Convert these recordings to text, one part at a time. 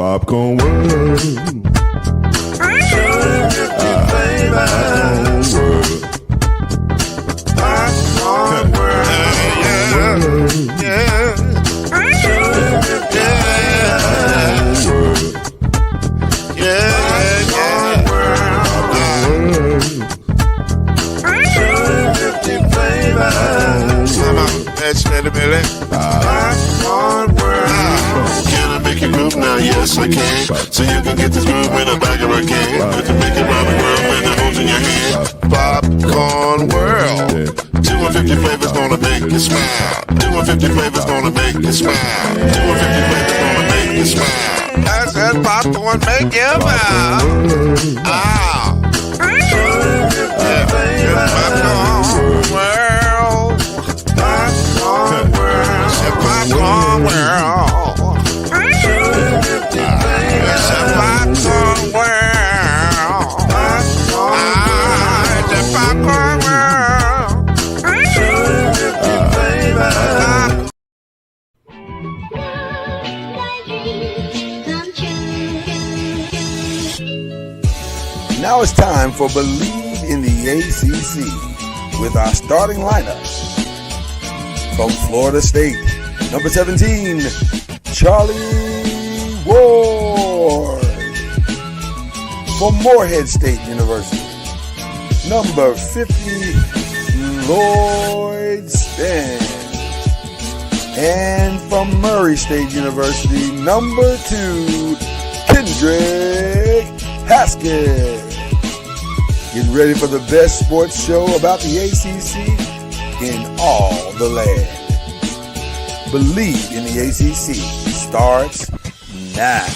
Popcorn World. Popcorn World. Yeah. Can I make you groove now? Yes, I can. So you can get this groove in a bag of can. But to make it round the world with the holes in your hand. Popcorn World. 250 flavors gonna make you smile. 250 flavors gonna make you smile. 250 flavors gonna make you smile. I said popcorn make you smile. Ah. Popcorn World. Popcorn World. Popcorn World. Popcorn World. Popcorn World. Now it's time for Believe in the ACC with our starting lineup. From Florida State, number 17, Charlie Ward. From Morehead State University, number 50, Lloyd Stan. And from Murray State University, number 2, Kendrick Haskett. Get ready for the best sports show about the ACC in all the land. Believe in the ACC starts now.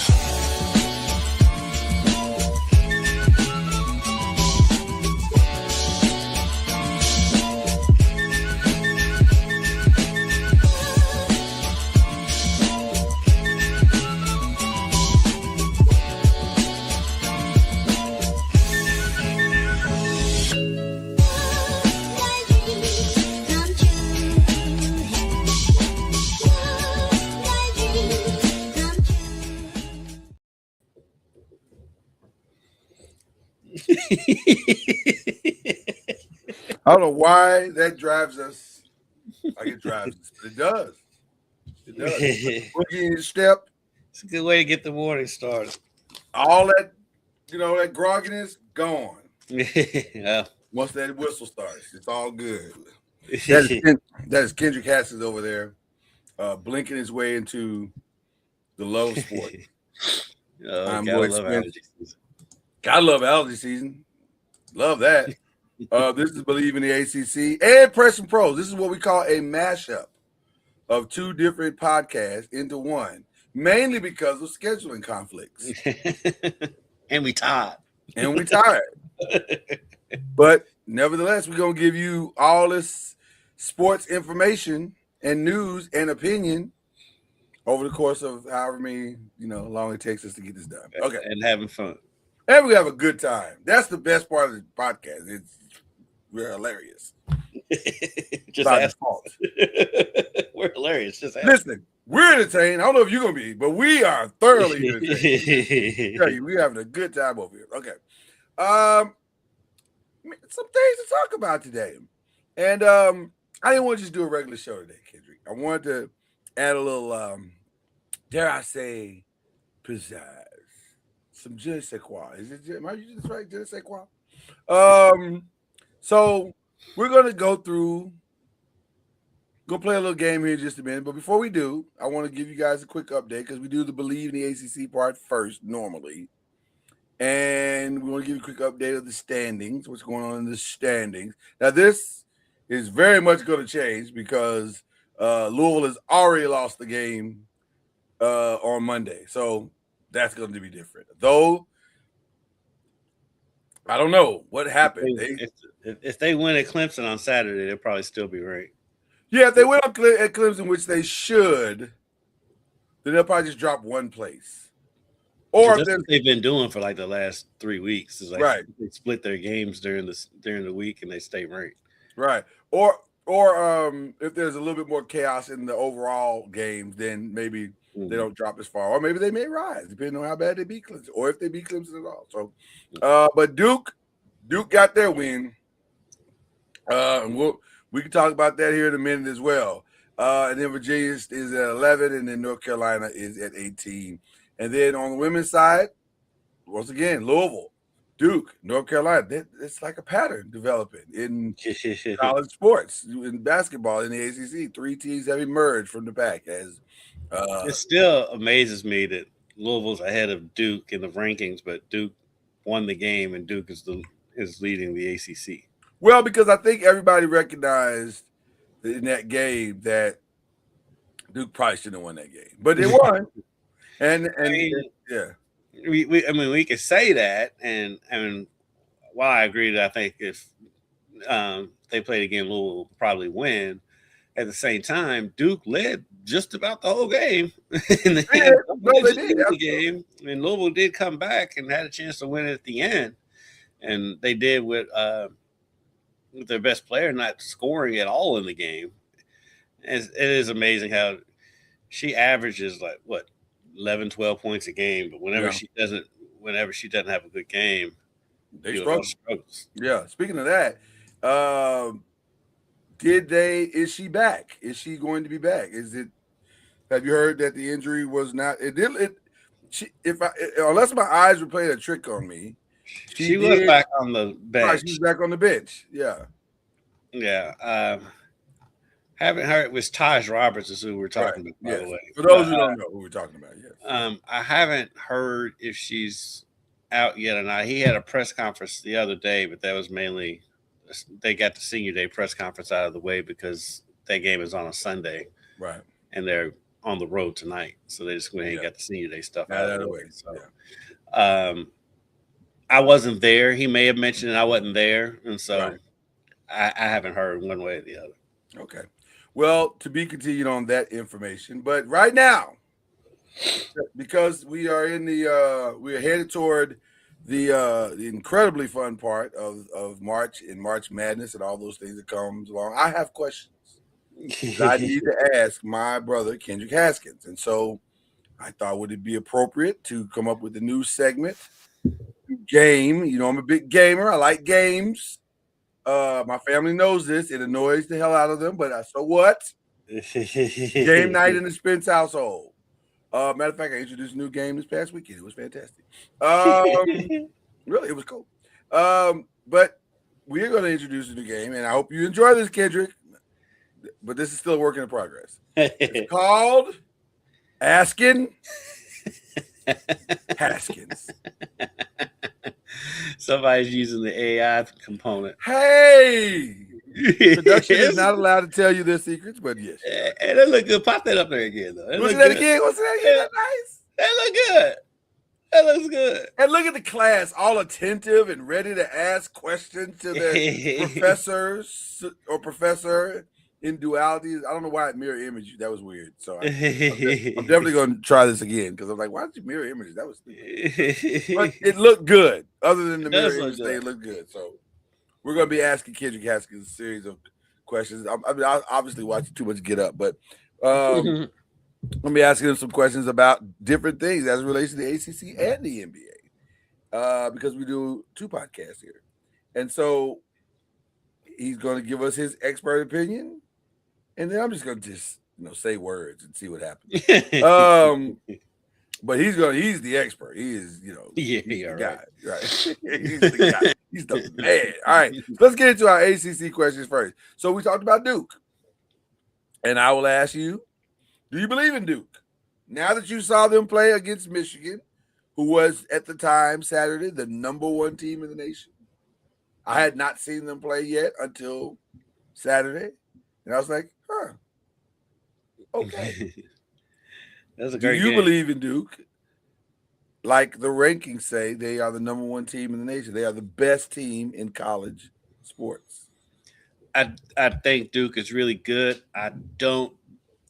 I don't know why that drives us like it drives us, but it does. It does. Boogie in your step. It's a good way to get the morning started. All that, that grogginess, gone. Yeah. Once that whistle starts, it's all good. That is Kendrick Haskett over there, blinking his way into the love of sport. I love allergy season. Love that. This is Believe in the ACC and Press and Pros. This is what we call a mashup of two different podcasts into one, mainly because of scheduling conflicts. And we tired. But nevertheless, we're going to give you all this sports information and news and opinion over the course of however many, long it takes us to get this done. Okay. And having fun. And we have a good time. That's the best part of the podcast. We're hilarious. Just by default. We're hilarious. Just listen, we're entertained. I don't know if you're going to be, but we are thoroughly entertained. Tell you, we're having a good time over here. Okay. Some things to talk about today. And I didn't want to just do a regular show today, Kendrick. I wanted to add a little, dare I say, pizzazz. Some je ne sais quoi. Am I using this right? Je ne sais quoi? So we're going to go through, play a little game here in just a minute. But before we do, I want to give you guys a quick update because we do the Believe in the ACC part first normally. And we want to give you a quick update of the standings, what's going on in the standings. Now, this is very much going to change because Louisville has already lost the game on Monday. So that's going to be different. Though, I don't know what happened. If they win at Clemson on Saturday, they'll probably still be ranked. Yeah, if they win at Clemson, which they should, then they'll probably just drop one place. Or that's what they've been doing for like the last 3 weeks. Is like right. They split their games during the week and they stay ranked. Right. Or Or if there's a little bit more chaos in the overall games, then maybe they don't drop as far, or maybe they may rise depending on how bad they beat Clemson, or if they beat Clemson at all. So, but Duke got their win. And we can talk about that here in a minute as well. And then Virginia is at 11, and then North Carolina is at 18. And then on the women's side, once again, Louisville, Duke, North Carolina. It's like a pattern developing in college sports, in basketball, in the ACC. 3 teams have emerged from the pack. As it still amazes me that Louisville's ahead of Duke in the rankings, but Duke won the game, and Duke is leading the ACC. Well, because I think everybody recognized in that game that Duke probably shouldn't have won that game, but they won. and yeah. We could say that, and while I agree that I think if they played again, Louisville will probably win. At the same time, Duke led just about the whole game. And they did. The game, and Louisville did come back and had a chance to win at the end, and they did with their best player not scoring at all in the game. It is amazing how she averages 11, 12 points a game, but whenever she doesn't have a good game, they struggles. Yeah. Speaking of that, is she back? Is she going to be back? Have you heard that the injury was not? Unless my eyes were playing a trick on me, she was back on the bench. Right, she's back on the bench. Yeah. Yeah. Haven't heard. It was Taj Roberts is who we're talking about, by the way. For those who don't know who we're talking about, yes. I haven't heard if she's out yet or not. He had a press conference the other day, but that was mainly they got the senior day press conference out of the way because that game is on a Sunday, right? And they're on the road tonight, so they just went and got the senior day stuff out of the way. So, I wasn't there. He may have mentioned it. I wasn't there, and so I haven't heard one way or the other. Okay. Well, to be continued on that information, but right now, because we are we are headed toward the incredibly fun part of March and March Madness and all those things that comes along, I have questions that I need to ask my brother Kendrick Haskins, and so I thought would it be appropriate to come up with a new segment, game. You know, I'm a big gamer. I like games. My family knows this. It annoys the hell out of them, but so what? Game night in the Spence household. Matter of fact, I introduced a new game this past weekend. It was fantastic. Really, it was cool. But we're going to introduce a new game, and I hope you enjoy this, Kendrick. But this is still a work in progress. It's called Asking Haskins. Somebody's using the AI component. Hey! Production is not allowed to tell you their secrets, but yes. And that look good. Pop that up there again, though. What's that again? What's that again? That's nice. That look good. That looks good. And look at the class, all attentive and ready to ask questions to their professors or professor in dualities. I don't know why it mirror image. That was weird. So I'm definitely going to try this again because I'm like, why did you mirror images? That was stupid. But it looked good. Other than the mirror image thing, it looked good. So we're going to be asking Kendrick Haskins a series of questions. I mean, I obviously watched too much Get Up, but I'm going to be asking him some questions about different things as it relates to the ACC and the NBA because we do 2 podcasts here. And so he's going to give us his expert opinion, and then I'm just going to say words and see what happens. But he's the expert. He is, he's the guy, right? He's the guy. He's the man. All right, let's get into our ACC questions first. So we talked about Duke, and I will ask you, do you believe in Duke? Now that you saw them play against Michigan, who was at the time Saturday the #1 team in the nation. I had not seen them play yet until Saturday, and I was like, okay. That's a great Do you game. believe in Duke? Like the rankings say, they are the #1 team in the nation. They are the best team in college sports. I think Duke is really good. I don't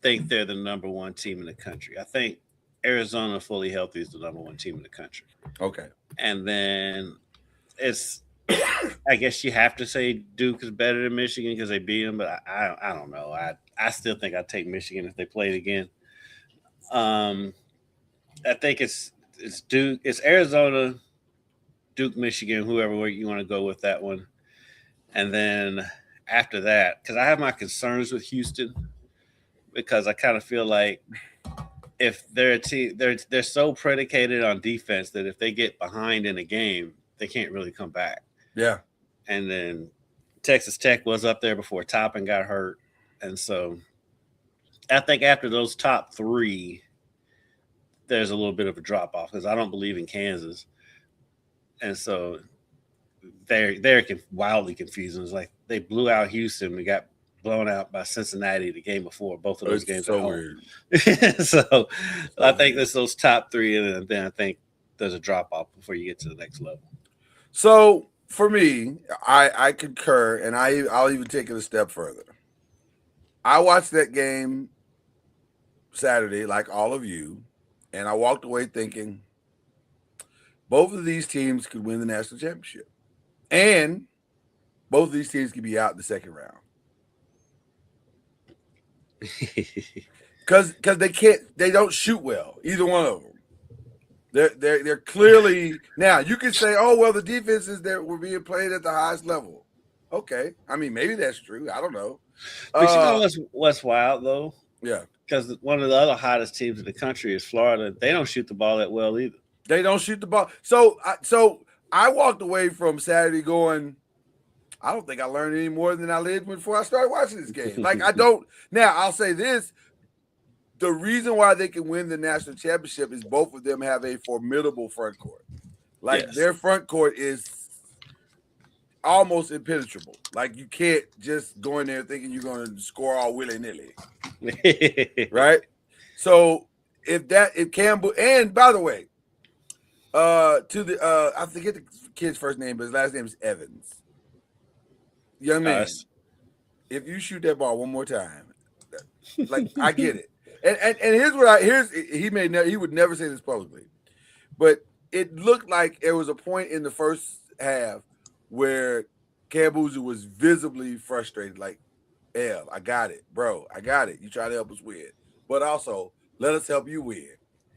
think they're the #1 team in the country. I think Arizona fully healthy is the #1 team in the country. Okay. And then it's I guess you have to say Duke is better than Michigan because they beat them, but I don't know. I still think I'd take Michigan if they played again. I think it's Duke, it's Arizona, Duke, Michigan, whoever you want to go with that one, and then after that, because I have my concerns with Houston, because I kind of feel like if they're a team, they're so predicated on defense that if they get behind in a game, they can't really come back. Yeah. And then Texas Tech was up there before Toppin got hurt, and so I think after those top three, there's a little bit of a drop off because I don't believe in Kansas, and so they're wildly confusing. It's like they blew out Houston, we got blown out by Cincinnati the game before. Both of those games so at home. weird. So I think there's those top three, and then I think there's a drop off before you get to the next level. So for me, I concur, and I'll even take it a step further. I watched that game Saturday, like all of you, and I walked away thinking both of these teams could win the national championship, and both of these teams could be out in the second round. Because they don't shoot well, either one of them. They're clearly now. You can say, oh well, the defenses that were being played at the highest level. Okay, I mean maybe that's true. I don't know. But you know what's wild though? Yeah, because one of the other hottest teams in the country is Florida. They don't shoot the ball that well either. They don't shoot the ball. So I walked away from Saturday going, I don't think I learned any more than I did before I started watching this game. Like I don't. Now I'll say this. The reason why they can win the national championship is both of them have a formidable front court. Like their front court is almost impenetrable. Like you can't just go in there thinking you're going to score all willy-nilly. Right? So if Campbell, and by the way, I forget the kid's first name, but his last name is Evans. Young man, if you shoot that ball one more time, like I get it. And he would never say this publicly, but it looked like there was a point in the first half where Kambuzu was visibly frustrated, like, "L, I got it, bro, I got it. You try to help us win, but also let us help you win."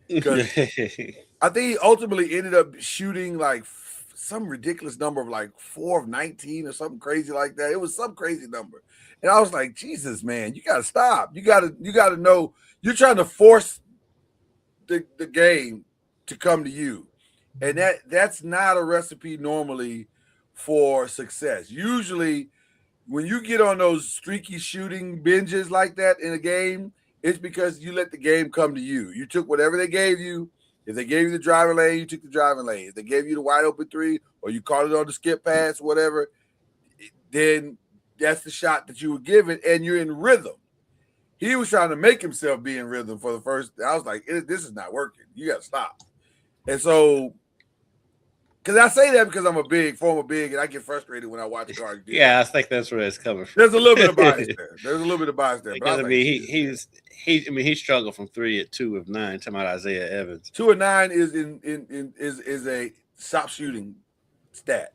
Because I think he ultimately ended up shooting like some ridiculous number of like 4 of 19 or something crazy like that. It was some crazy number, and I was like, "Jesus, man, you got to stop. You got to know." You're trying to force the game to come to you. And that's not a recipe normally for success. Usually when you get on those streaky shooting binges like that in a game, it's because you let the game come to you. You took whatever they gave you. If they gave you the driving lane, you took the driving lane. If they gave you the wide open three or you caught it on the skip pass, whatever, then that's the shot that you were given and you're in rhythm. He was trying to make himself be in rhythm for the first. I was like, this is not working. You got to stop. And so, because I say that because I'm a former big, and I get frustrated when I watch guards. Yeah, I think that's where it's coming from. There's a little bit of bias there. Because I mean, he struggled from 3 at 2 of 9. Talking about Isaiah Evans. 2 of 9 is is a stop shooting stat.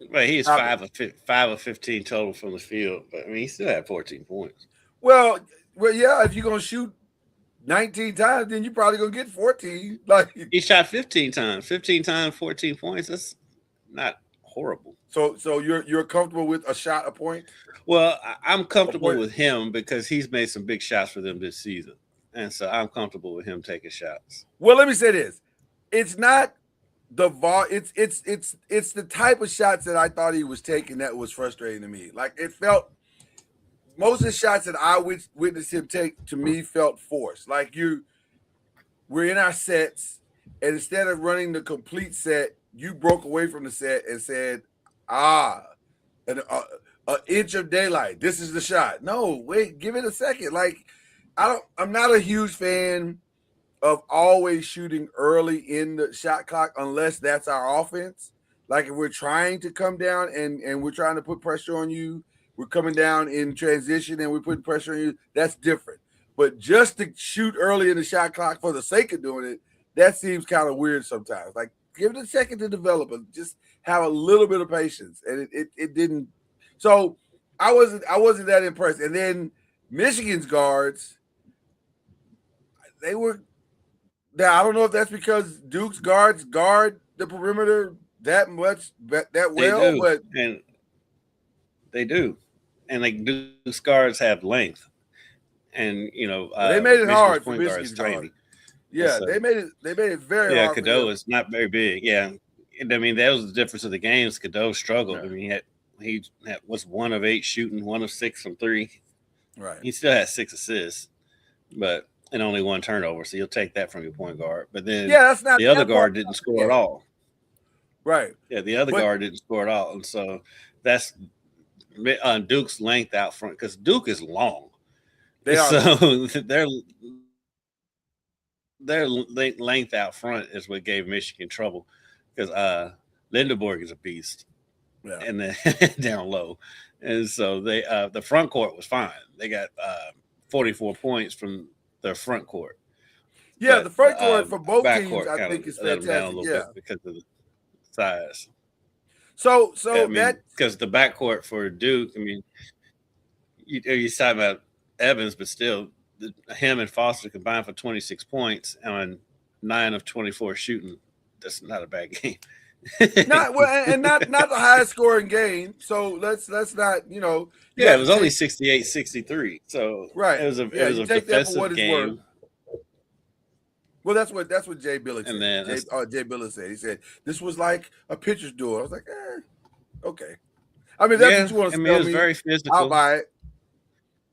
Right, he's 5 of 15 total from the field, but I mean, he still had 14 points. Well, yeah. If you're gonna shoot 19 times, then you're probably gonna get 14. Like he shot 15 times, 14 points. That's not horrible. So you're comfortable with a shot a point? Well, I'm comfortable with him because he's made some big shots for them this season, and so I'm comfortable with him taking shots. Well, let me say this: it's not the it's the type of shots that I thought he was taking that was frustrating to me. Like it felt. Most of the shots that I witnessed him take to me felt forced. Like we're in our sets, and instead of running the complete set, you broke away from the set and said, an inch of daylight. This is the shot. No, wait, give it a second. Like I'm not a huge fan of always shooting early in the shot clock unless that's our offense. Like if we're trying to come down and we're trying to put pressure on you. We're coming down in transition and we're putting pressure on you. That's different. But just to shoot early in the shot clock for the sake of doing it, that seems kind of weird sometimes. Like give it a second to develop. And just have a little bit of patience, and it didn't. So I wasn't that impressed. And then Michigan's guards, they were. Now I don't know if that's because Duke's guards guard the perimeter that much that well, but and they do, and like Duke's guards have length, and they made it Michigan's hard for point guard Michigan's is guard. tiny. Yeah, So, they made it very yeah, hard. Cadeau is not very big. Yeah, and I mean that was the difference of the games. Cadeau struggled. Yeah. I mean he was 1 of 8 shooting, 1 of 6 from 3. Right. He still had 6 assists, but and only 1 turnover. So you'll take that from your point guard. But then that's not the other guard didn't score at all. Right. Yeah, the other guard didn't score at all, and so that's Duke's length out front because Duke is long. They are. So their length out front is what gave Michigan trouble because Lindenborg is a beast, and then down low, and so they the front court was fine. They got 44 points from their front court. Yeah, but, the front court for both teams, I think, is fantastic. Yeah, because of the size. So because the backcourt for Duke, I mean, you're talking about Evans, but still, him and Foster combined for 26 points on 9 of 24 shooting. That's not a bad game. not the highest scoring game. So let's not Yeah, it was only 68-63. So right, it was a defensive game. Well, that's what Jay Billick said. And then Jay Billick said. He said this was like a pitcher's duel. I was like, okay. I mean, that's what you want to tell it was me. very physical. I'll buy it.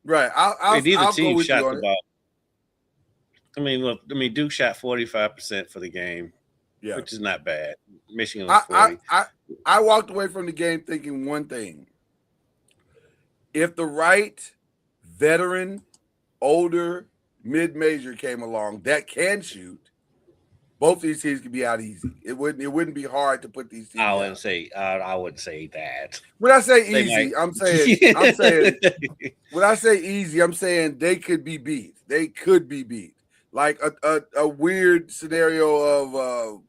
Right. I'll neither team go with shot you on the ball. I mean, look. I mean, Duke shot 45% for the game, which is not bad. Michigan was 40. I walked away from the game thinking one thing: if the right veteran, older mid-major came along that can shoot, both these teams could be out easy. It wouldn't be hard to put these teams. I wouldn't say that. When I say easy, I'm saying when I say easy, I'm saying they could be beat. They could be beat. Like a weird scenario of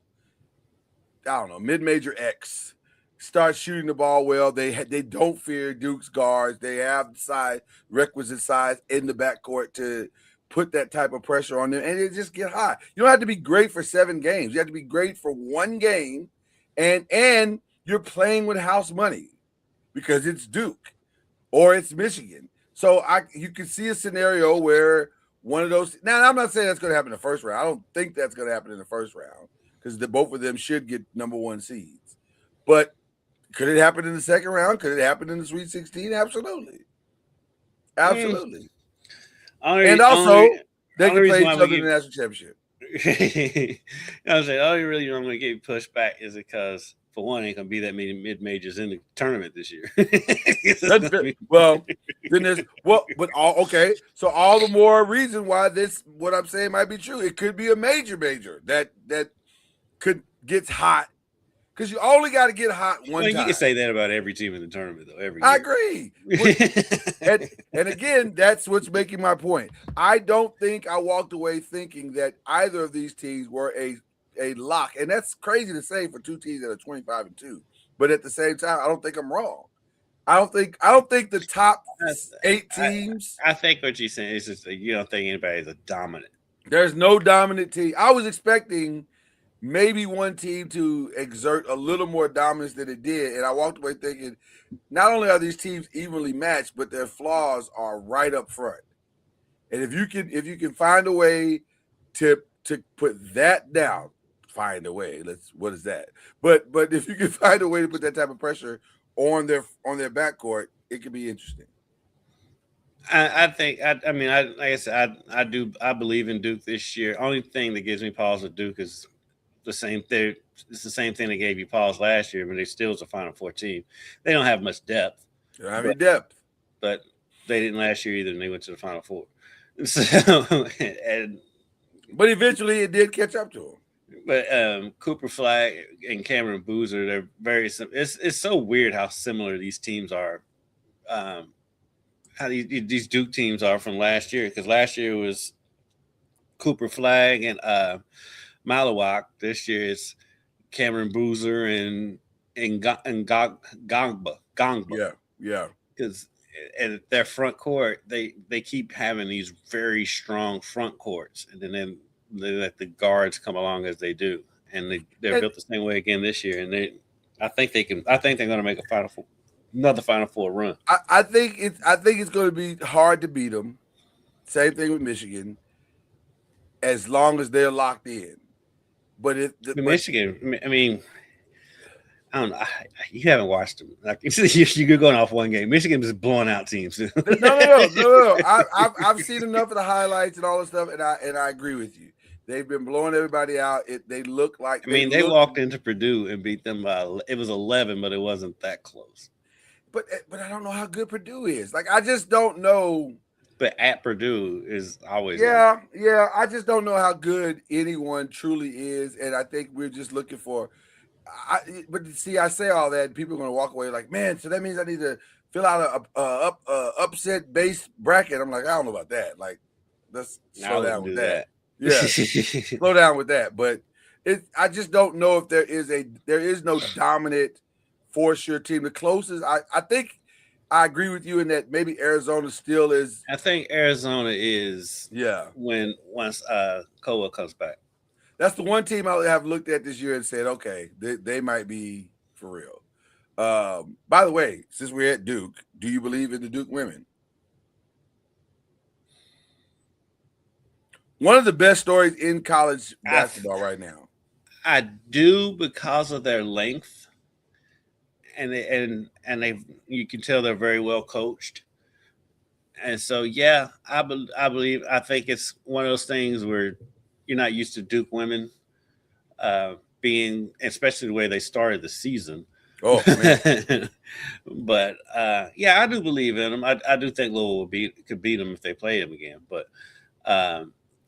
I don't know, mid-major X start shooting the ball well. They don't fear Duke's guards. They have the requisite size in the backcourt to put that type of pressure on them, and it just get hot. You don't have to be great for 7 games. You have to be great for 1 game, and you're playing with house money because it's Duke or it's Michigan. So you can see a scenario where one of those. Now, I'm not saying that's going to happen in the first round. I don't think that's going to happen in the first round because both of them should get number 1 seeds. But could it happen in the second round? Could it happen in the Sweet 16? Absolutely. And also, they can play each other in the national championship. I was like, all you really want to get pushed back is because, for one, ain't gonna be that many mid majors in the tournament this year. Well, then there's okay. So all the more reason why what I'm saying might be true. It could be a major that could gets hot. Because you only got to get hot one time. You can say that about every team in the tournament, though. Every I year. agree. and again, that's what's making my point. I don't think I walked away thinking that either of these teams were a lock. And that's crazy to say for 2 teams that are 25-2. But at the same time, I don't think I'm wrong. I don't think the top 8 teams. I think what you're saying is just that you don't think anybody's a dominant. There's no dominant team. I was expecting maybe one team to exert a little more dominance than it did. And I walked away thinking, not only are these teams evenly matched, but their flaws are right up front. And if you can find a way to put that down, find a way. What is that? But if you can find a way to put that type of pressure on their backcourt, it could be interesting. I think like I said, I believe in Duke this year. Only thing that gives me pause with Duke is the same thing. It's the same thing that gave you pause last year, but they still was a Final Four team. They don't have much depth. They don't have any depth. But they didn't last year either, and they went to the Final Four. So, but eventually it did catch up to them. But Cooper Flag and Cameron Boozer, they're very it's so weird how similar these teams are. How these Duke teams are from last year, because last year was Cooper Flag and Malawak. This year it's Cameron Boozer and Gongba. Yeah. Because at their front court, they keep having these very strong front courts, and then they let the guards come along as they do, and they're built the same way again this year. And I think they're going to make another Final Four run. I think it's going to be hard to beat them. Same thing with Michigan, as long as they're locked in. But Michigan, I mean, I don't know. You haven't watched them. Like you're going off one game. Michigan is blowing out teams. No. I've seen enough of the highlights and all this stuff, and I agree with you. They've been blowing everybody out. They look like. They walked into Purdue and beat them by. It was 11, but it wasn't that close. But I don't know how good Purdue is. Like I just don't know. But at Purdue is always. Yeah. I just don't know how good anyone truly is, and I think we're just looking for. But see, I say all that, and people are going to walk away like, man. So that means I need to fill out a upset base bracket. I'm like, I don't know about that. Like, let's slow down with that. Yeah, slow down with that. But I just don't know if there is no dominant for-sure team. The closest, I think, I agree with you in that maybe Arizona still is. I think Arizona is. Yeah. Once Koa comes back. That's the one team I have looked at this year and said, okay, they might be for real. By the way, since we're at Duke, do you believe in the Duke women? One of the best stories in college basketball right now. I do, because of their length, and they you can tell they're very well coached. And so, yeah, I think it's one of those things where you're not used to Duke women being, especially the way they started the season. Oh, man. But yeah, I do believe in them. I do think Louisville could beat them if they play them again. But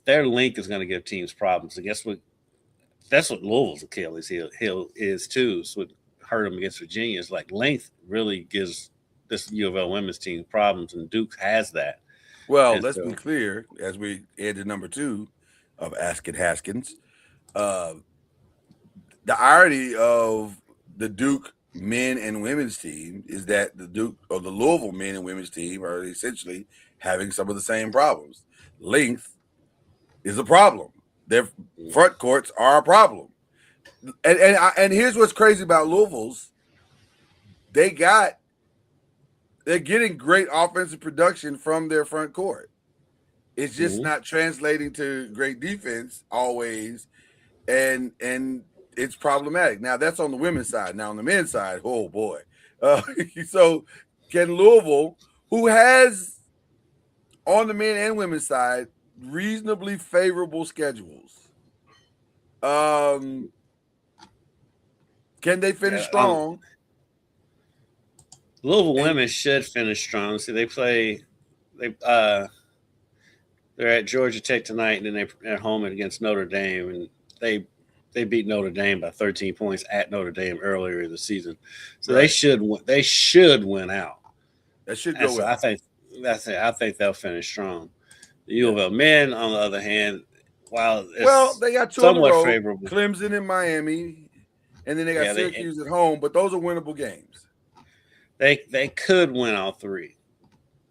their length is going to give teams problems. And guess what? That's what Louisville's Achilles heel is too. So what hurt them against Virginia is like length really gives this U of L women's team problems, and Duke has that. Well, let's be clear as we add to number 2 of Asking Haskins. The irony of the Duke men and women's team is that the Duke or the Louisville men and women's team are essentially having some of the same problems. Length is a problem. Their front courts are a problem. And here's what's crazy about Louisville's. They're getting great offensive production from their front court. It's just not translating to great defense always, and it's problematic. Now that's on the women's side. Now on the men's side, oh boy. So can Louisville, who has on the men and women's side reasonably favorable schedules, can they finish strong? Louisville women should finish strong. See, they're at Georgia Tech tonight, and then they're at home against Notre Dame, and they beat Notre Dame by 13 points at Notre Dame earlier in the season. So right. They should win out. That should go well. I think they'll finish strong. The U of L men, on the other hand, while they got 2 somewhat favorable, Clemson and Miami, and then they got Syracuse at home, but those are winnable games. They could win all 3.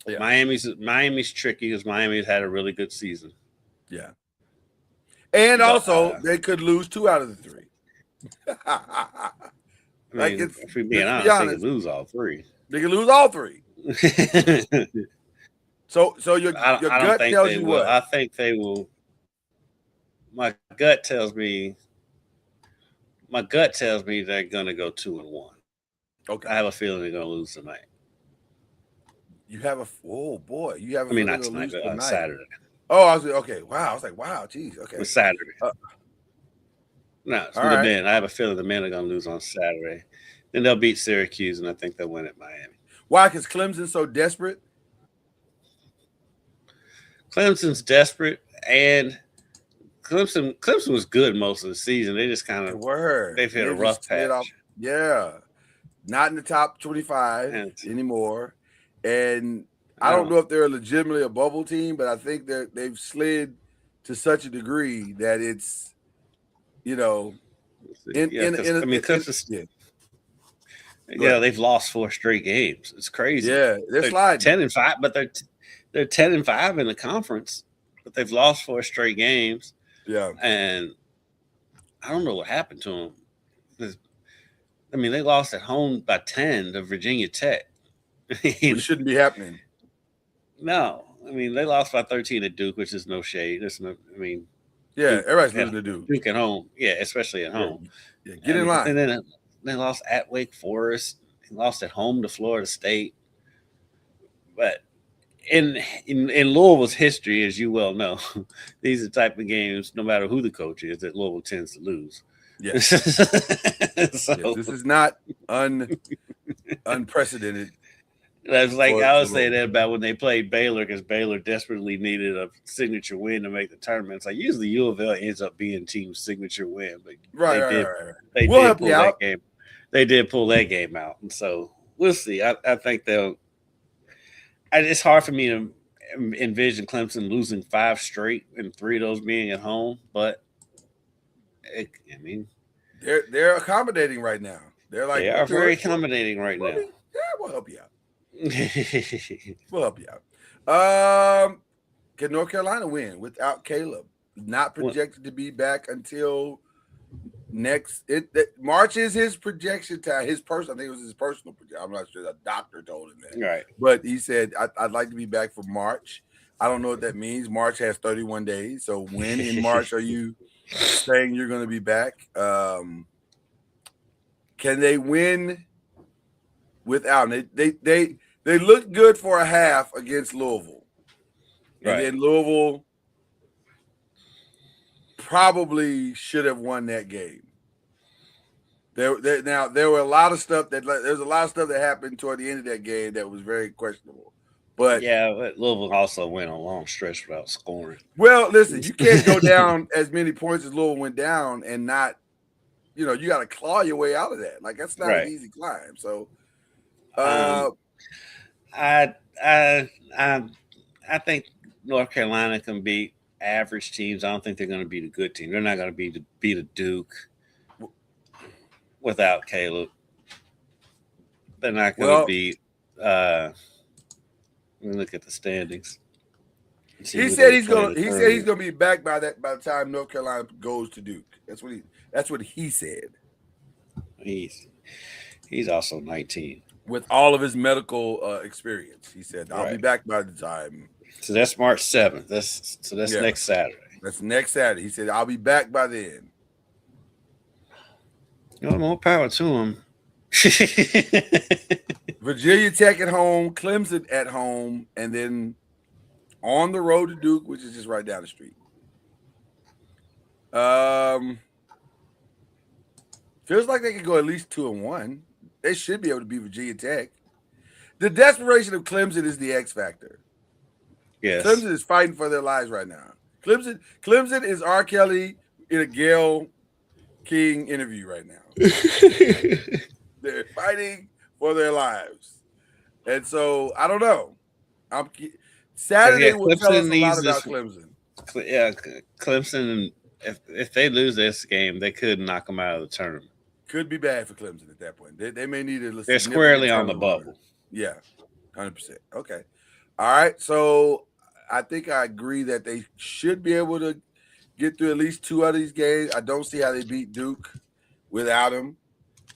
Yeah. Miami's tricky because Miami's had a really good season. Yeah. And also they could lose 2 out of the 3. If we're being honest, they could lose all 3. They could lose all 3. So your gut tells you what? I think they will. My gut tells me they're going to go 2-1. Okay. I have a feeling they're going to lose tonight. You have not tonight, but on Saturday. Oh, I was okay. Wow, I was like, wow, geez, okay. It's Saturday. No, it's the men. I have a feeling the men are going to lose on Saturday. Then they'll beat Syracuse, and I think they'll win at Miami. Why? Because Clemson's so desperate. Clemson's desperate, and Clemson was good most of the season. They just kind of they've hit a rough patch. Yeah, not in the top 25 anymore. And I don't know if they're legitimately a bubble team, but I think they've slid to such a degree that it's, Yeah. They've lost 4 straight games. It's crazy. Yeah, they're sliding. 10-5, but they're 10-5 in the conference, but they've lost 4 straight games. Yeah, and I don't know what happened to them. I mean, they lost at home by 10 to Virginia Tech. it shouldn't be happening. No, I mean they lost by 13 at Duke, which is no shade. Yeah, everybody's losing to Duke. Duke at home, yeah, especially at home. Yeah, get in line. And then they lost at Wake Forest. They lost at home to Florida State. But in Louisville's history, as you well know, these are the type of games, no matter who the coach is, that Louisville tends to lose. Yes. So, yes, this is not unprecedented. That's like I always say that about when they played Baylor, because Baylor desperately needed a signature win to make the tournament. It's like usually U of L ends up being team's signature win, but they did pull that game. They did pull that game out, and so we'll see. I think it's hard for me to envision Clemson losing 5 straight and 3 of those being at home, but they're accommodating right now. They're like they are very accommodating right now. Yeah, we'll help you out. We'll help you out. Can North Carolina win without Caleb? Not projected to be back until March is his projection time. I think it was his personal projection. I'm not sure. The doctor told him that. Right. But he said, I'd like to be back for March. I don't know what that means. March has 31 days. So when in March are you saying you're going to be back? Can they win without it? They looked good for a half against Louisville. And then Louisville probably should have won that game. There were a lot of stuff that happened toward the end of that game that was very questionable. But Louisville also went a long stretch without scoring. Well, listen, you can't go down as many points as Louisville went down and not, you got to claw your way out of that. Like that's not an easy climb. So, I think North Carolina can beat average teams. I don't think they're going to beat a good team. They're not going to beat a Duke without Caleb. They're not going to beat. Let me look at the standings. He said he's going to be back by the time North Carolina goes to Duke. That's what he said. He's also 19. With all of his medical experience, he said, "I'll be back by the time." So that's March 7th. That's next Saturday. That's next Saturday. He said, "I'll be back by then." More power to him. Virginia Tech at home, Clemson at home, and then on the road to Duke, which is just right down the street. Feels like they could go at least 2-1. They should be able to beat Virginia Tech. The desperation of Clemson is the X factor. Yes. Clemson is fighting for their lives right now. Clemson is R. Kelly in a Gayle King interview right now. They're fighting for their lives. And so, I don't know. Saturday will tell us a lot about Clemson. Yeah, Clemson, if they lose this game, they could knock them out of the tournament. Could be bad for Clemson at that point. They may need to. They're squarely on the bubble. Yeah, 100%. Okay. All right. So I think I agree that they should be able to get through at least 2 of these games. I don't see how they beat Duke without him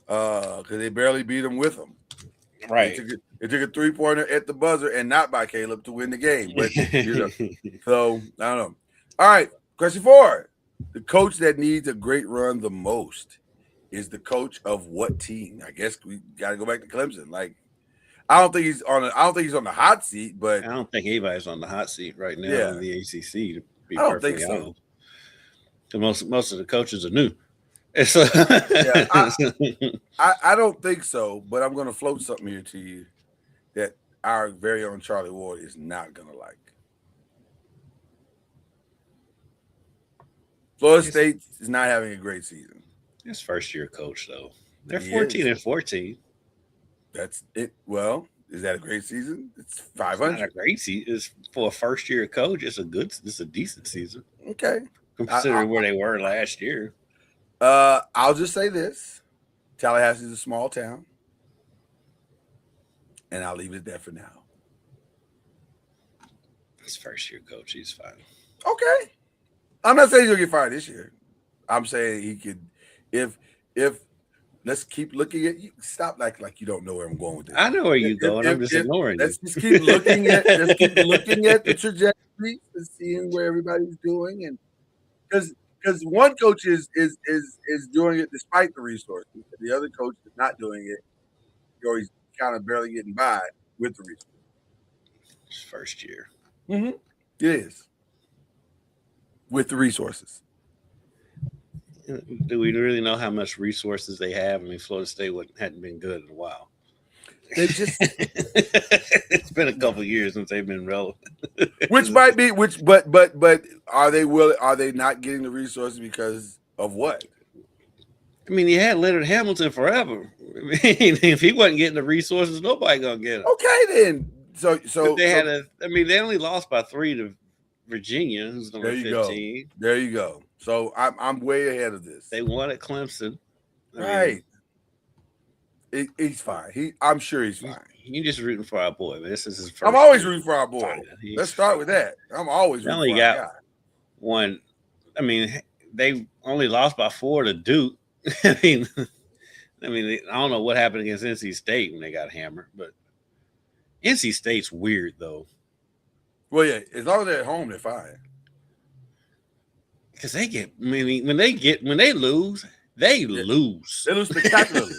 because they barely beat him with him. Right. It took a 3-pointer at the buzzer and not by Caleb to win the game. But so I don't know. All right. Question 4. The coach that needs a great run the most is the coach of what team? I guess we got to go back to Clemson. Like, I don't think he's on the hot seat, but I don't think anybody's on the hot seat right now in the ACC. To be I don't think so. Most of the coaches are new. I don't think so. But I'm going to float something here to you that our very own Charlie Ward is not going to like. Florida State is not having a great season. His first year coach, though. They're 14-14. That's it. Well, is that a great season? It's 500. It's not a great season. It's for a first year coach. It's a decent season. Okay. Considering where they were last year. I'll just say this: Tallahassee is a small town, and I'll leave it there for now. His first year coach, he's fine. Okay, I'm not saying he'll get fired this year. I'm saying he could, if let's keep looking at you. Stop like you don't know where I'm going with this. I know where you're going. I'm just ignoring you. Let's just keep looking at the trajectory and seeing where everybody's doing, and because one coach is doing it despite the resources, the other coach is not doing it, or he's kind of barely getting by with the resources. His first year. Mm-hmm. It is with the resources. Do we really know how much resources they have? I mean, Florida State hadn't been good in a while. They just it's been a couple of years since they've been relevant. but are they not getting the resources because of what? I mean, you had Leonard Hamilton forever. I mean, if he wasn't getting the resources, nobody gonna get it. Okay, then. So they only lost by 3 to Virginia, who's number 15. There you go. So I'm way ahead of this. They won at Clemson. Right. He's fine. I'm sure he's fine. You're just rooting for our boy. Man. This is his first. I'm always rooting for our boy. Let's start with that. I'm always rooting for our guy. One. I mean, they only lost by 4 to Duke. I mean, I don't know what happened against NC State when they got hammered, but NC State's weird though. Well, yeah, as long as they're at home, they're fine. Because they get, I mean, when they lose, they lose. They lose spectacularly.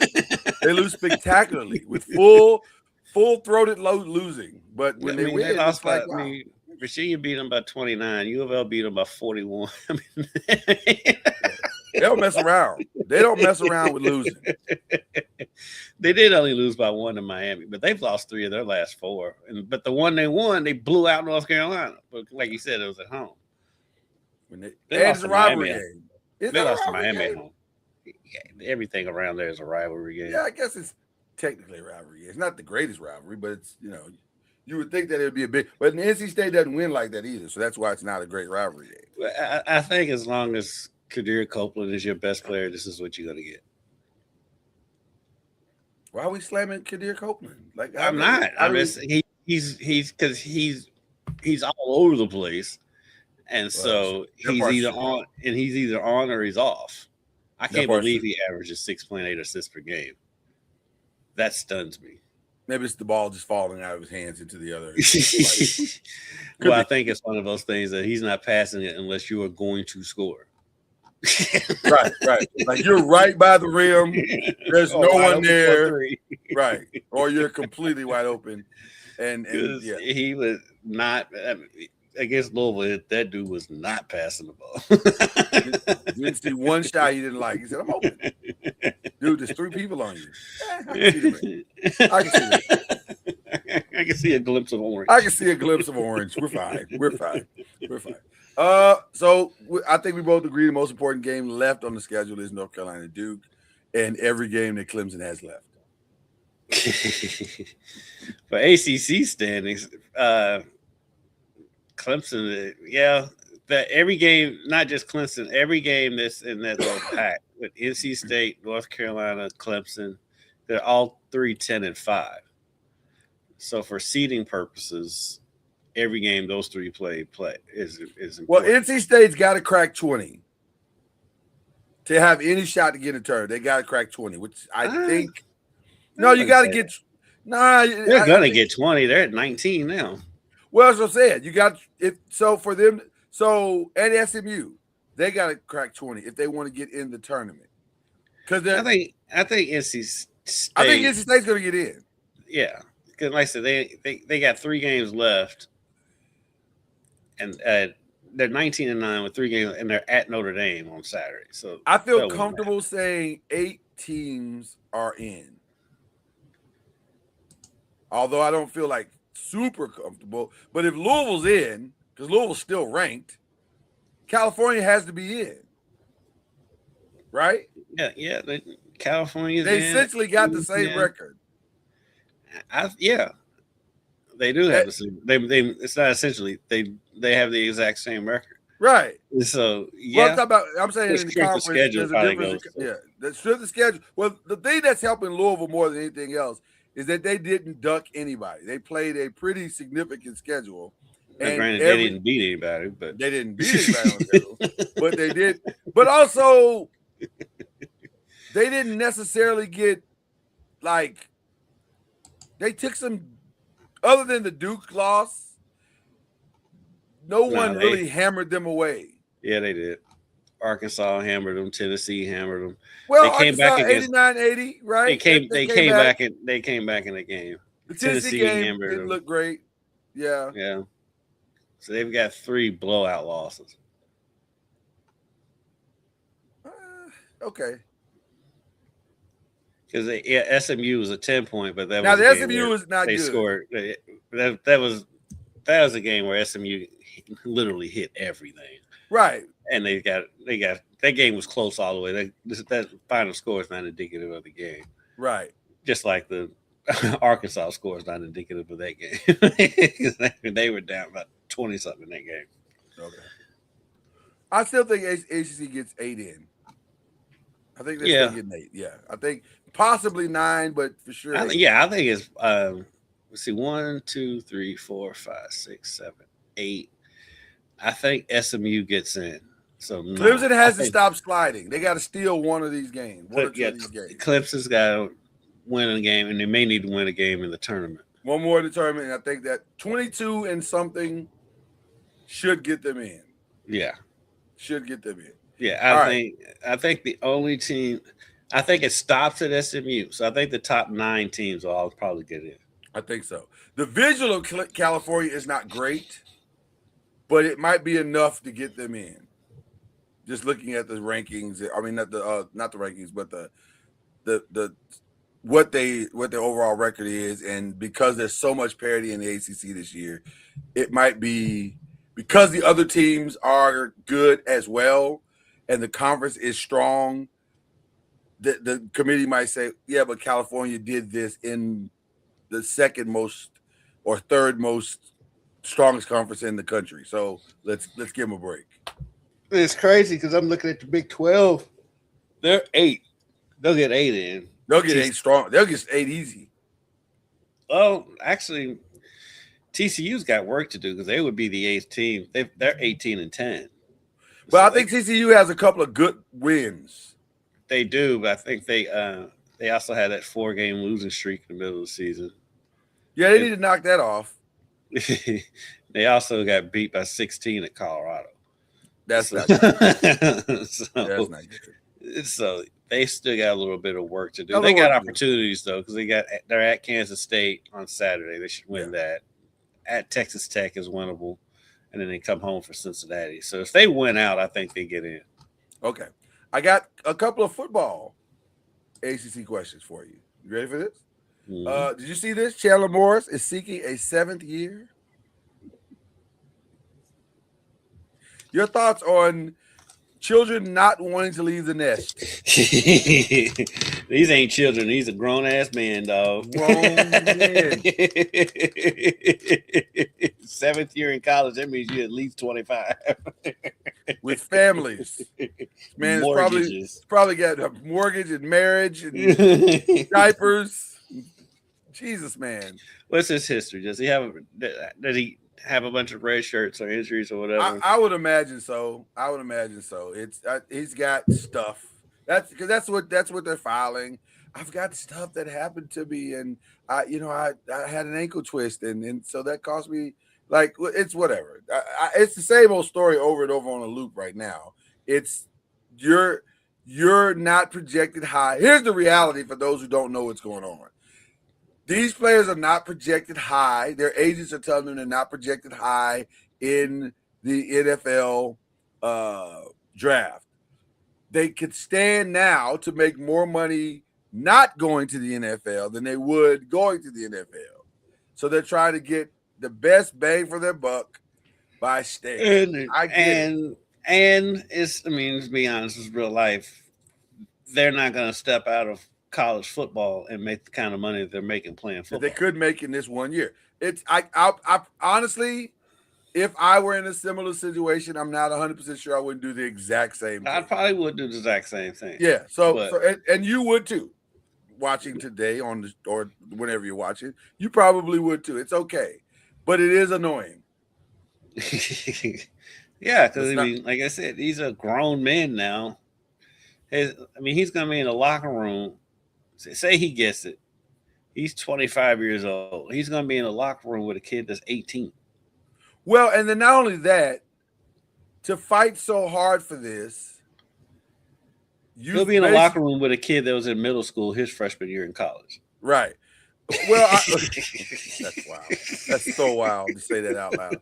They lose spectacularly with full-throated losing. But when they win, they lost by, wow. I mean, Virginia beat them by 29. U of L beat them by 41. I mean, they don't mess around. They don't mess around with losing. They did only lose by 1 to Miami, but they've lost 3 of their last 4. But the one they won, they blew out North Carolina. But like you said, it was at home. They lost a rivalry game. They lost to Miami at home. Yeah, everything around there is a rivalry game. Yeah, I guess it's technically a rivalry game. It's not the greatest rivalry, but it's, you would think that it would be a big. But NC State doesn't win like that either, so that's why it's not a great rivalry game. I think as long as Kadir Copeland is your best player, this is what you're going to get. Why are we slamming Kadir Copeland? Like I'm not. He's because he's all over the place, and so he's either on or he's off. I can't believe he averages 6.8 assists per game. That stuns me. Maybe it's the ball just falling out of his hands into the other. Well, I think it's one of those things that he's not passing it unless you are going to score. Right. Like you're right by the rim. There's no one there. Right. Or you're completely wide open. And yeah. He was not against Louisville. That dude was not passing the ball. You didn't see one shot he didn't like. He said, I'm open. Dude, there's 3 people on you. I can see that. I can see a glimpse of orange. We're fine. So I think we both agree the most important game left on the schedule is North Carolina Duke, and every game that Clemson has left. For ACC standings, Clemson, that every game, not just Clemson, every game that's in that little pack with NC State, North Carolina, Clemson, they're all 3-10-5. So for seeding purposes, every game those 3 play is important. Well, NC State's got to crack 20 to have any shot to get a turn. They got to crack 20, which I think. No, you got to get. Nah, they're gonna get 20. They're at 19 now. Well, as I said, you got it. So for them, at SMU, they got to crack 20 if they want to get in the tournament. Because I think NC State. I think NC State's gonna get in. Yeah, because like I said, they got 3 games left. And they're 19-9 with 3 games, and they're at Notre Dame on Saturday. So I feel comfortable saying 8 teams are in. Although I don't feel like super comfortable, but if Louisville's in, because Louisville's still ranked, California has to be in, right? Yeah. California's they in. essentially got the same record. They do have the same. They it's not essentially they have the exact same record. Right. So Well, yeah, I'm saying the in the strength of conference, schedule there's a probably difference. goes. Yeah, the strength of schedule. Well, the thing that's helping Louisville more than anything else is that they didn't duck anybody. They played a pretty significant schedule, Now, and granted, they didn't beat anybody, but they didn't beat anybody on the schedule, but they did. But also, they didn't necessarily get like they took some other than the Duke loss. No one really hammered them away. Yeah, they did. Arkansas hammered them. Tennessee hammered them. Well, They came Arkansas back against 89-80, right? They came back in the game. The Tennessee game hammered didn't them. look great. Yeah. Yeah. So they've got 3 blowout losses. Okay. Because SMU was a 10-point, but that now was the SMU is not they good. Scored. That was a game where SMU literally hit everything. Right. And they got that game was close all the way. That final score is not indicative of the game. Right. Just like the Arkansas score is not indicative of that game. They were down about 20-something in that game. Okay. I still think ACC gets 8 in. I think they're still getting 8. Yeah. I think possibly 9, but for sure. I think it's let's see, 1, 2, 3, 4, 5, 6, 7, 8. I think SMU gets in. So Clemson has to stop sliding. They got to steal one of these games. One or two of these games. Clemson's got to win a game, and they may need to win a game in the tournament. One more in the tournament, and I think that 22 and something should get them in. Yeah. Should get them in. Yeah, I think the only team I think it stops at SMU. So I think the top 9 teams will all probably get in. I think so. The visual of California is not great, but it might be enough to get them in. Just looking at the rankings, I mean not the rankings, but the what their overall record is, and because there's so much parity in the ACC this year, it might be because the other teams are good as well, and the conference is strong. The committee might say, yeah, but California did this in the second most or third most strongest conference in the country. So let's give them a break. It's crazy because I'm looking at the Big 12. They're 8. They'll get 8 in. They'll get 8 strong. They'll get 8 easy. Well, actually, TCU's got work to do because they would be the 8th team. They're 18 and 10. Well, I think TCU has a couple of good wins. They do, but I think they also had that 4-game losing streak in the middle of the season. Yeah, they need to knock that off. They also got beat by 16 at Colorado. That's not good. That's not good. So they still got a little bit of work to do. They got opportunities though, because they're at Kansas State on Saturday. They should win that. At Texas Tech is winnable, and then they come home for Cincinnati. So if they win out, I think they get in. Okay, I got a couple of football ACC questions for you. You ready for this? Mm-hmm. Did you see this? Chandler Morris is seeking a 7th year. Your thoughts on children not wanting to leave the nest? These ain't children. These are grown-ass men, dog. Grown men. 7th year in college, that means you're at least 25. With families. Man, it's probably got a mortgage and marriage and diapers. Jesus, man. What's his history? Does he have a bunch of red shirts or injuries or whatever? I would imagine so. It's he's got stuff. That's what they're filing. I've got stuff that happened to me, and I had an ankle twist, and so that cost me, like, it's whatever. It's the same old story over and over on a loop right now. It's you're not projected high. Here's the reality for those who don't know what's going on. These players are not projected high. Their agents are telling them they're not projected high in the NFL draft. They could stand now to make more money not going to the NFL than they would going to the NFL. So they're trying to get the best bang for their buck by staying. And to be honest, it's real life. They're not going to step out of college football and make the kind of money that they're making playing football. That they could make in this 1 year. I honestly, if I were in a similar situation, I'm not 100% sure I wouldn't do the exact same thing. I probably would do the exact same thing. Yeah. So, But- and you would too. Watching today on the or whenever you're watching, you probably would too. It's okay, but it is annoying. Yeah, because Let's I mean, like I said, these are grown men now. He's gonna be in the locker room. Say he gets it. He's 25 years old. He's gonna be in the locker room with a kid that's 18. Well, and then not only that, to fight so hard for this, He'll be in the locker room with a kid that was in middle school his freshman year in college. Right. Well, that's wild. That's so wild to say that out loud.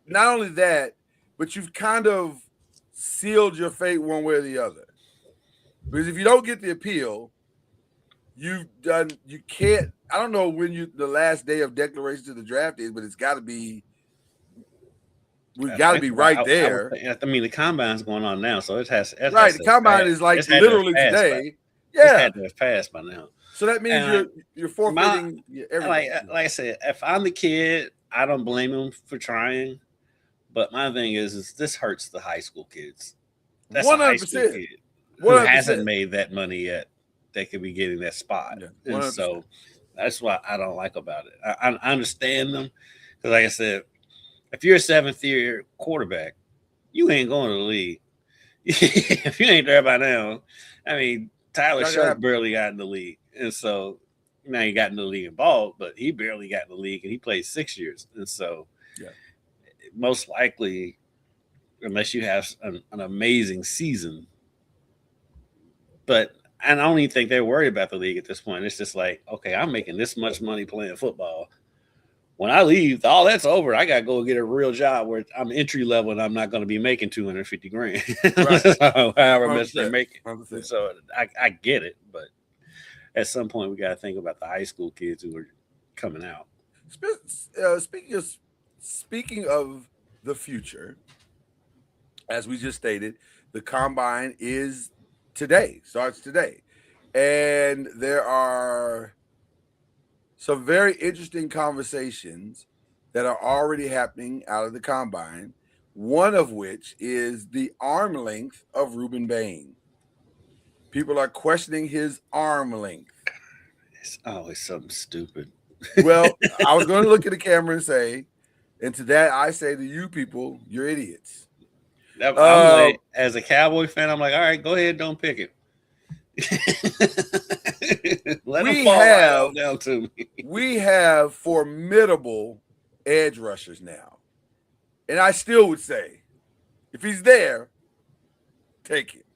Not only that, but you've kind of sealed your fate one way or the other. Because if you don't get the appeal, you can't. I don't know when the last day of declaration to the draft is, but it's got to be. We've got to be right there. I mean, the combine's going on now, so it has. Right, the combine is like literally today. Yeah, it had to have passed by now. So that means you're forfeiting everything. Like I said, if I'm the kid, I don't blame him for trying. But my thing is this hurts the high school kids. That's 100%. A high school kid who 100%. Hasn't made that money yet. They could be getting that spot, and so that's what I don't like about it. I understand them because, like I said, if you're a 7th-year quarterback, you ain't going to the league. If you ain't there by now, I mean, Tyler Shuck barely got in the league. And so now he got in the league involved, but he barely got in the league and he played 6 years. And so most likely, unless you have an amazing season, but I don't even think they're worried about the league at this point. It's just like, okay, I'm making this much money playing football. When I leave, all that's over. I got to go get a real job where I'm entry level and I'm not going to be making $250,000. Right. However much they're making. 100%. So I get it, but at some point we got to think about the high school kids who are coming out. Speaking of the future, as we just stated, the combine is starts today, and there are some very interesting conversations that are already happening out of the combine, one of which is the arm length of Ruben Bain. People are questioning his arm length. It's always something stupid. Well, I was going to look at the camera and say, and to that I say to you people, you're idiots. As a Cowboy fan, I'm like, all right, go ahead, don't pick it. Let him fall right down to me. We have formidable edge rushers now. And I still would say, if he's there, take it.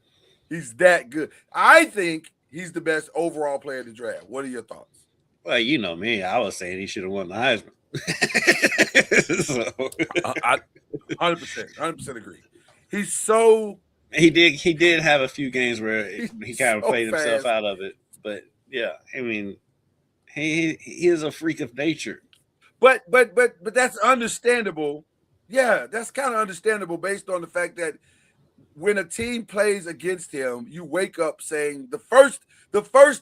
He's that good. I think he's the best overall player in the draft. What are your thoughts? Well, you know me. I was saying he should have won the Heisman. I 100% agree. He's so... He did have a few games where he kind of played himself out of it. But, yeah, I mean, he is a freak of nature. But that's understandable. Yeah, that's kind of understandable based on the fact that when a team plays against him, you wake up saying the first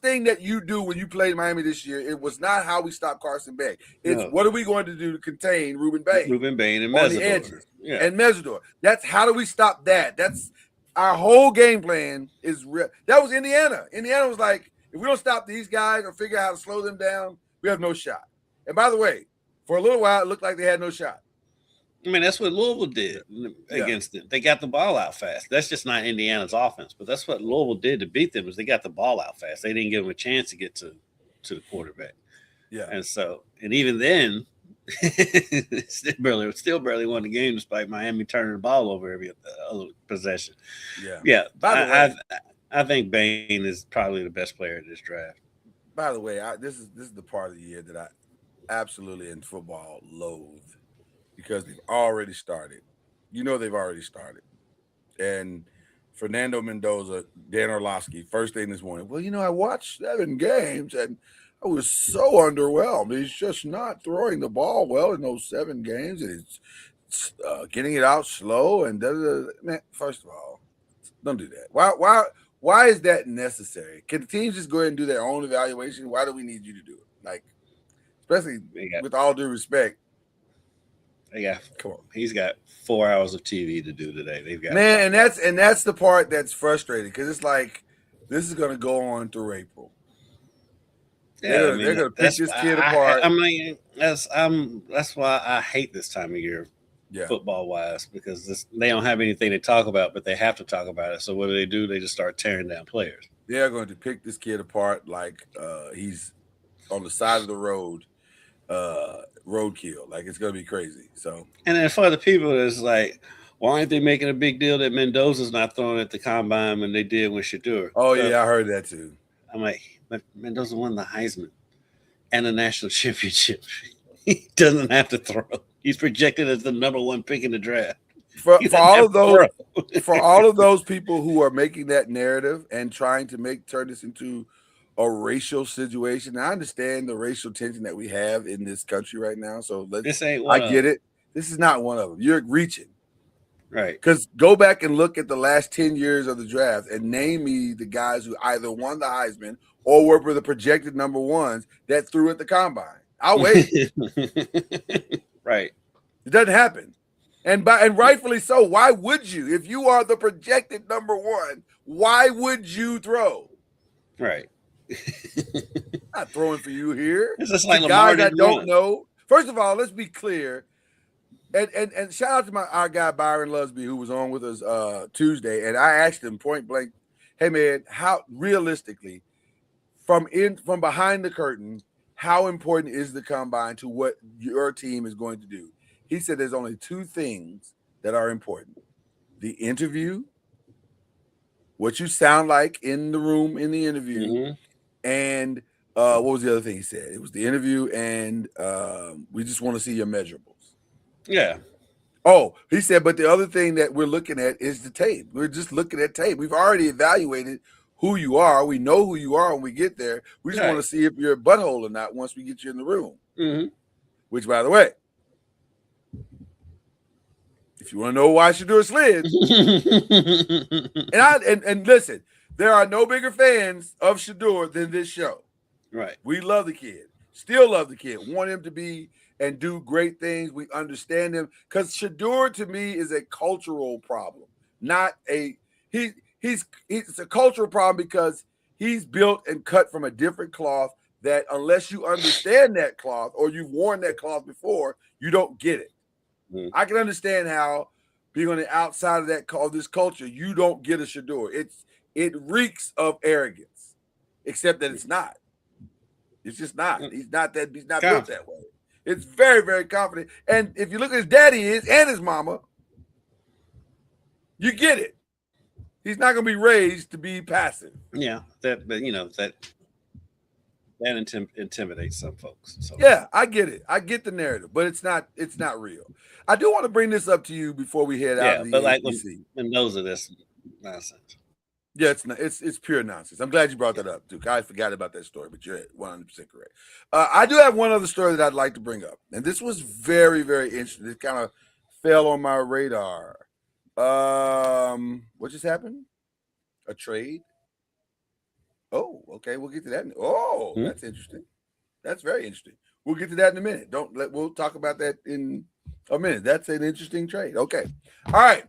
thing that you do when you played Miami this year, it was not how we stop Carson Beck. It's what are we going to do to contain Ruben Bain? Ruben Bain and on Mesidor. The edges. Yeah. And Mesidor. That's how do we stop that? That's our whole game plan is real. That was Indiana. Indiana was like, if we don't stop these guys or figure out how to slow them down, we have no shot. And by the way, for a little while, it looked like they had no shot. I mean, that's what Louisville did against them. They got the ball out fast. That's just not Indiana's offense, but that's what Louisville did to beat them. Is they got the ball out fast. They didn't give them a chance to get to the quarterback. Yeah, and even then, still barely won the game despite Miami turning the ball over every other possession. Yeah. By the way, I think Bain is probably the best player in this draft. By the way, this is the part of the year that I absolutely in football loathe. Because they've already started. You know they've already started. And Fernando Mendoza, Dan Orlovsky, first thing this morning, well, I watched 7 games and I was so underwhelmed. He's just not throwing the ball well in those 7 games. And it's getting it out slow. And man, first of all, don't do that. Why is that necessary? Can the teams just go ahead and do their own evaluation? Why do we need you to do it? Like, especially with all due respect, Come on. He's got 4 hours of TV to do today. They've got Man, and that's the part that's frustrating because it's like this is going to go on through April. Yeah, They're gonna pick this kid apart. I mean, that's why I hate this time of year, Yeah. football wise, because they don't have anything to talk about, but they have to talk about it. So what do? They just start tearing down players. They're going to pick this kid apart like he's on the side of the road, roadkill. Like it's going to be crazy. So, and then for the people that's like, why aren't they making a big deal that Mendoza's not throwing at the combine when they did with Shador? Oh yeah, I heard that too. I'm like, but Mendoza won the Heisman and the national championship. He doesn't have to throw. He's projected as the number 1 pick in the draft. For all of those people who are making that narrative and trying to turn this into a racial situation, I understand the racial tension that we have in this country right now. So I get it. This is not one of them. You're reaching. Right. Because go back and look at the last 10 years of the draft and name me the guys who either won the Heisman or were the projected number 1s that threw at the combine. I'll wait. Right. It doesn't happen. And rightfully so. Why would you? If you are the projected number 1, why would you throw? Right. Not throwing for you here. It's just like guys that don't know. First of all, let's be clear. And shout out to our guy Byron Lusby, who was on with us Tuesday, and I asked him point blank, "Hey man, how realistically, from behind the curtain, how important is the combine to what your team is going to do?" He said there's only 2 things that are important: the interview, what you sound like in the room in the interview, and what was the other thing he said? It was the interview, and we just want to see your measurables. Yeah. Oh, he said, but the other thing that we're looking at is the tape. We're just looking at tape. We've already evaluated who you are. We know who you are when we get there. We just want to see if you're a butthole or not once we get you in the room. Which, by the way, if you want to know why Shador slid, and listen, there are no bigger fans of Shador than this show. Right. We love the kid. Still love the kid. Want him to be and do great things. We understand him because Shador to me is a cultural problem, not he's a cultural problem because he's built and cut from a different cloth that unless you understand that cloth or you've worn that cloth before, you don't get it. I can understand how being on the outside of this culture, you don't get a Shador. It reeks of arrogance, except that it's not. It's just not. He's not built that way. It's very, very confident. And if you look at his daddy and his mama, you get it. He's not going to be raised to be passive. Yeah, that intimidates some folks. So. Yeah, I get it. I get the narrative, but it's not real. I do want to bring this up to you before we head out. Yeah, but like Mendoza, that's nonsense. Yeah, it's pure nonsense. I'm glad you brought that up, Duke. I forgot about that story, but you're 100% correct. I do have one other story that I'd like to bring up, and this was very, very interesting. It kind of fell on my radar. What just happened? A trade? Oh, okay. We'll get to that. That's interesting. That's very interesting. We'll get to that in a minute. We'll talk about that in a minute. That's an interesting trade. Okay. All right.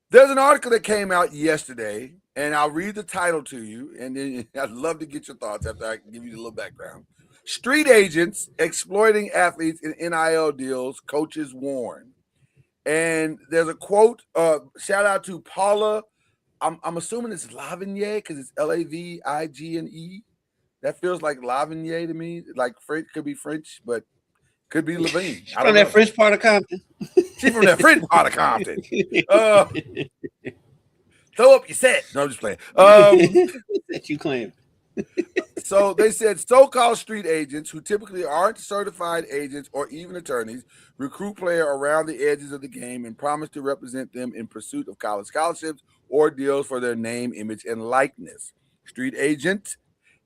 There's an article that came out yesterday, and I'll read the title to you, and then I'd love to get your thoughts after I give you a little background. Street agents exploiting athletes in NIL deals, coaches warn. And there's a quote, shout out to Paula. I'm assuming it's Lavigné because it's Lavigне. That feels like Lavigné to me. Like French, could be French, but could be Levine. She's from that French part of Compton. She's from that French part of Compton. Throw up your set. No, I'm just playing. That you claim. So they said so-called street agents who typically aren't certified agents or even attorneys recruit players around the edges of the game and promise to represent them in pursuit of college scholarships or deals for their name, image, and likeness. Street agent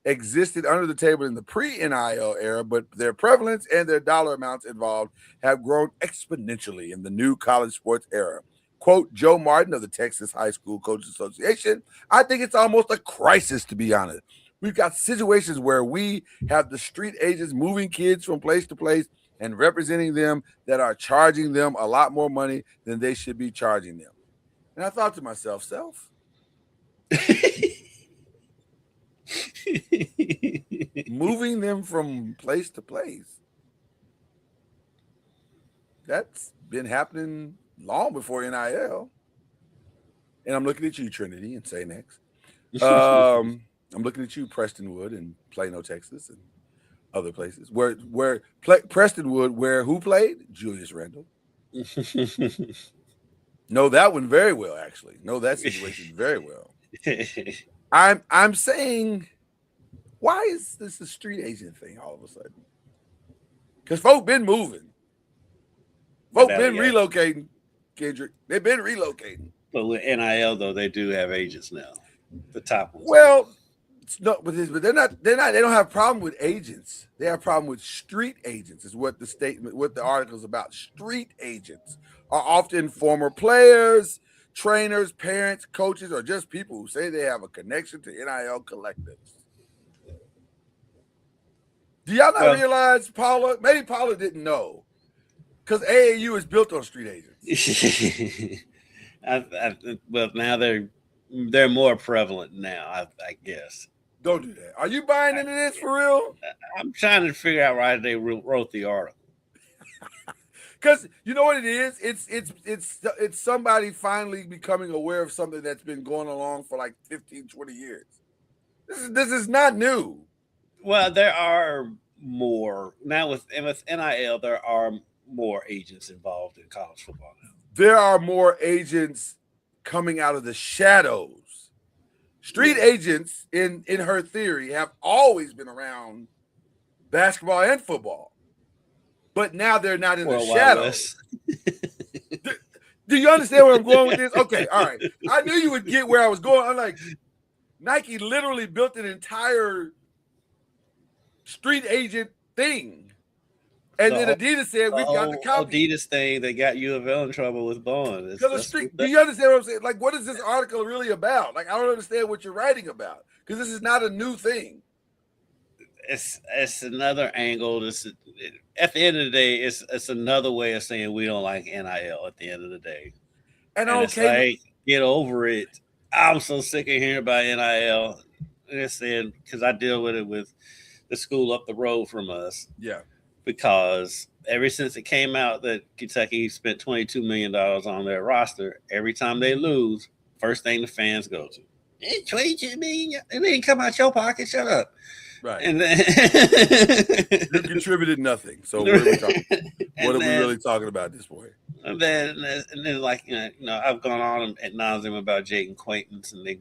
existed under the table in the pre-NIL era, but their prevalence and their dollar amounts involved have grown exponentially in the new college sports era. Quote Joe Martin of the Texas High School Coaches Association, I think it's almost a crisis, to be honest. We've got situations where we have the street agents moving kids from place to place and representing them that are charging them a lot more money than they should be charging them. And I thought to myself, moving them from place to place, that's been happening long before NIL. And I'm looking at you, Trinity, and Say Next. I'm looking at you, Prestonwood, and Plano, Texas, and other places where Prestonwood, where who played? Julius Randle. Know that one very well, actually. Know that situation very well. I'm saying, why is this a street agent thing all of a sudden? Because folk been moving. Folk been relocating, Kendrick. They've been relocating. But with NIL though, they do have agents now. The top ones. Well, no, but they're not. They don't have a problem with agents. They have a problem with street agents. Is what the article is about. Street agents are often former players, trainers, parents, coaches, or just people who say they have a connection to NIL collectives. Do y'all not realize, Paula? Maybe Paula didn't know, because AAU is built on street agents. Well, now they're more prevalent now, I guess. Don't do that. Are you buying into this for real? I'm trying to figure out why they wrote the article. Because you know what it is? It's somebody finally becoming aware of something that's been going along for like 15, 20 years. This is not new. Well, there are more now with NIL. There are more agents involved in college football now. There are more agents coming out of the shadows. Street agents, in her theory, have always been around basketball and football, but now they're not in the shadows. Do you understand where I'm going with this? Okay, all right. I knew you would get where I was going. I'm like, Nike literally built an entire street agent thing. And then Adidas said, we got the copy. Adidas thing, they got U of L in trouble with Bond. Do you understand what I'm saying? Like, what is this article really about? Like, I don't understand what you're writing about, because this is not a new thing. It's another angle. At the end of the day, it's another way of saying we don't like NIL at the end of the day. And it's like, get over it. I'm so sick of hearing about NIL. And it's saying, because I deal with it with the school up the road from us. Yeah. Because ever since it came out that Kentucky spent $22 million on their roster, every time they lose, first thing the fans go to, $22 million, it didn't come out your pocket. Shut up. Right. And then you contributed nothing. So what are we talking? What are we really talking about at this point? And then like, you know, I've gone on at nauseum about Jaden Quaintance, and they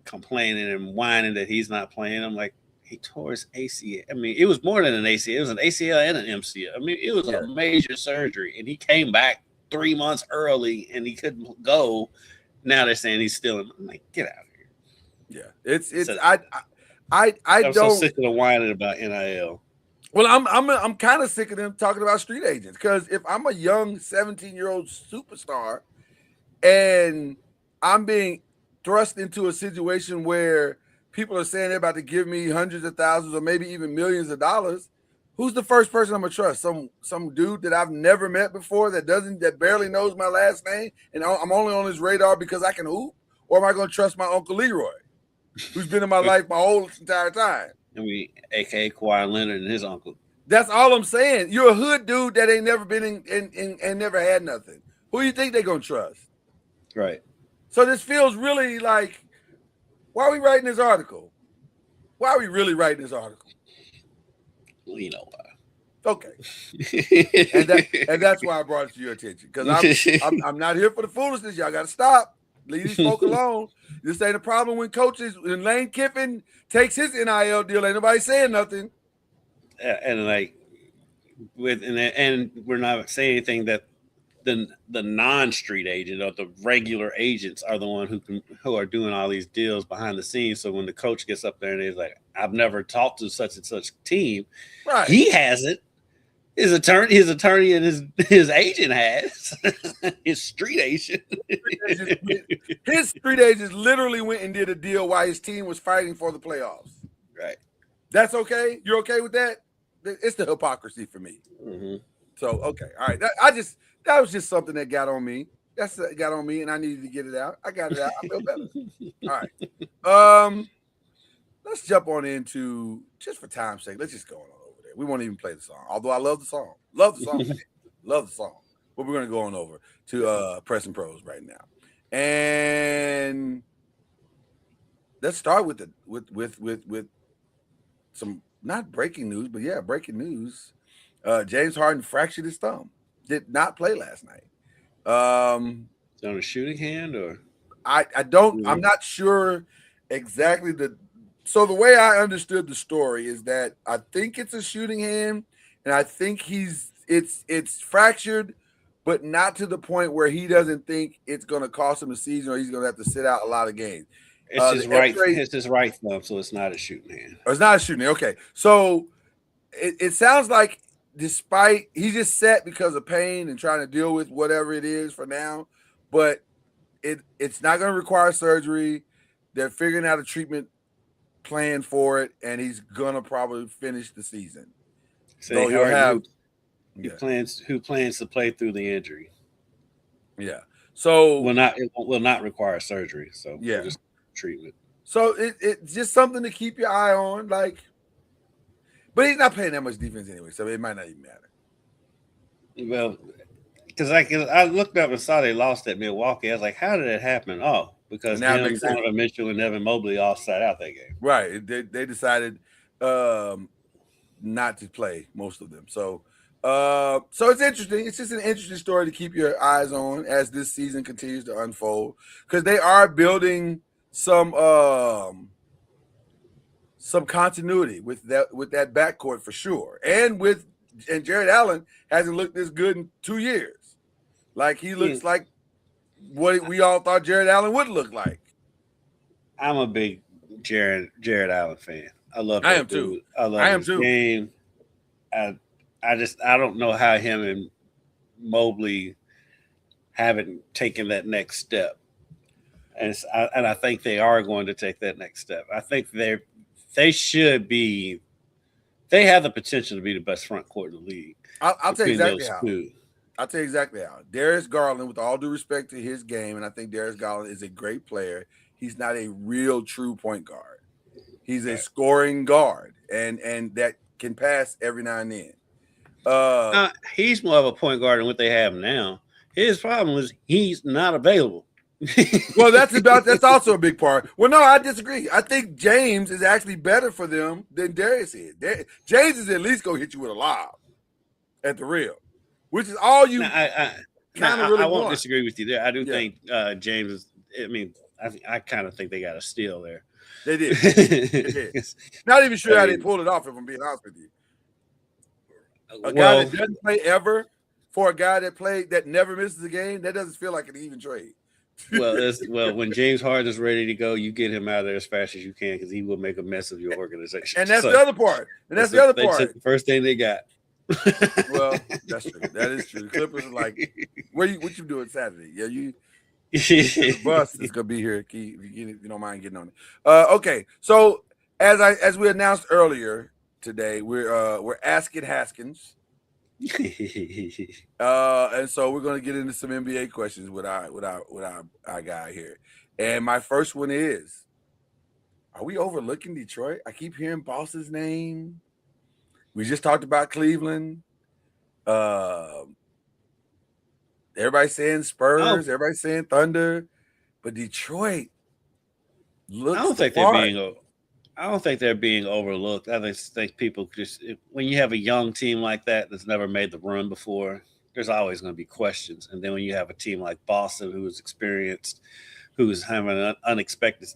complaining and whining that he's not playing. I'm like, he tore his ACL. I mean, it was more than an ACL. It was an ACL and an MCL. I mean, it was a major surgery, and he came back 3 months early, and he couldn't go. Now they're saying he's still in. I'm like, get out of here. Yeah, I'm don't. So sick of the whining about NIL. Well, I'm kind of sick of them talking about street agents, because if I'm a young 17-year-old superstar and I'm being thrust into a situation where people are saying they're about to give me hundreds of thousands or maybe even millions of dollars, who's the first person I'm gonna trust? Some dude that I've never met before that barely knows my last name, and I'm only on his radar because I can hoop? Or am I gonna trust my Uncle Leroy, who's been in my life my whole entire time? I mean, aka Kawhi Leonard and his uncle. That's all I'm saying. You're a hood dude that ain't never been in and never had nothing. Who do you think they're gonna trust? Right. So this feels really like, why are we writing this article? Why are we really writing this article? Well, you know why. Okay. and that's why I brought it to your attention, because I'm not here for the foolishness. Y'all got to stop. Leave these folk alone. This ain't a problem when coaches, when Lane Kiffin takes his NIL deal, ain't nobody saying nothing. And like and we're not saying anything that the non-street agent or the regular agents are the one who are doing all these deals behind the scenes. So when the coach gets up there and he's like, I've never talked to such and such team, right? He hasn't. His attorney and his agent has. His street agent. His street agent literally went and did a deal while his team was fighting for the playoffs. Right. That's okay? You're okay with that? it's the hypocrisy for me. Mm-hmm. So okay, all right. That was just something that got on me. Got on me, and I needed to get it out. I got it out. I feel better. All right. Let's jump on into, just for time's sake, let's just go on over there. We won't even play the song, although I love the song. Love the song. Love the song. But we're gonna go on over to Press and Pros right now, and let's start with some not breaking news, but yeah, breaking news. James Harden fractured his thumb. Did not play last night. On a shooting hand, or I'm not sure exactly so the way I understood the story is that I think it's a shooting hand, and I think it's fractured, but not to the point where he doesn't think it's going to cost him the season or he's going to have to sit out a lot of games. It's his right thumb, so it's not a shooting hand. Or it's not a shooting hand. Okay, so it sounds like despite he's just set because of pain and trying to deal with whatever it is for now, but it's not going to require surgery. They're figuring out a treatment plan for it, and he's gonna probably finish the season. So he'll have who plans to play through the injury. Yeah. So it will not require surgery. So yeah, just treatment. So it's just something to keep your eye on, like. But he's not playing that much defense anyway, so it might not even matter. Well, because I looked up and saw they lost at Milwaukee. I was like, how did it happen? Oh, because Donovan Mitchell and Evan Mobley all sat out that game. Right. They decided not to play, most of them. So it's interesting. It's just an interesting story to keep your eyes on as this season continues to unfold, because they are building some continuity with that backcourt for sure. And Jared Allen hasn't looked this good in 2 years. Like, he looks like what we all thought Jared Allen would look like. I'm a big Jared Allen fan. I love him. I am too. I love his game. I don't know how him and Mobley haven't taken that next step. And I think they are going to take that next step. I think they should be. They have the potential to be the best front court in the league. I'll tell you exactly how. I'll tell you exactly how. Darius Garland, with all due respect to his game, and I think Darius Garland is a great player, he's not a real true point guard. He's a scoring guard, and that can pass every now and then. He's more of a point guard than what they have now. His problem is he's not available. Well, that's also a big part. Well, no, I disagree. I think James is actually better for them than Darius is. James is at least gonna hit you with a lob at the rim, which is all you kind of really I won't want. disagree with you there. I do think James is. I mean, I kind of think they got a steal there. They did. They did. Not even sure how they pulled it off, if I'm being honest with you. A guy that doesn't play ever for a guy that never misses a game, that doesn't feel like an even trade. Well, when James Harden is ready to go, you get him out of there as fast as you can, because he will make a mess of your organization. And that's the other part. That's the other part. The first thing they got. Well, that's true. That is true. The Clippers are like, what you doing Saturday? Yeah, the bus is gonna be here. If you don't mind getting on it. Okay. So as we announced earlier today, we're asking Haskins. And so we're gonna get into some NBA questions with our guy here. And my first one is, are we overlooking Detroit? I keep hearing Boss's name. We just talked about Cleveland. Everybody's saying Spurs, everybody's saying Thunder, but Detroit looks. I don't think they're being overlooked. I just think people when you have a young team like that that's never made the run before, there's always going to be questions. And then when you have a team like Boston, who is experienced, who's having an unexpected.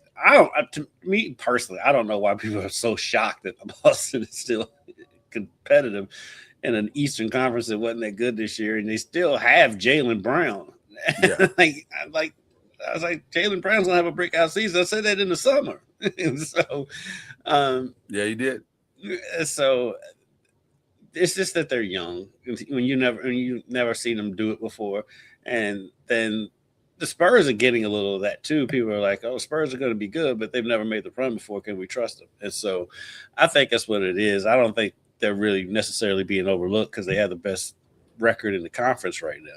To me personally, I don't know why people are so shocked that Boston is still competitive in an Eastern Conference that wasn't that good this year, and they still have Jaylen Brown. Yeah. I was like, Jaylen Brown's gonna have a breakout season. I said that in the summer. So, yeah, you did. So it's just that they're young. When you never seen them do it before, and then the Spurs are getting a little of that too. People are like, "Oh, Spurs are going to be good, but they've never made the run before. Can we trust them?" And so, I think that's what it is. I don't think they're really necessarily being overlooked because they have the best record in the conference right now,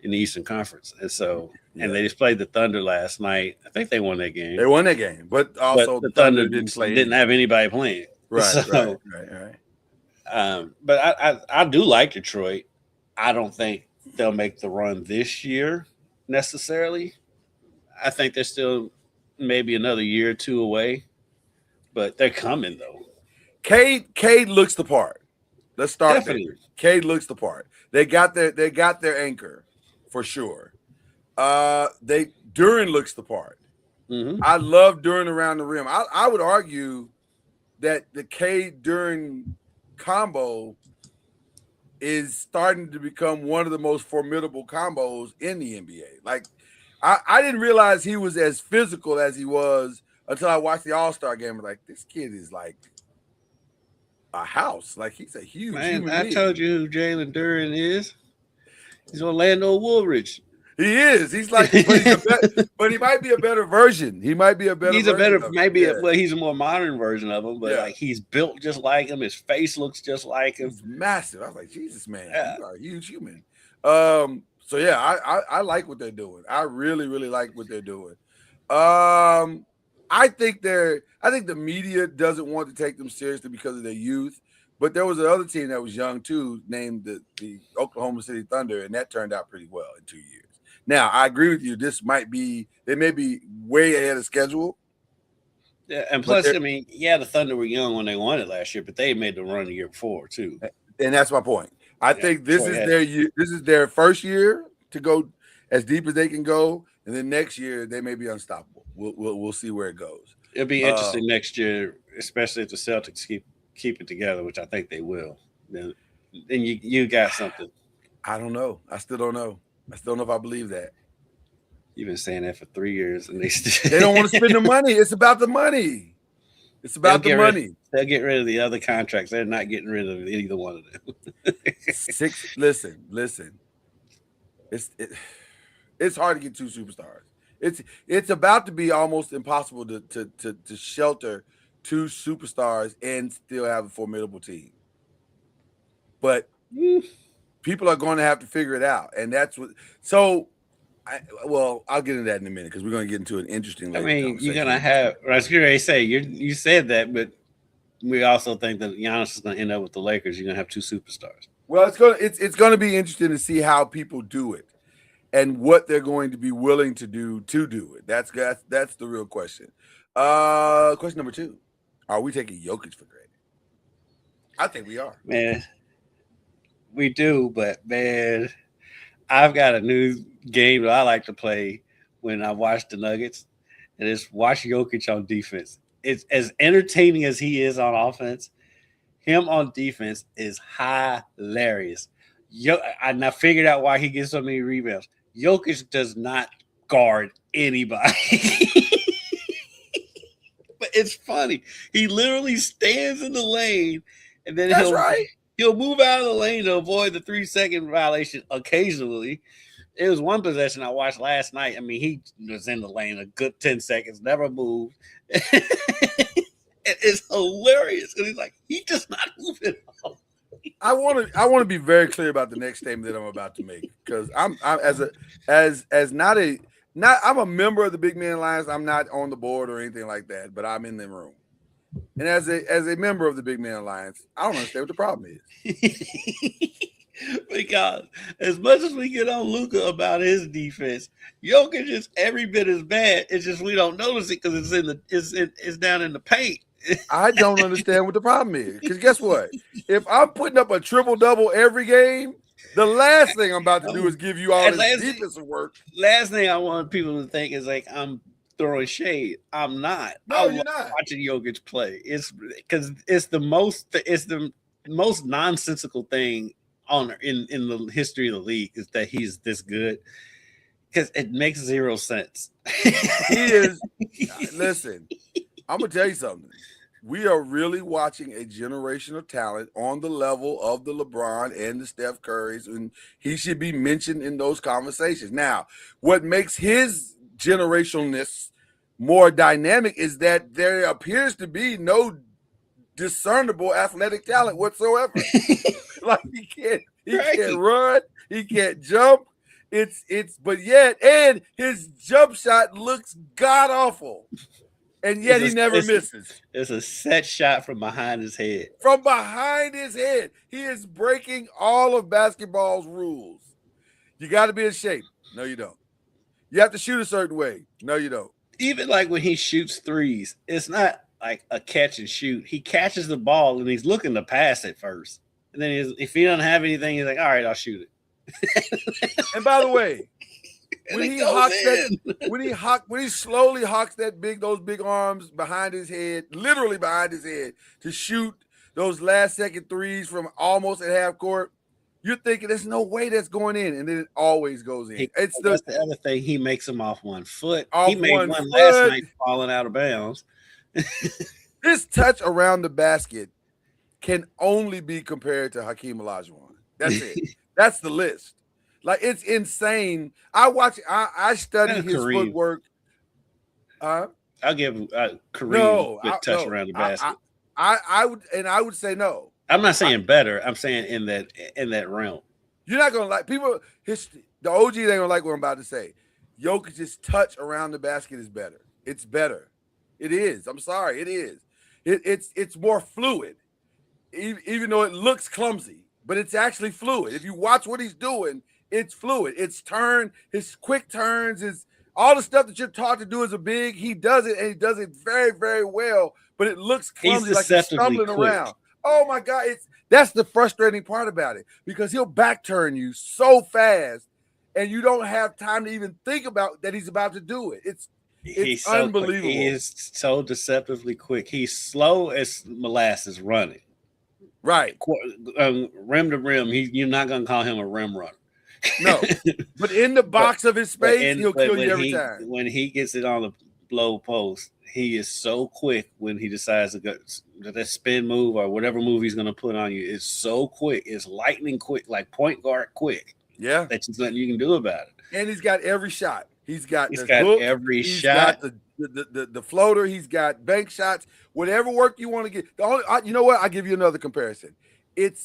in the Eastern Conference. And so, and they just played the Thunder last night. I think they won that game. They won that game, but also the Thunder didn't have anybody playing. Right, so, right. But I do like Detroit. I don't think they'll make the run this year necessarily. I think they're still maybe another year or two away, but they're coming though. Cade looks the part. Let's start Definitely. there. Cade looks the part. They got their anchor for sure. Duren looks the part. Mm-hmm. I love Duren around the rim. I would argue that the Cade Duren combo is starting to become one of the most formidable combos in the NBA. Like, I didn't realize he was as physical as he was until I watched the All-Star game. I'm like, this kid is like a house. Like, he's a huge human I being. told you who Jalen Duren is. He's Orlando Woolridge. He is. He's like, but he might be a better version. He might be a better. He's he's a more modern version of him, but Yeah. like he's built just like him. His face looks just like him. He's massive. I was like, Jesus, man, Yeah. you are a huge human. So yeah, I like what they're doing. I really, really like what they're doing. I think the media doesn't want to take them seriously because of their youth. But there was another team that was young too, named the Oklahoma City Thunder, and that turned out pretty well in 2 years. Now, I agree with you. They may be way ahead of schedule. Yeah, and plus, I mean, the Thunder were young when they won it last year, but they made the run the year before too. And that's my point. I think this is their year. This is their first year to go as deep as they can go, and then next year they may be unstoppable. We'll see where it goes. It'll be interesting next year, especially if the Celtics keep it together, which I think they will. Then you got something. I don't know. I still don't know. I still don't know if I believe that. You've been saying that for 3 years, and they don't want to spend the money. It's about the money. It's about the money. They'll get rid of the other contracts. They're not getting rid of either one of them. Listen. It's hard to get two superstars. It's about to be almost impossible to shelter two superstars and still have a formidable team. But people are going to have to figure it out, and that's what. So, I'll get into that in a minute because we're going to get into an interesting. I mean, you're going to have. I was going to say you said that, but we also think that Giannis is going to end up with the Lakers. You're going to have two superstars. Well, it's going to be interesting to see how people do it and what they're going to be willing to do it. That's the real question. Question number 2: are we taking Jokic for granted? I think we are. Man, we do, but man, I've got a new game that I like to play when I watch the Nuggets, and it's watch Jokic on defense. It's as entertaining as he is on offense. Him on defense is hilarious. I figured out why he gets so many rebounds. Jokic does not guard anybody. But it's funny. He literally stands in the lane, and then he'll move out of the lane to avoid the 3-second violation occasionally. It was one possession I watched last night. I mean, he was in the lane a good 10 seconds, never moved. It's hilarious. And he's like, he just not moving off. I want to be very clear about the next statement that I'm about to make, because I'm a member of the Big Men Alliance. I'm not on the board or anything like that, but I'm in the room. And as a member of the Big Men Alliance, I don't understand what the problem is. Because as much as we get on Luka about his defense, Jokic is every bit as bad. It's just we don't notice it because it's down in the paint. I don't understand what the problem is. Because guess what? If I'm putting up a triple-double every game, the last thing I'm about to do is give you all this defensive work. Last thing I want people to think is like I'm throwing shade. I'm not. No, you're not. Watching Jokic play. It's because it's the most nonsensical thing in the history of the league is that he's this good, because it makes zero sense. He is. Listen, I'm gonna tell you something. We are really watching a generational talent on the level of the LeBron and the Steph Currys, and he should be mentioned in those conversations. Now, what makes his generationalness more dynamic is that there appears to be no discernible athletic talent whatsoever. Like he can't run, he can't jump. But yet, and his jump shot looks god awful, and yet he never misses. It's a set shot from behind his head. From behind his head, he is breaking all of basketball's rules. You got to be in shape. No, you don't. You have to shoot a certain way. No, you don't. Even like when he shoots threes, it's not like a catch and shoot. He catches the ball and he's looking to pass it first. And then if he doesn't have anything, he's like, all right, I'll shoot it. And by the way, when he slowly hawks those big arms behind his head, literally behind his head, to shoot those last second threes from almost at half court, you're thinking there's no way that's going in, and then it always goes in. That's the other thing. He makes them off 1 foot. He made one foot. last night falling out of bounds. This touch around the basket can only be compared to Hakeem Olajuwon. That's it. That's the list. Like, it's insane. I study his footwork. I'll give Kareem a good touch around the basket. I would say no. I'm not saying better. I'm saying in that realm. You're not gonna like people. The OG ain't gonna like what I'm about to say. Jokic's touch around the basket is better. It's better. It is. I'm sorry. It is. It's more fluid, even though it looks clumsy, but it's actually fluid. If you watch what he's doing, it's fluid. His quick turns, all the stuff that you're taught to do as a big. He does it, and he does it very, very well. But it looks clumsy, like he's stumbling around. Oh my God, that's the frustrating part about it, because he'll back turn you so fast, and you don't have time to even think about that he's about to do it. It's unbelievable. He is so deceptively quick. He's slow as molasses running. Right. Rim to rim, you're not going to call him a rim runner. No. But in the box of his space, he'll kill you every time. When he gets it on the low post, he is so quick when he decides to go that spin move or whatever move he's going to put on you is so quick. It's lightning quick, like point guard quick. Yeah. That's nothing you can do about it. And he's got every shot. He's got every shot. Got the floater. He's got bank shots. Whatever work you want to get. You know what? I'll give you another comparison. It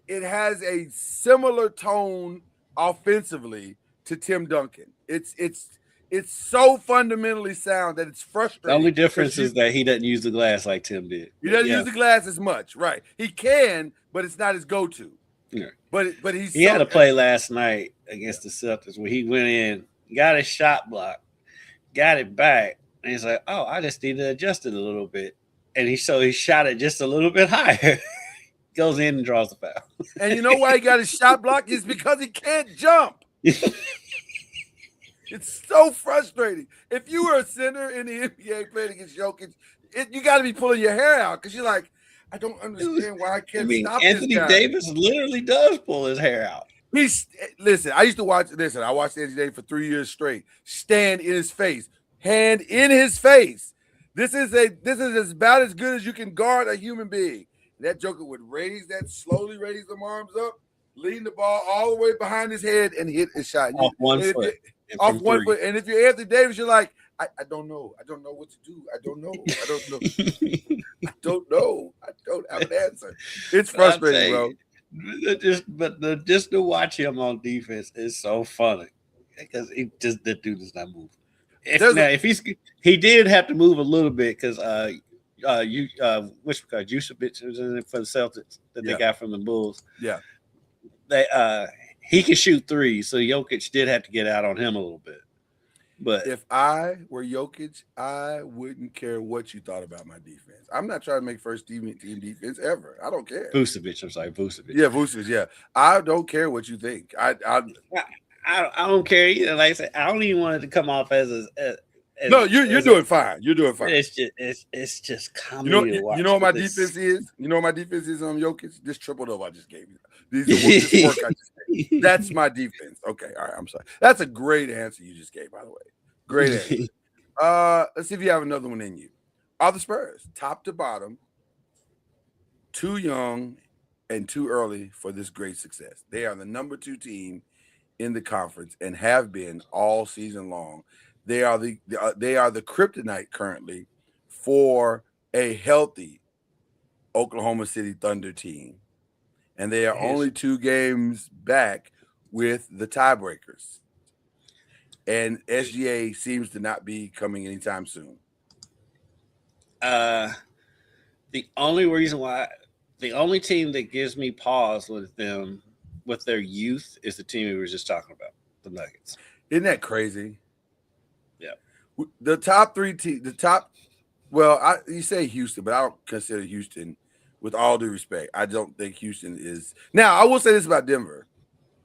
has a similar tone offensively to Tim Duncan. It's so fundamentally sound that it's frustrating. The only difference is that he doesn't use the glass like Tim did. He doesn't use the glass as much, right? He can, but it's not his go-to. Yeah. But he had a play last night against the Celtics where he went in, got his shot block, got it back, and he's like, "Oh, I just need to adjust it a little bit." And he shot it just a little bit higher. Goes in and draws the foul. And you know why he got his shot blocked? Is because he can't jump. It's so frustrating. If you were a center in the NBA playing against Jokic, you got to be pulling your hair out because you're like, I don't understand why I can't stop Anthony this guy. Davis literally does pull his hair out. I watched Anthony Davis for 3 years straight. Stand in his face, hand in his face. This is about as good as you can guard a human being. That Joker would slowly raise them arms up, lean the ball all the way behind his head, and hit his shot. Off one foot. Off 1 foot. And if you're Anthony Davis, you're like, I don't know. I don't know what to do. I don't know. I don't know. I don't know. I don't have an answer. It's frustrating, bro. Just to watch him on defense is so funny because the dude does not move. He did have to move a little bit because Yusupich was in it for the Celtics that they got from the Bulls. Yeah, he can shoot threes, so Jokic did have to get out on him a little bit. But if I were Jokic, I wouldn't care what you thought about my defense. I'm not trying to make first team defense ever. I don't care. Vucevic. Yeah, Vucevic. Yeah, I don't care what you think. I don't care either. Like I said, I don't even want it to come off as no. You're doing fine. You're doing fine. It's just comedy to watch. You know what my defense is? You know what my defense is on Jokic? This triple double I just gave you. This work I just gave you. That's my defense. Okay, all right. I'm sorry. That's a great answer you just gave, by the way. Great answer. Let's see if you have another one in you. Are the Spurs top to bottom too young and too early for this great success? They are the number 2 team in the conference and have been all season long. They are the kryptonite currently for a healthy Oklahoma City Thunder team, and they are Yes. only 2 games back with the tiebreakers. And SGA seems to not be coming anytime soon. The only team that gives me pause with them, with their youth, is the team we were just talking about, the Nuggets. Isn't that crazy? Yeah. The top 3 teams, you say Houston, but I don't consider Houston, with all due respect. I don't think Houston is. Now, I will say this about Denver.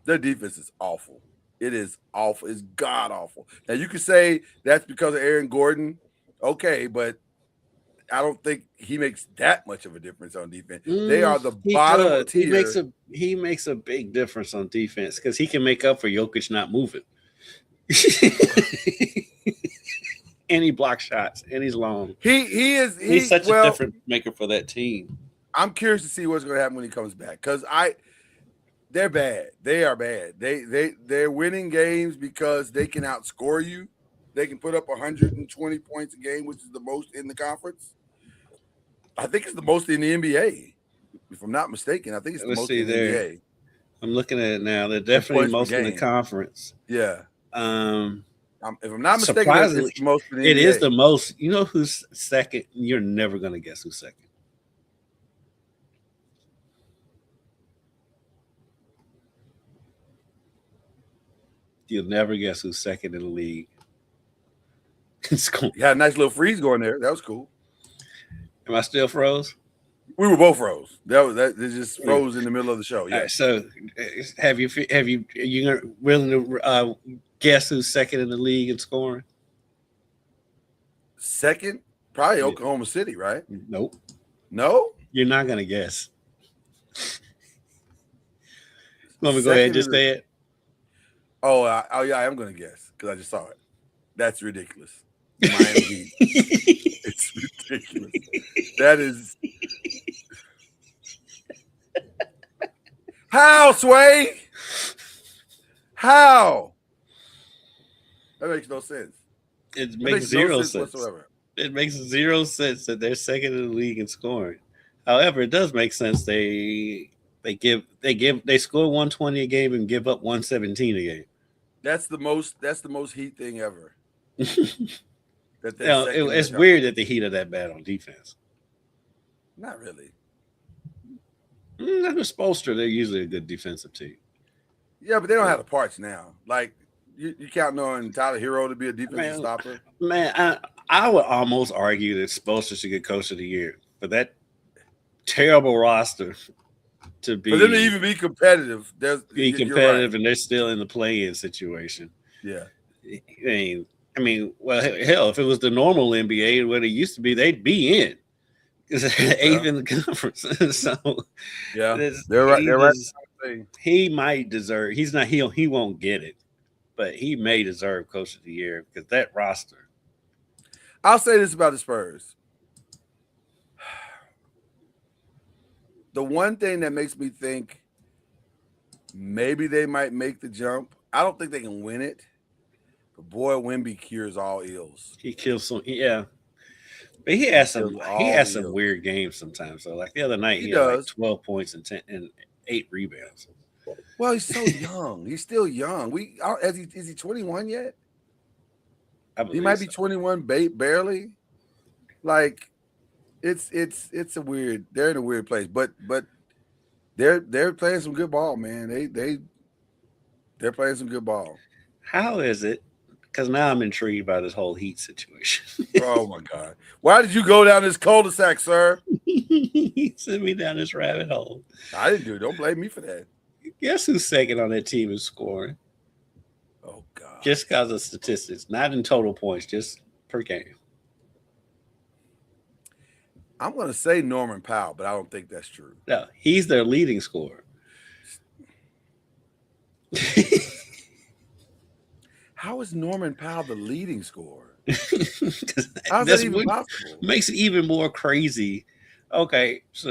Their defense is awful. It is awful. It's god awful. Now, you could say that's because of Aaron Gordon. Okay, but I don't think he makes that much of a difference on defense. They are the bottom tier. He makes a big difference on defense because he can make up for Jokic not moving. And he blocks shots, and he's long. He's such a difference maker for that team. I'm curious to see what's going to happen when he comes back, because they're bad. They are bad. They're winning games because they can outscore you. They can put up 120 points a game, which is the most in the conference. I think it's the most in the NBA, if I'm not mistaken. I think it's the most in the NBA. I'm looking at it now. They're definitely most in the conference. Yeah. If I'm not mistaken, it's the most in the NBA. It is the most. You know who's second? You're never going to guess who's second. You'll never guess who's second in the league. It's cool. You had a nice little freeze going there. That was cool. Am I still froze? We were both froze. It just froze in the middle of the show. Yeah. Right, so, are you willing to guess who's second in the league in scoring? Second, probably Oklahoma City, right? Nope. No, you're not gonna guess. Let me go ahead and just say it. Oh yeah, I am gonna guess because I just saw it. That's ridiculous. Miami Heat. It's ridiculous. That is how, Sway? How? That makes no sense. It makes zero sense whatsoever. It makes 0 sense that they're second in the league in scoring. However, it does make sense. They score 120 a game and give up 117 a game. That's the most Heat thing ever. It's weird that the Heat are that bad on defense. Not really. Under Spoelstra, they're usually a good defensive team. Yeah, but they don't have the parts now. Like you counting on Tyler Hero to be a defensive stopper? Man, I would almost argue that Spoelstra should get Coach of the Year for that terrible roster to be. For them to even be competitive, right. And they're still in the play-in situation. Yeah. I mean, well, hell, if it was the normal NBA where it used to be, they'd be in. Because they're eighth in the conference. So yeah, they're right. He might deserve. He's not. He won't get it, but he may deserve Coach of the Year because that roster. I'll say this about the Spurs. The one thing that makes me think maybe they might make the jump. I don't think they can win it. But boy, Wemby cures all ills. He kills some. Yeah. But he has some weird games sometimes. So like the other night, he had like 12 points and 8 rebounds. Well, he's so young. He's still young. Is he 21 yet? He might be 21, barely. Like it's a weird. They're in a weird place, but they're playing some good ball, man. They're playing some good ball. How is it? Because now I'm intrigued by this whole Heat situation. Oh, my God. Why did you go down this cul-de-sac, sir? He sent me down this rabbit hole. I didn't do it. Don't blame me for that. Guess who's second on that team in scoring? Oh, God. Just because of statistics. Not in total points, just per game. I'm going to say Norman Powell, but I don't think that's true. No, he's their leading scorer. How is Norman Powell the leading scorer? How is that even possible? Makes it even more crazy. Okay, so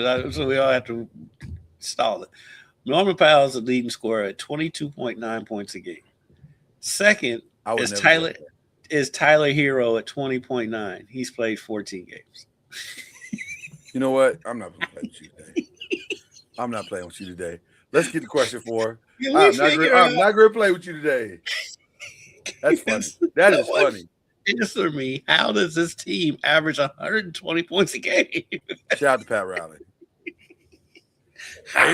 we all have to stall it. Norman Powell is the leading scorer at 22.9 points a game. Second is Tyler Hero at 20.9. He's played 14 games. You know what? I'm not going to play with you today. I'm not playing with you today. Let's get to question 4. Can I'm we not figure going out? to play with you today. That's funny. That is Someone funny. Answer me. How does this team average 120 points a game? Shout out to Pat Riley. How?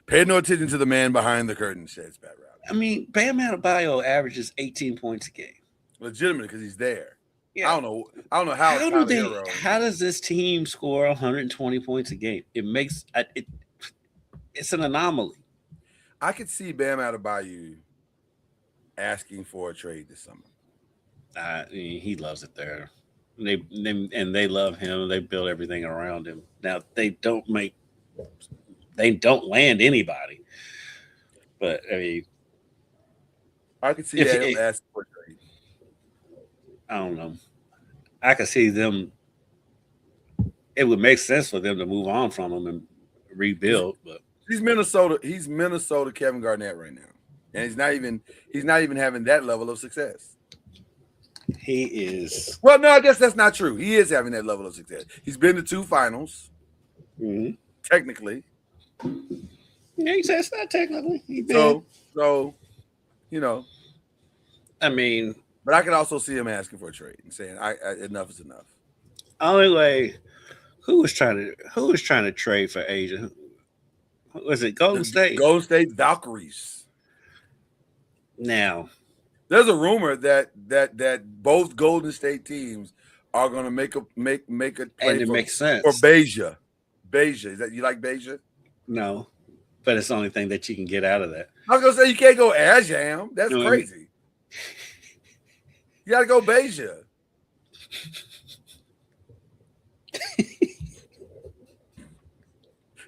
Pay no attention to the man behind the curtain, says Pat Riley. I mean, Bam Adebayo averages 18 points a game. Legitimately, because he's there. Yeah. I don't know how. How does this team score 120 points a game? It makes it's an anomaly. I could see Bam Adebayo asking for a trade this summer. He loves it there. They love him. They build everything around him. Now they don't land anybody. But I mean, I could see him asking for a trade. I don't know. I could see them. It would make sense for them to move on from him and rebuild. But he's Minnesota. He's Minnesota Kevin Garnett right now, and he's not even having that level of success. He is. Well, no, I guess that's not true. He is having that level of success. He's been to 2 finals, technically. Yeah, he says not technically. So, you know. I mean, but I could also see him asking for a trade and saying, enough is enough." Only way, who was trying to trade for Asia? Was it Golden State? Golden State Valkyries. Now, there's a rumor that both Golden State teams are going to make a play and it makes sense for Beja. Is that, you like Beja? No, but it's the only thing that you can get out of that. I was going to say you can't go Ajam. That's crazy. You got to go Beja.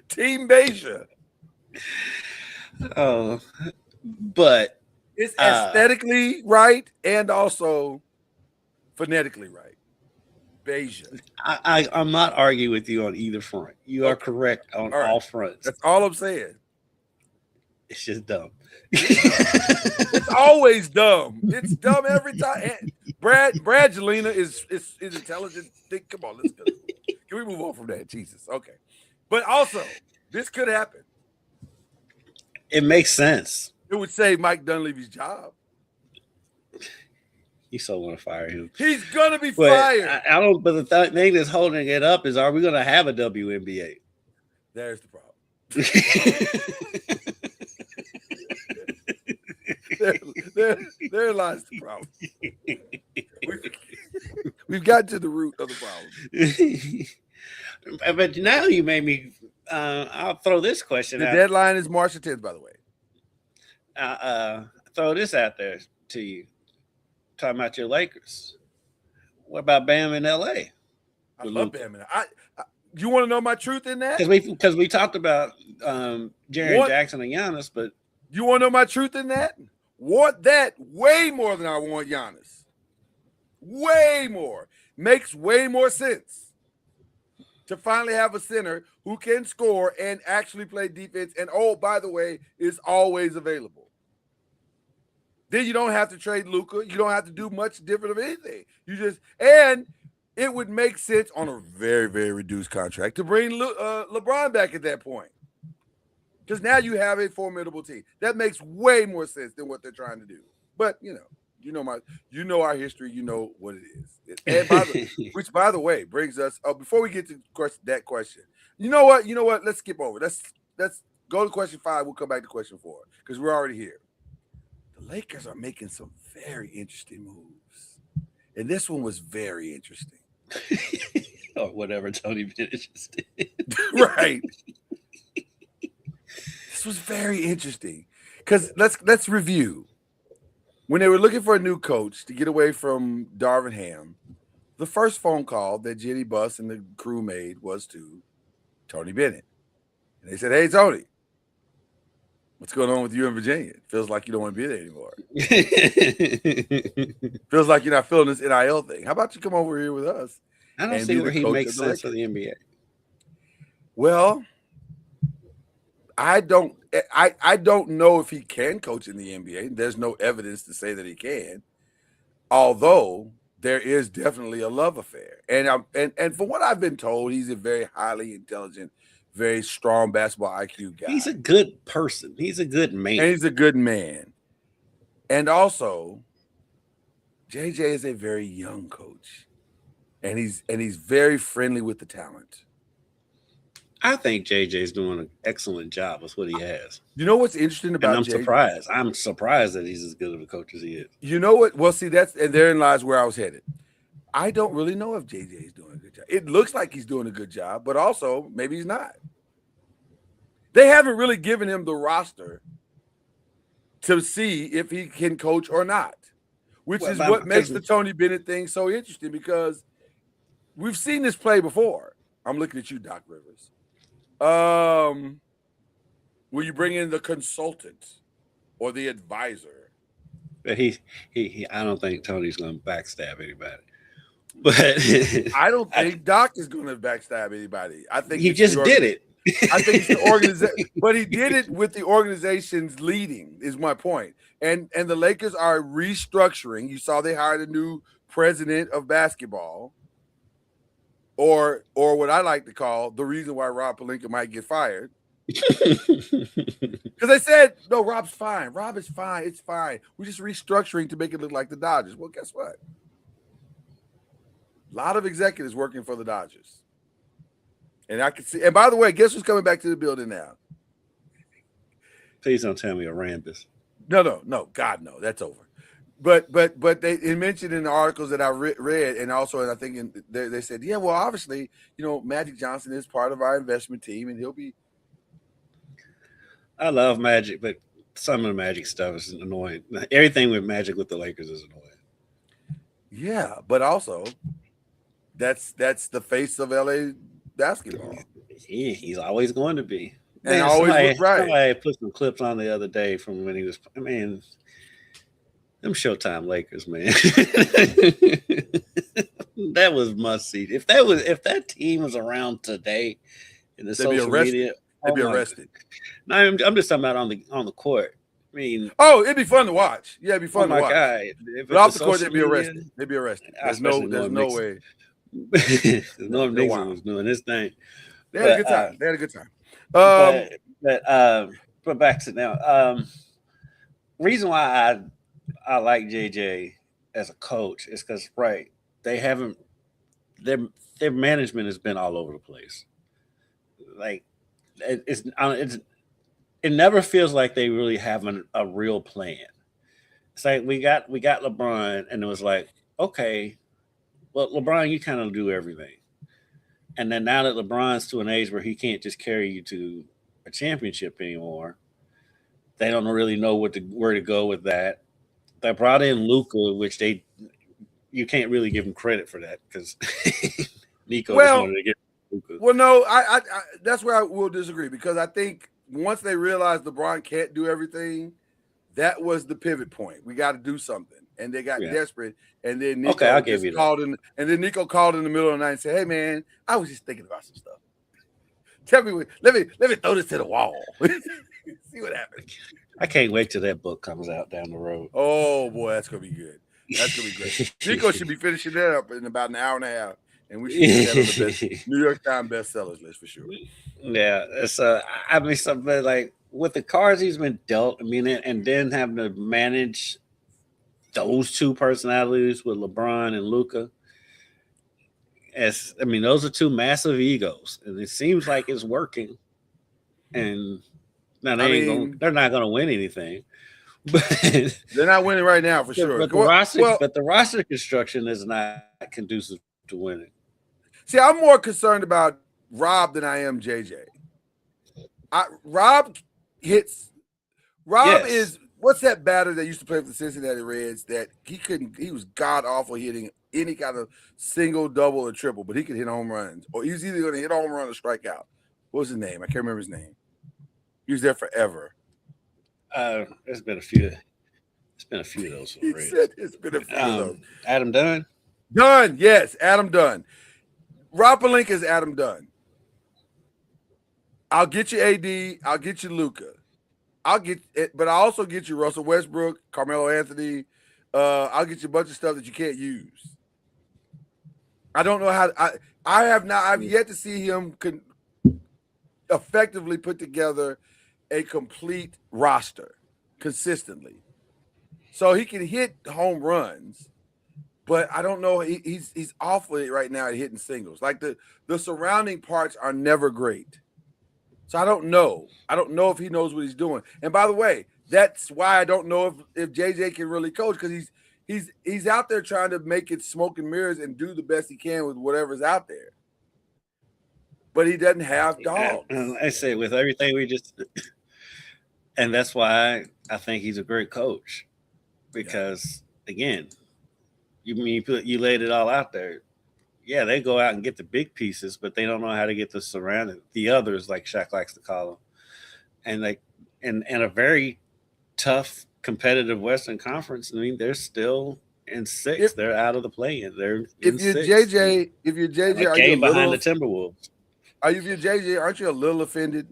Team Beja. Oh, but it's aesthetically right and also phonetically right. Beja. I'm not arguing with you on either front. You are correct on all fronts. That's all I'm saying. It's just dumb. It's always dumb. It's dumb every time. Brad Jelena is intelligent. Come on, let's go. Can we move on from that? Jesus. Okay. But also, this could happen. It makes sense. It would save Mike Dunleavy's job. You so want to fire him. He's gonna be fired. I don't. But the thing that's holding it up is: are we going to have a WNBA? There's the problem. there lies the problem. We've got to the root of the problem. But now you made me. I'll throw this question out. The deadline is March 10th, by the way. Throw this out there to you. Talking about your Lakers. What about Bam in LA? I love Bam. You want to know my truth in that? Because we talked about Jaren Jackson and Giannis, but you want to know my truth in that? Want that way more than I want Giannis. Way more. Makes way more sense to finally have a center who can score and actually play defense. And by the way, is always available. Then you don't have to trade Luka. You don't have to do much different of anything. And it would make sense on a very, very reduced contract to bring LeBron back at that point. Because now you have a formidable team. That makes way more sense than what they're trying to do. But you know our history. You know what it is. And which, by the way, brings us before we get to that question. You know what? Let's skip over. Let's go to question 5. We'll come back to question 4 because we're already here. The Lakers are making some very interesting moves, and this one was very interesting. Or whatever Tony Bennett just did. Right. This was very interesting because let's review. When they were looking for a new coach to get away from Darvin Ham, the first phone call that Jenny Buss and the crew made was to Tony Bennett. And they said, "Hey, Tony, what's going on with you in Virginia? It feels like you don't want to be there anymore. Feels like you're not feeling this NIL thing. How about you come over here with us?" I don't see where he makes sense for the NBA. Well, I don't know if he can coach in the NBA. There's no evidence to say that he can. Although there is definitely a love affair. And from what I've been told, he's a very highly intelligent, very strong basketball IQ guy. He's a good person. He's a good man. And he's a good man. And also, JJ is a very young coach. And he's very friendly with the talent. I think JJ's doing an excellent job with what he has. You know what's interesting about And I'm JJ? surprised. I'm surprised that he's as good of a coach as he is. You know what? Well, see, and therein lies where I was headed. I don't really know if JJ is doing a good job. It looks like he's doing a good job, but also maybe he's not. They haven't really given him the roster to see if he can coach or not, which is what makes the Tony Bennett thing so interesting, because we've seen this play before. I'm looking at you, Doc Rivers. Will you bring in the consultant or the advisor? But he I don't think Tony's going to backstab anybody. But I don't think Doc is going to backstab anybody. I think he just did it. I think it's the organization, but he did it with the organization's leading, is my point. And the Lakers are restructuring. You saw they hired a new president of basketball, or what I like to call the reason why Rob Pelinka might get fired. Because they said, no, Rob's fine. Rob is fine. It's fine. We're just restructuring to make it look like the Dodgers. Well, guess what? A lot of executives working for the Dodgers. And I can see, and by the way, guess who's coming back to the building now? Please don't tell me Arambis. No, God, no, that's over. But they mentioned in the articles that I read, and also I think they said, yeah, well, obviously, Magic Johnson is part of our investment team, and he'll be. I love Magic, but some of the Magic stuff is annoying. Everything with Magic with the Lakers is annoying. Yeah, but also, that's the face of LA basketball. He's always going to be. And always right. Somebody put some clips on the other day from when he was. I mean, them Showtime Lakers, man. That was must see. If that team was around today in the social media, they'd be arrested. No, I'm just talking about on the court. I mean, it'd be fun to watch. Yeah, it'd be fun to watch. God. But off the court, they'd be arrested. They'd be arrested. There's no way. Norm Nixon was doing this thing. They had a good time. But back to now. Reason why I like JJ as a coach is because they haven't their management has been all over the place. Like it never feels like they really have a real plan. It's like we got LeBron, and it was like, okay, well, LeBron, you kind of do everything. And then now that LeBron's to an age where he can't just carry you to a championship anymore, they don't really know where to go with that. They brought in Luka, which you can't really give him credit for that because Nico just wanted to get Luka. Well, no, I that's where I will disagree, because I think once they realized LeBron can't do everything, that was the pivot point. We got to do something, and they got desperate. And then Nico called in, and then Nico called in the middle of the night and said, "Hey, man, I was just thinking about some stuff. Tell me, let me throw this to the wall. See what happens." I can't wait till that book comes out down the road. Oh boy, that's gonna be good. That's gonna be great. Nico should be finishing that up in about an hour and a half, and we should get that on the New York Times bestsellers list for sure. Yeah, it's I mean, something like with the cards he's been dealt. I mean, and then having to manage those two personalities with LeBron and Luka. Those are two massive egos, and it seems like it's working. And now they're not going to win anything, but they're not winning right now for sure. But the roster construction is not conducive to winning. See, I'm more concerned about Rob than I am JJ. Rob is what's that batter that used to play for the Cincinnati Reds that he was god awful hitting any kind of single, double, or triple, but he could hit home runs, or he was either going to hit a home run or strike out. What was his name? I can't remember his name. He was there forever. There's been a few. It's been a few of those. He said it's been a few of those. Adam Dunn. Dunn, yes, Adam Dunn. Rob Pelinka is Adam Dunn. I'll get you AD. I'll get you Luka. But I also get you Russell Westbrook, Carmelo Anthony. I'll get you a bunch of stuff that you can't use. I don't know how. I've yet to see him effectively put together a complete roster consistently. So he can hit home runs, but I don't know. He's awful right now at hitting singles. Like the surrounding parts are never great. So I don't know. I don't know if he knows what he's doing. And by the way, that's why I don't know if JJ can really coach, because he's out there trying to make it smoke and mirrors and do the best he can with whatever's out there. But he doesn't have dogs. I say with everything we just, and that's why I think he's a great coach, because again, you laid it all out there. Yeah, they go out and get the big pieces, but they don't know how to get the others, like Shaq likes to call them, and like and a very tough competitive Western Conference. I mean, they're still in 6th. They're out of the play-in. They're if you're JJ, like are you behind the Timberwolves? If you're JJ, aren't you a little offended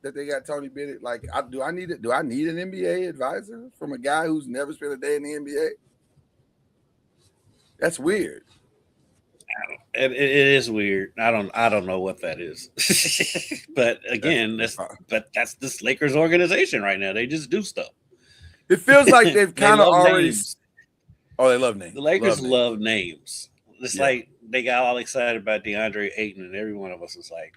that they got Tony Bennett? Like, do I need an NBA advisor from a guy who's never spent a day in the NBA? That's weird. It is weird. I don't know what that is. But again, that's this Lakers organization right now. They just do stuff. It feels like they've kind of already. Names. Oh, they love names. The Lakers love names. It's like they got all excited about DeAndre Ayton, and every one of us was like,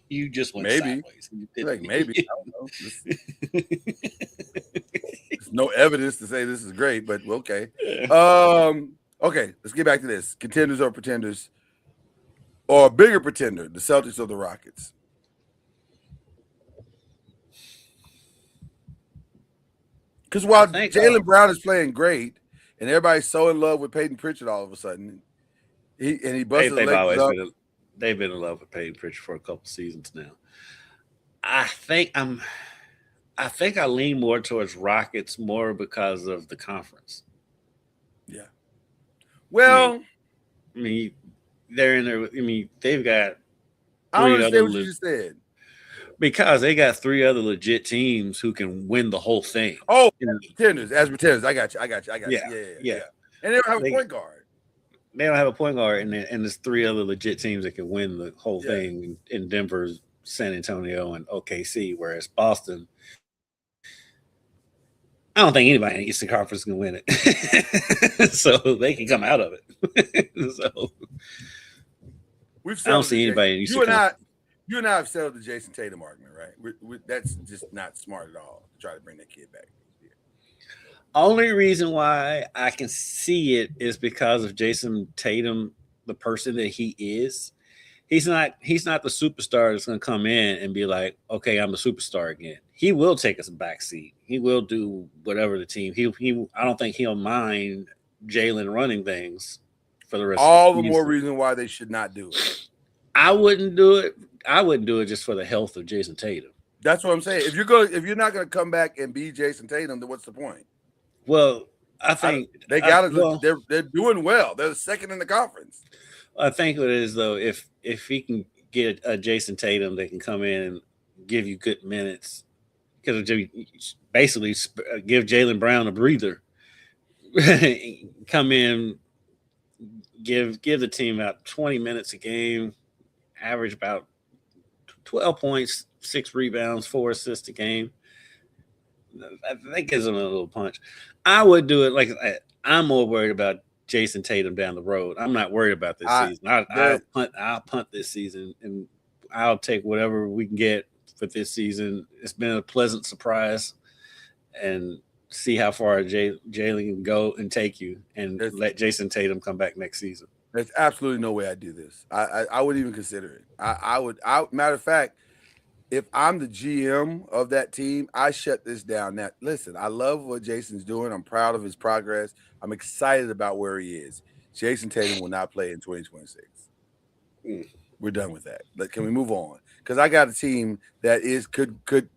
"You just went sideways." Like maybe. I don't know. There's no evidence to say this is great, but okay. Okay, let's get back to this. Contenders or pretenders, or a bigger pretender, the Celtics or the Rockets? Because while Jaylen Brown is playing great, and everybody's so in love with Peyton Pritchard all of a sudden, he busted the Lakers up. They've been in love with Peyton Pritchard for a couple seasons now. I think I lean more towards Rockets more because of the conference. Yeah. Well, I mean, they're in there. I mean, they've got. I don't understand what you just said. Because they got 3 other legit teams who can win the whole thing. Oh, pretenders. I got you. Yeah. And they don't have a point guard. They don't have a point guard, and there's 3 other legit teams that can win the whole thing in Denver, San Antonio, and OKC, whereas Boston, I don't think anybody in the Eastern Conference can win it. So they can come out of it. So I don't see anybody in the Eastern Conference. You and I have settled the Jason Tatum argument, right? That's just not smart at all to try to bring that kid back. Only reason why I can see it is because of Jason Tatum, the person that he is. He's not the superstar that's going to come in and be like, okay, I'm a superstar again. He will take us a back seat. He will do whatever the team. I don't think he'll mind Jalen running things for the rest of the season. All the more reason why they should not do it. I wouldn't do it. I wouldn't do it just for the health of Jason Tatum. That's what I'm saying. If you're not going to come back and be Jason Tatum, then what's the point? Well, I think they got it. They're doing well. They're second in the conference. I think it is though. If he can get a Jason Tatum that can come in and give you good minutes, because basically give Jaylen Brown a breather, come in, give the team about 20 minutes a game, average about 12 points, 6 rebounds, 4 assists a game. That gives them a little punch. I would do it like I'm more worried about Jason Tatum down the road. I'm not worried about this season. I'll punt this season, and I'll take whatever we can get for this season. It's been a pleasant surprise, and see how far Jalen can go and take you, and let Jason Tatum come back next season. There's absolutely no way I do this. I wouldn't even consider it. I would. Matter of fact, if I'm the GM of that team, I shut this down. Now, listen, I love what Jason's doing. I'm proud of his progress. I'm excited about where he is. Jason Tatum will not play in 2026. We're done with that. But can we move on? Because I got a team that could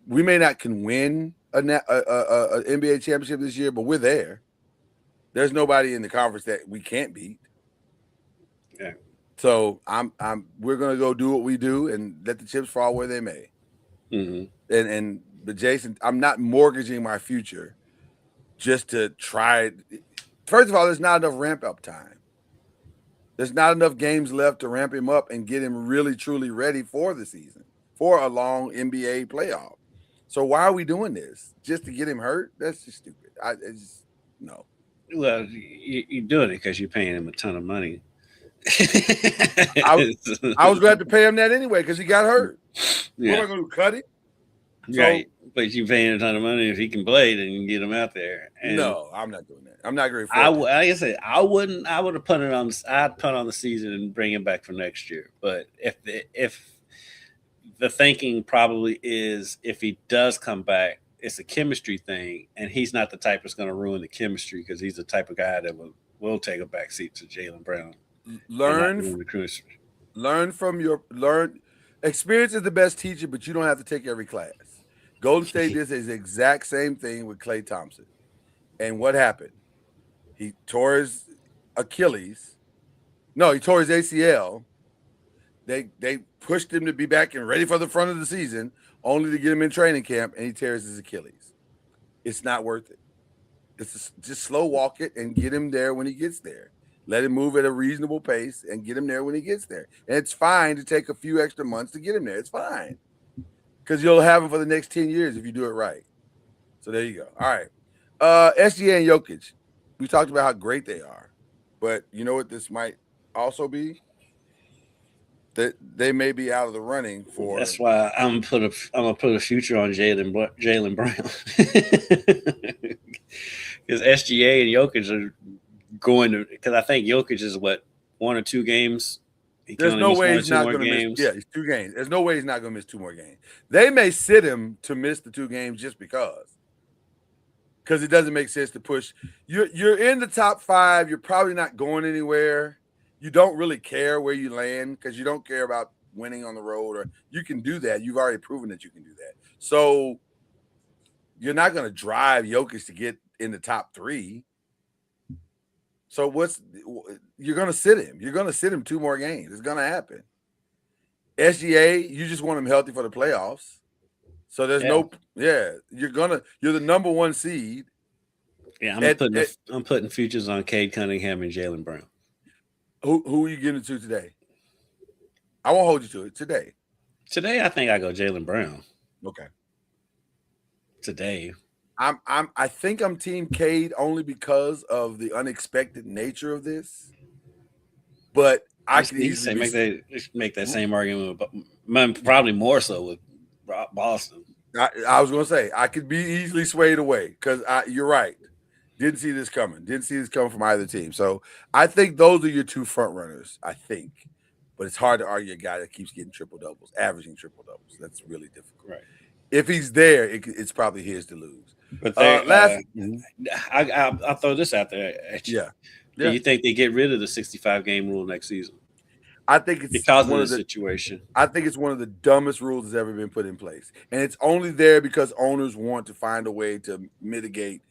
we may not can win a NBA championship this year, but we're there. There's nobody in the conference that we can't beat. Yeah. So we're gonna go do what we do and let the chips fall where they may. But Jason, I'm not mortgaging my future just to try. First of all, there's not enough ramp up time. There's not enough games left to ramp him up and get him really truly ready for the season, for a long NBA playoff. So why are we doing this? Just to get him hurt? That's just stupid. No. Well, you're doing it because you're paying him a ton of money. I was glad to pay him that anyway because he got hurt. Yeah. What am I going to cut it? Right. But you're paying a ton of money. If he can play, then you can get him out there. And no, I'm not doing that. I'm not going to. Like I said, I wouldn't. I would have put it on. I'd punt on the season and bring him back for next year. But if the thinking probably is if he does come back, it's a chemistry thing, and he's not the type that's going to ruin the chemistry because he's the type of guy that will take a back seat to Jaylen Brown. Learn from your experience is the best teacher, but you don't have to take every class. Golden State did the exact same thing with Klay Thompson. And what happened? He tore his Achilles. No, he tore his ACL. They pushed him to be back and ready for the front of the season, only to get him in training camp, and he tears his Achilles. It's not worth it. Just slow walk it and get him there when he gets there. Let him move at a reasonable pace and get him there when he gets there. And it's fine to take a few extra months to get him there. It's fine. Because you'll have him for the next 10 years if you do it right. So there you go. All right. SGA and Jokic. We talked about how great they are. But you know what this might also be? That they may be out of the running for. That's why I'm gonna put a future on Jaylen Brown. Because SGA and Jokic are going to, because I think Jokic is what, 1 or 2 games. There's no way he's not going to miss. Yeah, he's 2 games. There's no way he's not going to miss 2 more games. They may sit him to miss the 2 games just because it doesn't make sense to push. You're in the top 5. You're probably not going anywhere. You don't really care where you land because you don't care about winning on the road, or you can do that. You've already proven that you can do that. So you're not going to drive Jokic to get in the top 3. So you're going to sit him. You're going to sit him 2 more games. It's going to happen. SGA, you just want him healthy for the playoffs. So there's you're the number 1 seed. Yeah, I'm putting futures on Cade Cunningham and Jaylen Brown. Who are you getting to today? I won't hold you to it today. Today, I think I go Jaylen Brown. Okay. Today. I think I'm team Cade only because of the unexpected nature of this. But I can easily make that same argument, but probably more so with Boston. I was going to say I could be easily swayed away because you're right. Didn't see this coming. Didn't see this coming from either team. So I think those are your 2 front runners. I think, but it's hard to argue a guy that keeps getting triple doubles, averaging triple doubles. That's really difficult. Right. If he's there, it's probably his to lose. But I'll throw this out there. Yeah. Do you think they get rid of the 65-game rule next season? I think it's because of the situation. I think it's one of the dumbest rules that's ever been put in place. And it's only there because owners want to find a way to mitigate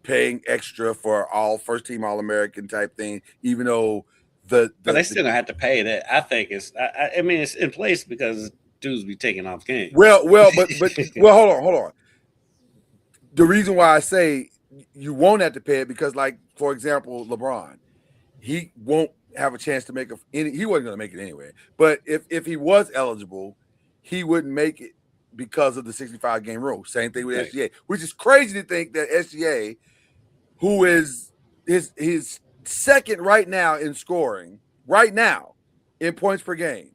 paying extra for all first-team All-American type thing, even though but they still don't have to pay that. I think it's in place because dudes be taking off games. Well, but hold on. The reason why I say you won't have to pay it because, like, for example, LeBron, he won't have a chance to make he wasn't going to make it anyway. But if he was eligible, he wouldn't make it because of the 65-game rule. Same thing with SGA, which is crazy to think that SGA, who is his second right now in scoring, right now in points per game,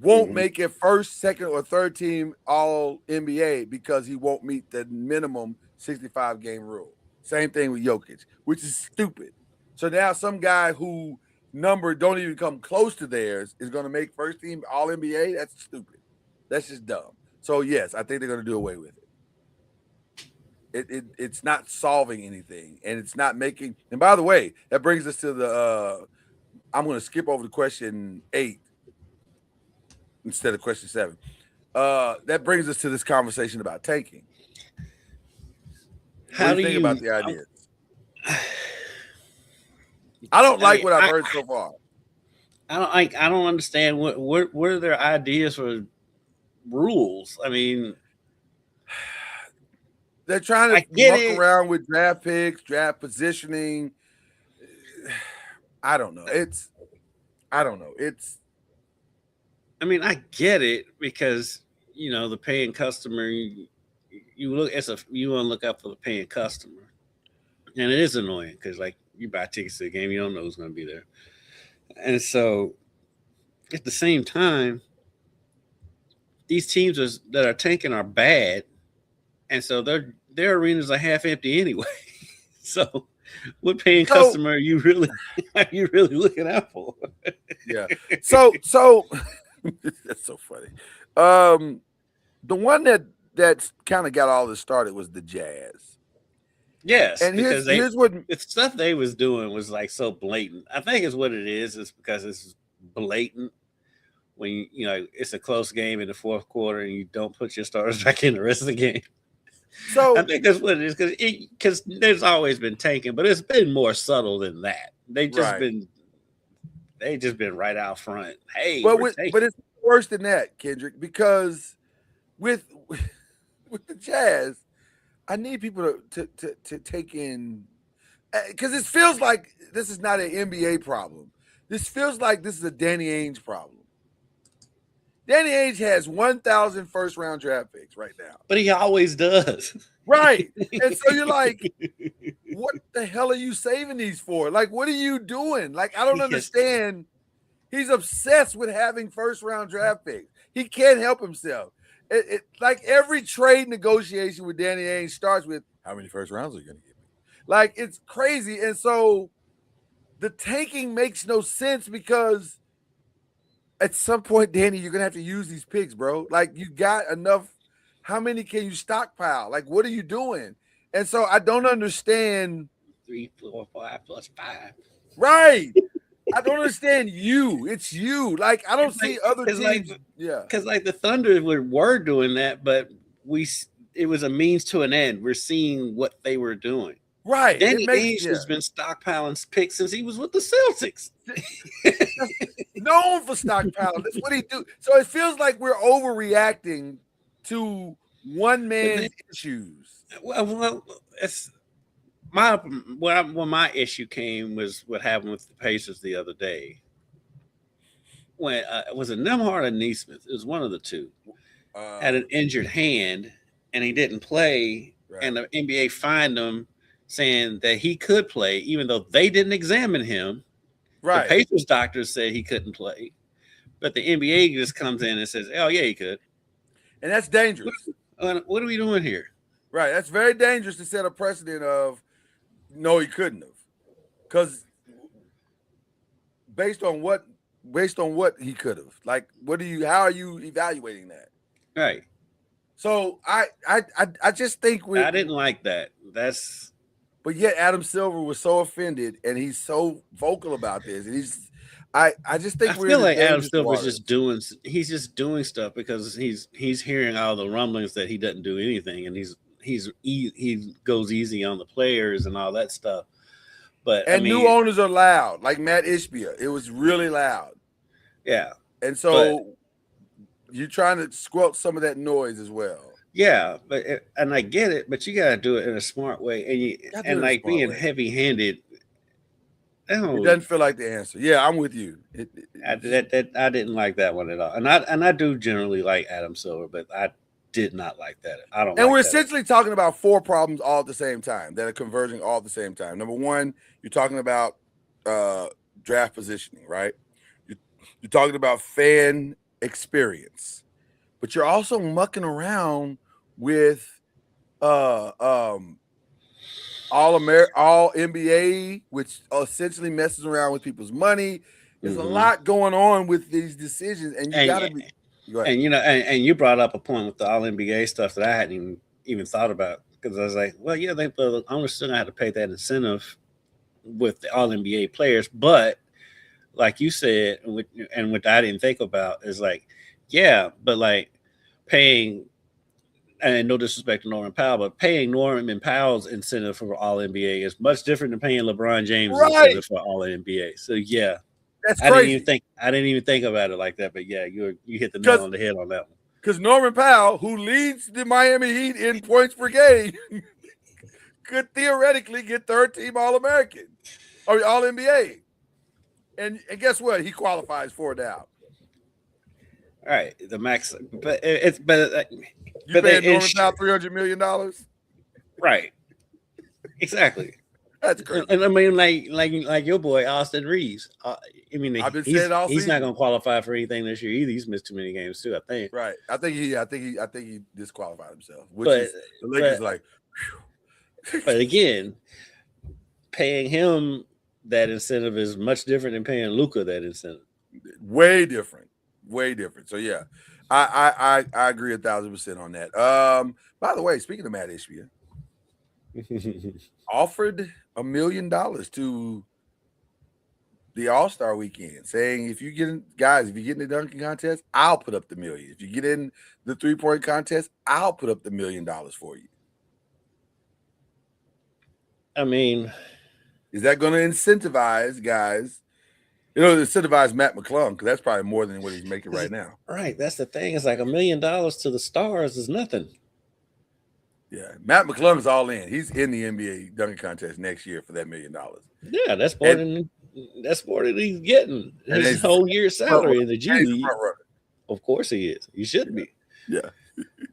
won't make it first, second, or third team All NBA because he won't meet the minimum 65-game rule. Same thing with Jokic, which is stupid. So now some guy who number don't even come close to theirs is going to make first team All NBA. That's stupid. That's just dumb. So yes, I think they're going to do away with it. It's not solving anything, and it's not making. And by the way, that brings us to the. I'm going to skip over to question 8 instead of question 7. That brings us to this conversation about tanking. How do you think about the ideas? I don't like what I've heard so far. I don't understand what are their ideas for rules. I mean, They're trying to muck around with draft picks, draft positioning. I don't know. I mean, I get it because the paying customer. You look you want to look out for the paying customer, and it is annoying because like you buy tickets to the game, you don't know who's going to be there, and so at the same time, these teams that are tanking are bad, and so their arenas are half empty anyway. So, what paying customer are you really looking out for? Yeah. So that's so funny. The one that's kind of got all this started was the Jazz. Yes, and because here's what the stuff they was doing was like so blatant. I think is what it is. It's because it's blatant. When it's a close game in the fourth quarter and you don't put your starters back in the rest of the game. So I think that's what it is because there's always been tanking, but it's been more subtle than that. They just been right out front. Hey, but it's worse than that, Kendrick, because with the Jazz, I need people to take in, because it feels like this is not an NBA problem. This feels like this is a Danny Ainge problem. Danny Ainge has 1,000 first-round draft picks right now. But he always does. Right. And so you're like, what the hell are you saving these for? Like, what are you doing? Like, I don't understand. He's obsessed with having first-round draft picks. He can't help himself. It like every trade negotiation with Danny Ainge starts with, how many first rounds are you going to give me? Like, it's crazy. And so the tanking makes no sense because at some point, Danny, you're going to have to use these picks, bro. Like, you got enough. How many can you stockpile? Like, what are you doing? And so I don't understand. 3, 4, 5 plus 5. Right. I don't understand you. It's you. Like, I don't see other teams. Because like the Thunder were doing that, but it was a means to an end. We're seeing what they were doing. Right. Danny Ainge has been stockpiling picks since he was with the Celtics. Known for stockpiling. That's what he do. So it feels like we're overreacting to one man's issues. Well, it's my issue came was what happened with the Pacers the other day. When was it Nembhard or Nesmith? It was one of the two. Had an injured hand and he didn't play, and the NBA fined him, saying that he could play, even though they didn't examine him. Right. The Pacers doctors said he couldn't play, but the NBA just comes in and says, "Oh yeah, he could," and that's dangerous. What are we doing here? Right. That's very dangerous to set a precedent of no, he couldn't have, because based on what he could have. Like, how are you evaluating that? Right. So I just think I didn't like that. But yet Adam Silver was so offended, and he's so vocal about this. And I just think I feel like Adam Silver's just doing stuff because he's hearing all the rumblings that he doesn't do anything, and he goes easy on the players and all that stuff. But new owners are loud, like Matt Ishbia. It was really loud. Yeah, and so you're trying to squelch some of that noise as well. Yeah, and I get it, but you got to do it in a smart way, and like being heavy-handed. It doesn't feel like the answer. Yeah, I'm with you. I didn't like that one at all, and I do generally like Adam Silver, but I did not like that. I don't. And we're essentially talking about 4 problems all at the same time that are converging all at the same time. Number 1, you're talking about draft positioning, right? You're talking about fan experience, but you're also mucking around with all NBA, which essentially messes around with people's money. There's a lot going on with these decisions, and you got to be. And and you brought up a point with the All NBA stuff that I hadn't even thought about, because I was like, well, yeah, the owners still have to pay that incentive with the All NBA players, but like you said, and what I didn't think about is like, yeah, but like paying. And no disrespect to Norman Powell, but paying Norman Powell's incentive for All NBA is much different than paying LeBron James' incentive for All NBA. So yeah, that's crazy. I didn't even think about it like that. But yeah, you hit the nail on the head on that one. Because Norman Powell, who leads the Miami Heat in points per game, could theoretically get third team All-American or All-NBA. And guess what? He qualifies for it now. All right, the max, but it's but You paying Norman Powell $300 million? Right, exactly. That's crazy. And I mean, like your boy Austin Reeves. I mean, I've been saying all he's season. not going to qualify for anything this year either. He's missed too many games too. I think. Right. I think he disqualified himself. Which is the Lakers like. But again, paying him that incentive is much different than paying Luka that incentive. Way different. So yeah, I agree 1,000% on that. By the way, speaking of Matt Ishbia, offered $1 million to the All-Star weekend, saying if you get in the dunking contest, I'll put up the $1 million. If you get in the 3-point contest, I'll put up the $1 million for you. I mean, is that going to incentivize guys? Incentivize Matt McClung, because that's probably more than what he's making right now. Right. That's the thing. It's like $1 million to the stars is nothing. Yeah. Matt McClung is all in. He's in the NBA dunking contest next year for that $1 million. Yeah, that's more than he's getting. His whole year's salary in the G League. Of course he is. He should be. Yeah.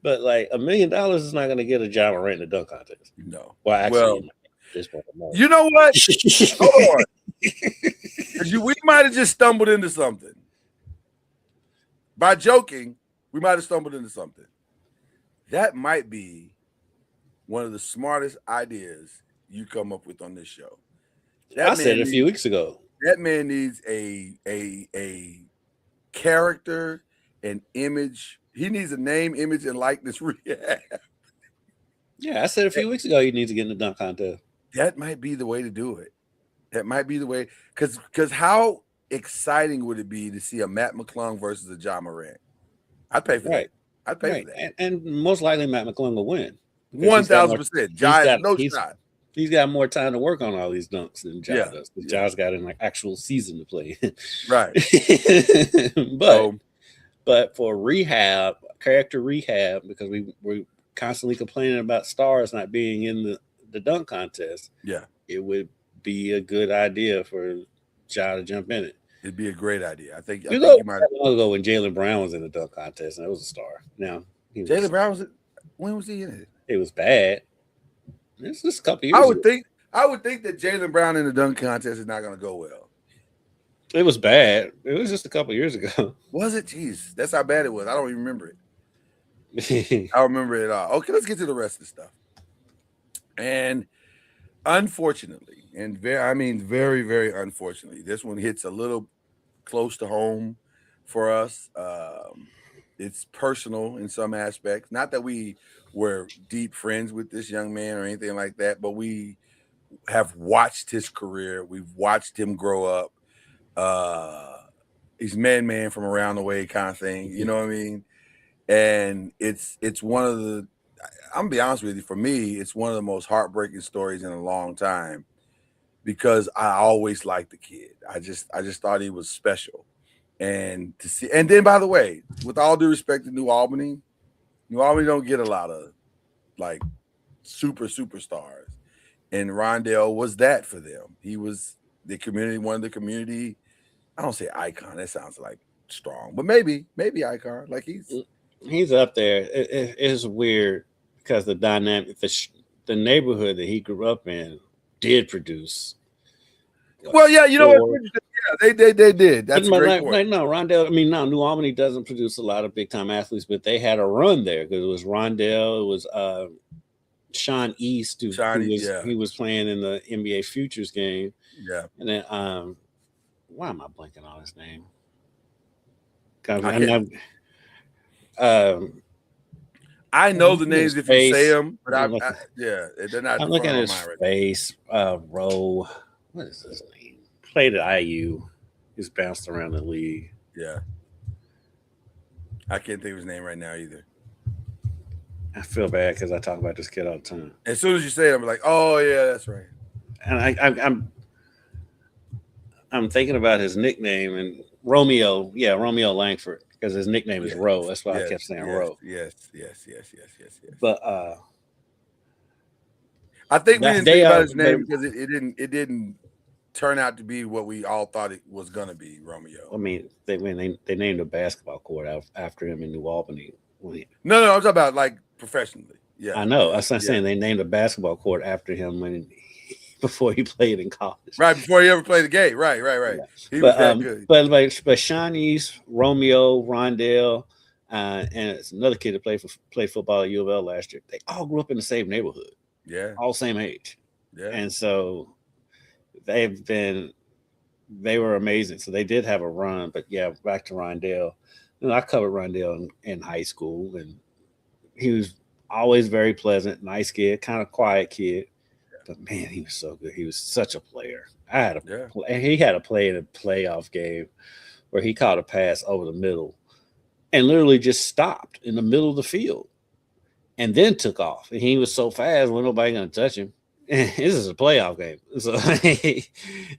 But like $1 million is not going to get a Ja Morant in the dunk contest. No. Well, actually, you know what? Hold on. We might have just stumbled into something. By joking, we might have stumbled into something. That might be one of the smartest ideas you come up with on this show. I said it a few weeks ago. That man needs a character and image. He needs a name, image, and likeness rehab. Yeah, I said a few weeks ago he needs to get in the dunk contest. That might be the way to do it. That might be the way, because how exciting would it be to see a Matt McClung versus a Ja Morant? I'd pay for that. I'd pay for that. And most likely Matt McClung will win. 1,000%. Ja, no shot. He's got more time to work on all these dunks than Ja does. Ja's got an actual season to play. Right. But for rehab, character rehab, because we're constantly complaining about stars not being in the dunk contest. Yeah. It would be a good idea for Ja to jump in it. It'd be a great idea. I think you might have long ago when Jaylen Brown was in the dunk contest and it was a star. Now Jaylen Brown when was he in it? It was bad. It's just a couple years. I would think that Jaylen Brown in the dunk contest is not going to go well. It was bad. It was just a couple years ago. Was it? Jeez, that's how bad it was. I don't even remember it. I remember it all. Okay, let's get to the rest of the stuff. And unfortunately, very, very unfortunately, this one hits a little close to home for us. It's personal in some aspects. Not that we were deep friends with this young man or anything like that, but we have watched his career. We've watched him grow up. He's man from around the way kind of thing. You know what I mean? And it's one of the, I'm gonna be honest with you, for me, it's one of the most heartbreaking stories in a long time because I always liked the kid. I just thought he was special. And to see, and then by the way, with all due respect to New Albany don't get a lot of like superstars. And Rondell was that for them. He was the community, one of the community. I don't say icon. That sounds like strong, but maybe icon. Like he's up there. It is weird because the dynamic, the neighborhood that he grew up in did produce. Well, yeah, you know what? Yeah, they did. That's a great point. No, Rondell. I mean, no, New Albany doesn't produce a lot of big time athletes, but they had a run there because it was Rondell. It was Sean East, he was playing in the NBA Futures game. Yeah, and then why am I blanking on his name? I know the names if you say them, but they're not. I'm looking at his face. Rowe, what is his name? Played at IU. He's bounced around the league. Yeah, I can't think of his name right now either. I feel bad because I talk about this kid all the time. As soon as you say it, I'm like, oh yeah, that's right. And I'm thinking about his nickname and Romeo Langford. because his nickname is Yes. Roe. That's why I Yes, kept saying yes, Roe. yes. But I think we didn't they think about are. his name because it didn't turn out to be what we all thought it was gonna be, Romeo. I mean, they named a basketball court after him in New Albany. No, I'm talking about like professionally. Yeah, I know. yeah, I'm saying they named a basketball court after him before he played in college. right before he ever played the game. Right. Yeah. He was that good. But Shawnee's, Romeo, Rondell, and it's another kid that played football at U of L last year. They all grew up in the same neighborhood. Yeah, All same age. yeah. And so they were amazing. So they did have a run, but yeah, back to Rondell. I covered Rondell in high school, and he was always very pleasant, nice kid, kind of quiet kid. But man, he was so good. He was such a player. He had a play in a playoff game where he caught a pass over the middle and literally just stopped in the middle of the field and then took off. And he was so fast, wasn't nobody going to touch him. This is a playoff game. So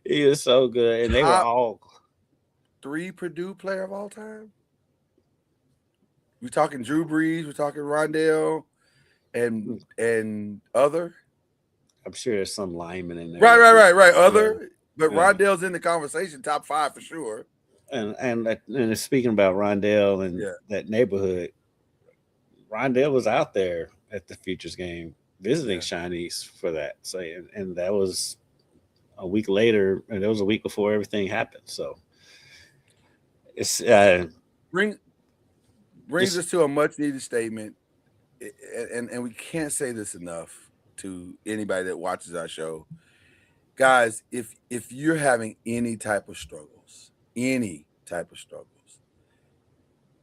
he was so good. And they were all 3 Purdue player of all time. We're talking Drew Brees, we're talking Rondell and other. I'm sure there's some lineman in there. Right. Other. Yeah. But Rondell's in the conversation, top 5 for sure. And speaking about Rondell and that neighborhood, Rondell was out there at the Futures game visiting Chinese for that. So and that was a week later, and it was a week before everything happened. So it's brings us to a much needed statement, and we can't say this enough to anybody that watches our show. Guys, if you're having any type of struggles,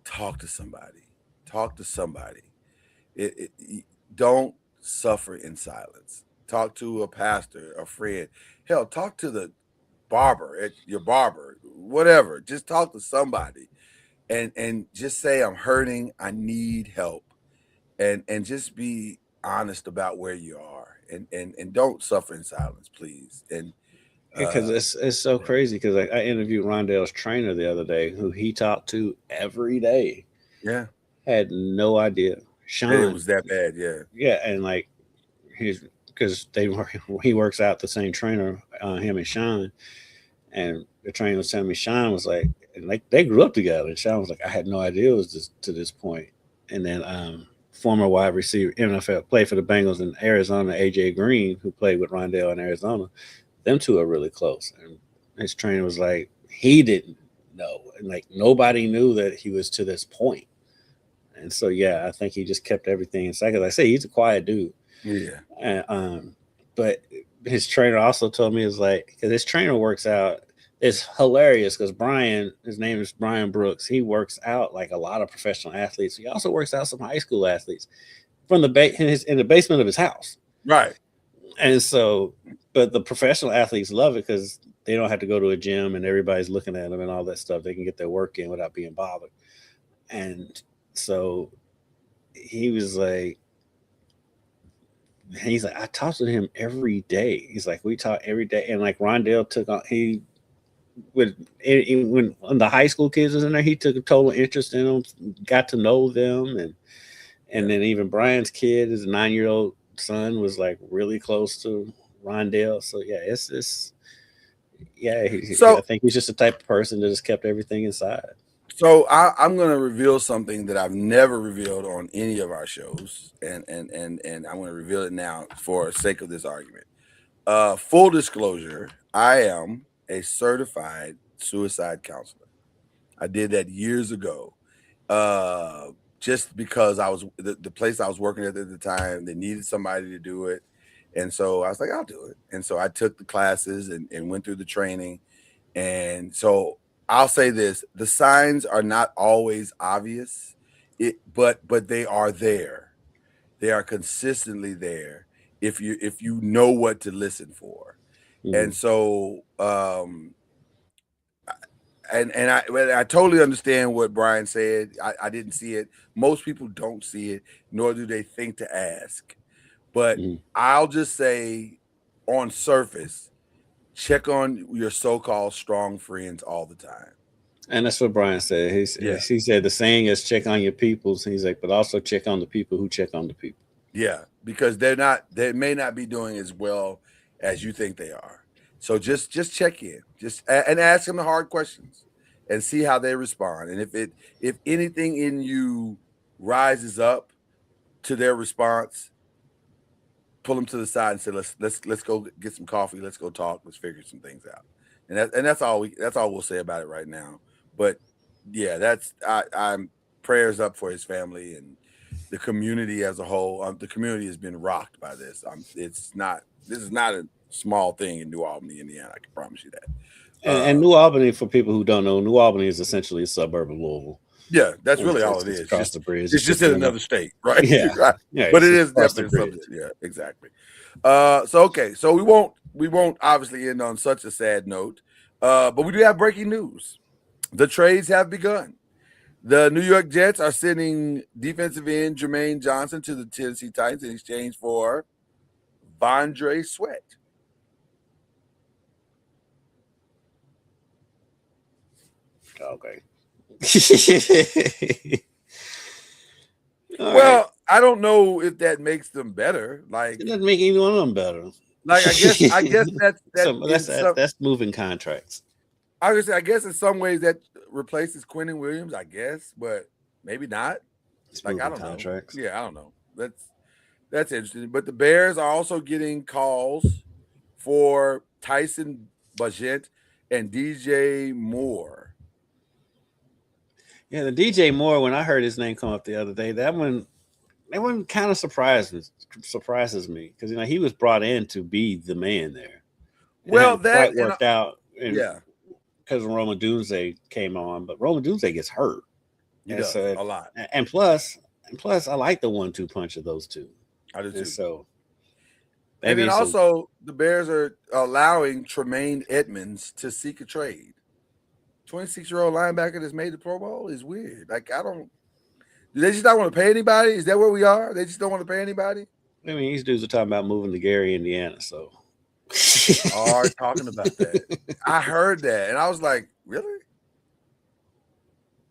talk to somebody. Don't suffer in silence. Talk to a pastor, a friend. Hell, talk to the barber, whatever. Just talk to somebody and just say, I'm hurting, I need help. And just be honest about where you are. And don't suffer in silence, please. And because it's so crazy because I interviewed Rondell's trainer the other day, who he talked to every day. Yeah, had no idea. Sean, it was that bad. Yeah, and like because he works out the same trainer, him and Sean, and the trainer was telling me Sean was like, and like they grew up together. And Sean was like, I had no idea it was to this point. And then former wide receiver, NFL, played for the Bengals in Arizona, AJ Green, who played with Rondell in Arizona. Them two are really close. And his trainer was like, he didn't know. And like nobody knew that he was to this point. And so, yeah, I think he just kept everything inside. Because I say he's a quiet dude. Yeah. And, but his trainer also told me, is like, because his trainer works out. It's hilarious because Brian, his name is Brian Brooks. He works out like a lot of professional athletes. He also works out some high school athletes from in the basement of his house. Right. And so, but the professional athletes love it because they don't have to go to a gym and everybody's looking at them and all that stuff. They can get their work in without being bothered. And so he was like, I talk to him every day. He's like, we talk every day. And like Rondell when the high school kids was in there, he took a total interest in them, got to know them. And then even Brian's kid, his 9-year-old son, was like really close to Rondell. So yeah, I think he's just the type of person that just kept everything inside. So I'm going to reveal something that I've never revealed on any of our shows, and I'm going to reveal it now for the sake of this argument. Full disclosure, I am a certified suicide counselor. I did that years ago, just because I was the place I was working at the time. They needed somebody to do it, and so I was like, I'll do it. And so I took the classes and went through the training, and so. I'll say this: the signs are not always obvious, but they are there. They are consistently there if you know what to listen for. Mm-hmm. And so, I totally understand what Brian said. I didn't see it. Most people don't see it, nor do they think to ask. But I'll just say, on surface, check on your so-called strong friends all the time. And that's what Brian said. He said the saying is check on your peoples. He's like, but also check on the people who check on the people. Yeah, because they may not be doing as well as you think they are. So just check in, and ask them the hard questions and see how they respond. And if anything in you rises up to their response, pull them to the side and say, let's go get some coffee. Let's go talk. Let's figure some things out. And that's all we'll say about it right now. But yeah, I'm prayers up for his family and the community as a whole. The community has been rocked by this. This is not a small thing in New Albany, Indiana. I can promise you that. And New Albany, for people who don't know, New Albany is essentially a suburb of Louisville. Yeah, that's really all it is. Across the bridge. It's just in another state, right? Yeah, right. Yeah, but it is definitely something. Yeah, exactly. So we won't obviously end on such a sad note, but we do have breaking news. The trades have begun. The New York Jets are sending defensive end Jermaine Johnson to the Tennessee Titans in exchange for Vondre Sweat. Okay. Well, right. I don't know if that makes them better. Like, it doesn't make either one of them better. Like, I guess that's moving contracts. I guess in some ways that replaces Quentin Williams, I guess, but maybe not. It's like, I don't contracts. know. Yeah, I don't know. That's interesting. But the Bears are also getting calls for Tyson Bagent and DJ Moore. Yeah, the DJ Moore, when I heard his name come up the other day, that one kind of surprises me because he was brought in to be the man there. Well, that worked out. Yeah. Because Roma Dunze came on, but Roma Dunze gets hurt. He does a lot. And plus, I like the 1-2 punch of those two. I do too. And so, and then also the Bears are allowing Tremaine Edmonds to seek a trade. 26-year-old linebacker that's made the Pro Bowl is weird. Like, do they just not want to pay anybody? Is that where we are? They just don't want to pay anybody? I mean, these dudes are talking about moving to Gary, Indiana, so. Are talking about that. I heard that, and I was like, really?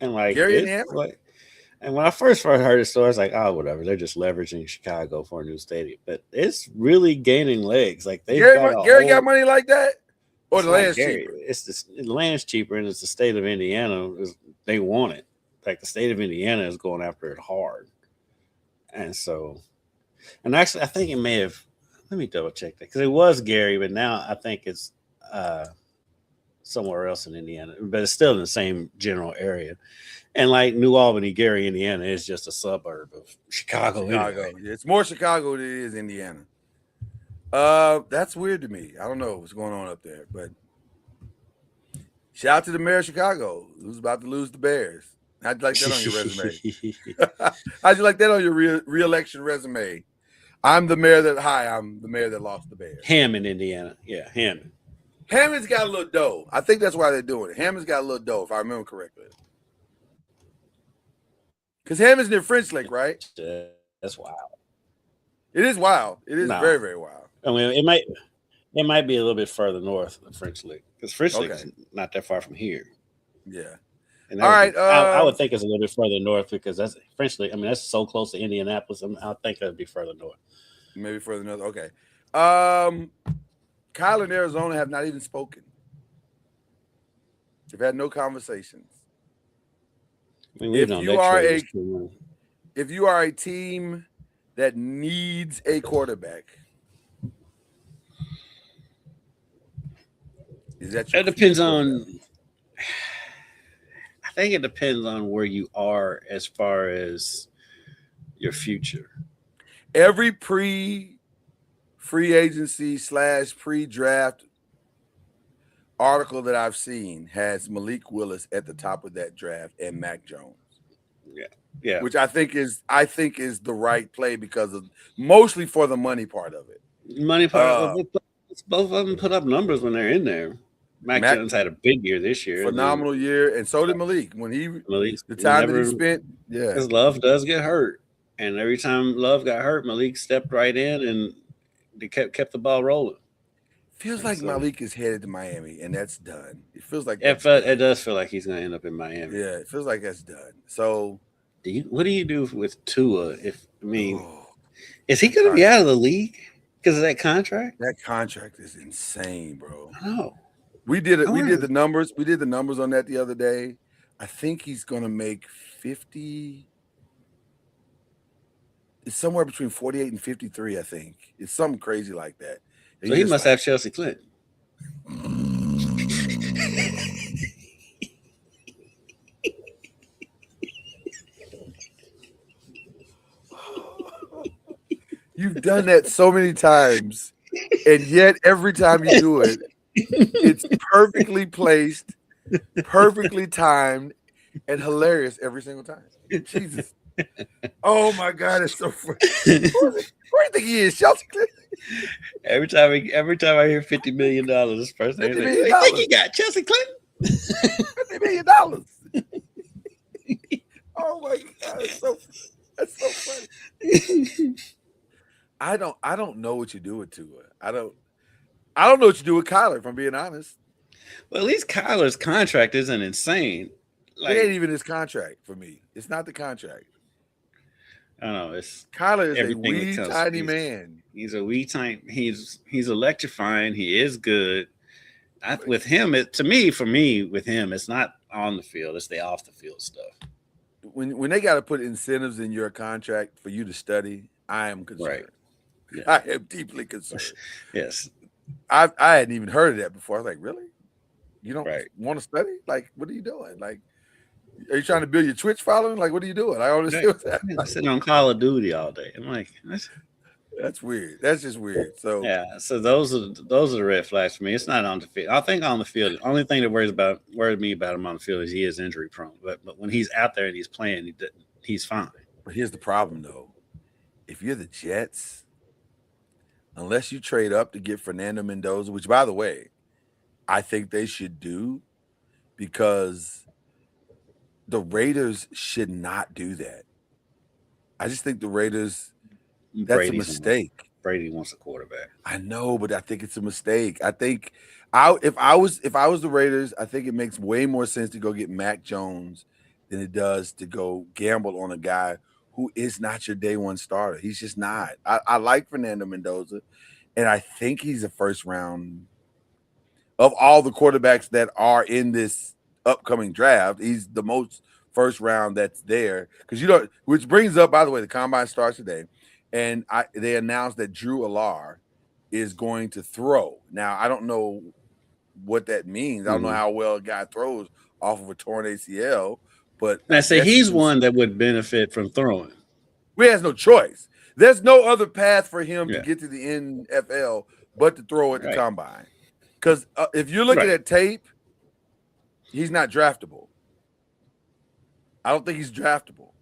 And like, Gary, Indiana? And when I first heard the story, I was like, oh, whatever. They're just leveraging Chicago for a new stadium. But it's really gaining legs. Like Gary got money like that? Or the land's cheaper? The land's cheaper, and it's the state of Indiana. They want it. Like the state of Indiana is going after it hard. And so, and actually, I think it may have, let me double check that because it was Gary, but now I think it's somewhere else in Indiana, but it's still in the same general area. And like New Albany, Gary, Indiana is just a suburb of Chicago. Anyway. It's more Chicago than it is Indiana. That's weird to me. I don't know what's going on up there, but shout out to the mayor of Chicago who's about to lose the Bears. How'd you like that on your resume? How'd you like that on your re-election resume? I'm the mayor that lost the Bears. Hammond, Indiana. Yeah, Hammond. Hammond's got a little dough. I think that's why they're doing it. Hammond's got a little dough, if I remember correctly. Because Hammond's near French Lake, right? That's wild. It is wild. It is very, very wild. I mean, it might be a little bit further north than French Lake because French Lake is not that far from here. Yeah. And all right. I would think it's a little bit further north because that's French Lake. I mean, that's so close to Indianapolis. I think that'd be further north. Maybe further north. Okay. Kyle and Arizona have not even spoken. They've had no conversations. I mean, if you are a team that needs a quarterback, is that your it depends on. I think it depends on where you are as far as your future. Every pre-free agency / pre-draft article that I've seen has Malik Willis at the top of that draft and Mac Jones. Yeah. Which I think is the right play because of mostly for the money part of it. Money part. Both of them put up numbers when they're in there. Mac Jones had a big year this year. Phenomenal year, and so did Malik. When the time that he spent, because Love does get hurt, and every time Love got hurt, Malik stepped right in and they kept the ball rolling. Feels like Malik is headed to Miami, and that's done. It feels like it does feel like he's going to end up in Miami. Yeah, it feels like that's done. So, what do you do with Tua? Is he going to be out of the league because of that contract? That contract is insane, bro. I know. We did the numbers. We did the numbers on that the other day. I think he's going to make 50. It's somewhere between 48 and 53. I think it's something crazy like that. So he must have Chelsea Clinton. You've done that so many times, and yet every time you do it, it's perfectly placed, perfectly timed, and hilarious every single time. Jesus. Oh my God, it's so funny. Who do you think he is? Chelsea Clinton? Every time I hear $50 million, this person is like, I think he got Chelsea Clinton. $50 million. Oh my God, that's so funny. I don't know what you do with Tua. I don't know what you do with Kyler, if I'm being honest. Well, at least Kyler's contract isn't insane. It ain't even his contract for me. It's not the contract. I don't know. It's Kyler is a wee tiny man. He's a wee tiny. He's electrifying. He is good. With him, with him, it's not on the field. It's the off the field stuff. When they got to put incentives in your contract for you to study, I am concerned. Right. Yeah. I am deeply concerned. Yes. I hadn't even heard of that before. I was like, really? You don't want to study? Like, what are you doing? Like, are you trying to build your Twitch following? Like, what are you doing? I don't understand what's happening. I'm sitting on Call of Duty all day. I'm like, that's weird. That's just weird. So yeah. So those are the red flags for me. It's not on the field. I think on the field, the only thing that worries me about him on the field is he is injury prone. But when he's out there and he's playing, he's fine. But here's the problem, though. If you're the Jets, unless you trade up to get Fernando Mendoza, which, by the way, I think they should do, because the Raiders should not do that. I just think the Raiders, that's a mistake. Brady wants a quarterback. I know, but I think it's a mistake. I think if I was the Raiders, I think it makes way more sense to go get Mac Jones than it does to go gamble on a guy who is not your day one starter. He's just not. I like Fernando Mendoza, and I think he's a first round of all the quarterbacks that are in this upcoming draft. He's the most first round that's there, because which brings up, by the way, the combine starts today, and they announced that Drew Allar is going to throw. Now, I don't know what that means. I don't know how well a guy throws off of a torn ACL, but I say he's one that would benefit from throwing. He has no choice. There's no other path for him to get to the NFL but to throw at the combine. Because if you're looking at tape, he's not draftable. I don't think he's draftable.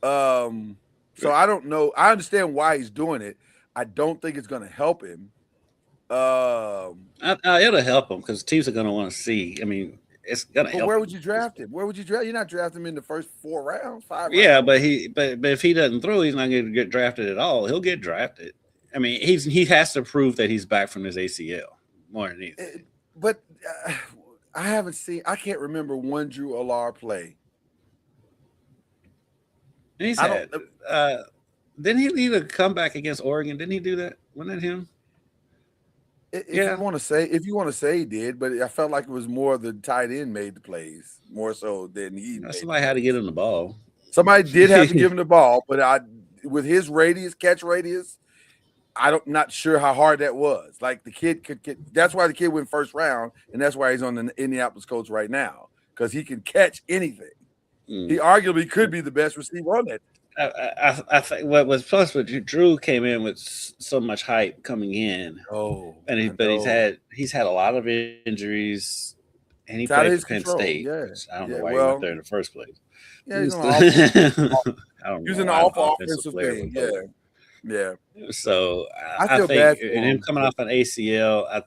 So I don't know. I understand why he's doing it. I don't think it's going to help him. It'll help him because teams are going to want to see. I mean, it's going to help. Where would you draft him? Where would you draft? You're not drafting him in the first 4 rounds, 5 rounds. Yeah, but if he doesn't throw, he's not going to get drafted at all. He'll get drafted. I mean, he has to prove that he's back from his ACL more than anything. But I can't remember one Drew Allar play. And he's didn't he lead a comeback against Oregon? Didn't he do that? Wasn't that him? If you want to say he did, but I felt like it was more the tight end made the plays more so than he. Somebody had to get him the ball. Somebody did have to give him the ball, but with his catch radius, I'm not sure how hard that was. Like the kid could get. That's why the kid went first round, and that's why he's on the Indianapolis Colts right now, because he can catch anything. He arguably could be the best receiver on that. I think what was plus, but Drew came in with so much hype coming in. He's had a lot of injuries, and he played for Penn State. Yeah. I don't know why he went there in the first place. Yeah, he's an awful offensive player. Thing. Yeah. So I feel think bad for and him coming off an ACL.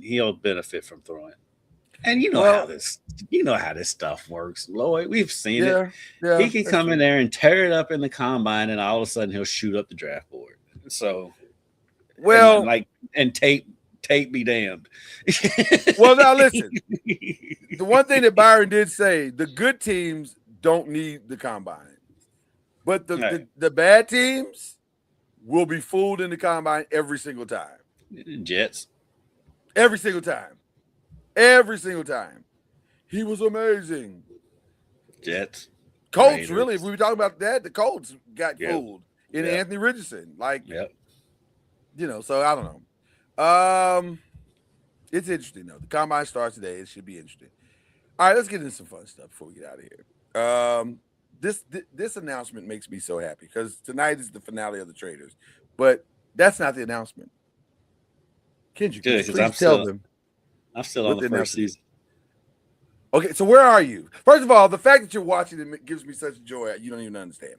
He'll benefit from throwing. And you know how this stuff works, Lloyd. We've seen it. Yeah, he can come in there and tear it up in the combine, and all of a sudden he'll shoot up the draft board. So, and tape tape be damned. Well, now listen. The one thing that Byron did say, the good teams don't need the combine. But the bad teams will be fooled in the combine every single time. Jets. Every single time. Every single time. He was amazing. Jets. Colts, Raiders. really. If we were talking about that, the Colts got fooled in Anthony Richardson. Like, so I don't know. It's interesting, though. The combine starts today. It should be interesting. All right, let's get into some fun stuff before we get out of here. This announcement makes me so happy because tonight is the finale of the Traders, but that's not the announcement. Kendrick, please tell them. I'm still on the first season. Okay, so where are you? First of all, the fact that you're watching it gives me such joy. You don't even understand.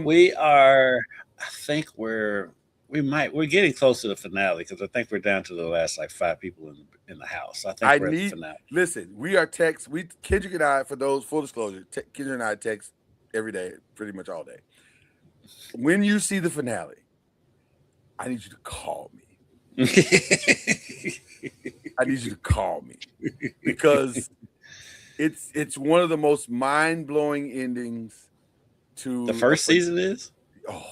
We are. I think we're getting close to the finale because I think we're down to the last like 5 people in the house. I think we're at the finale. Listen, we are text. Kendrick and I, for those full disclosure, Kendrick and I text every day, pretty much all day. When you see the finale, I need you to call me. I need you to call me because it's one of the most mind-blowing endings to the first season is. Oh,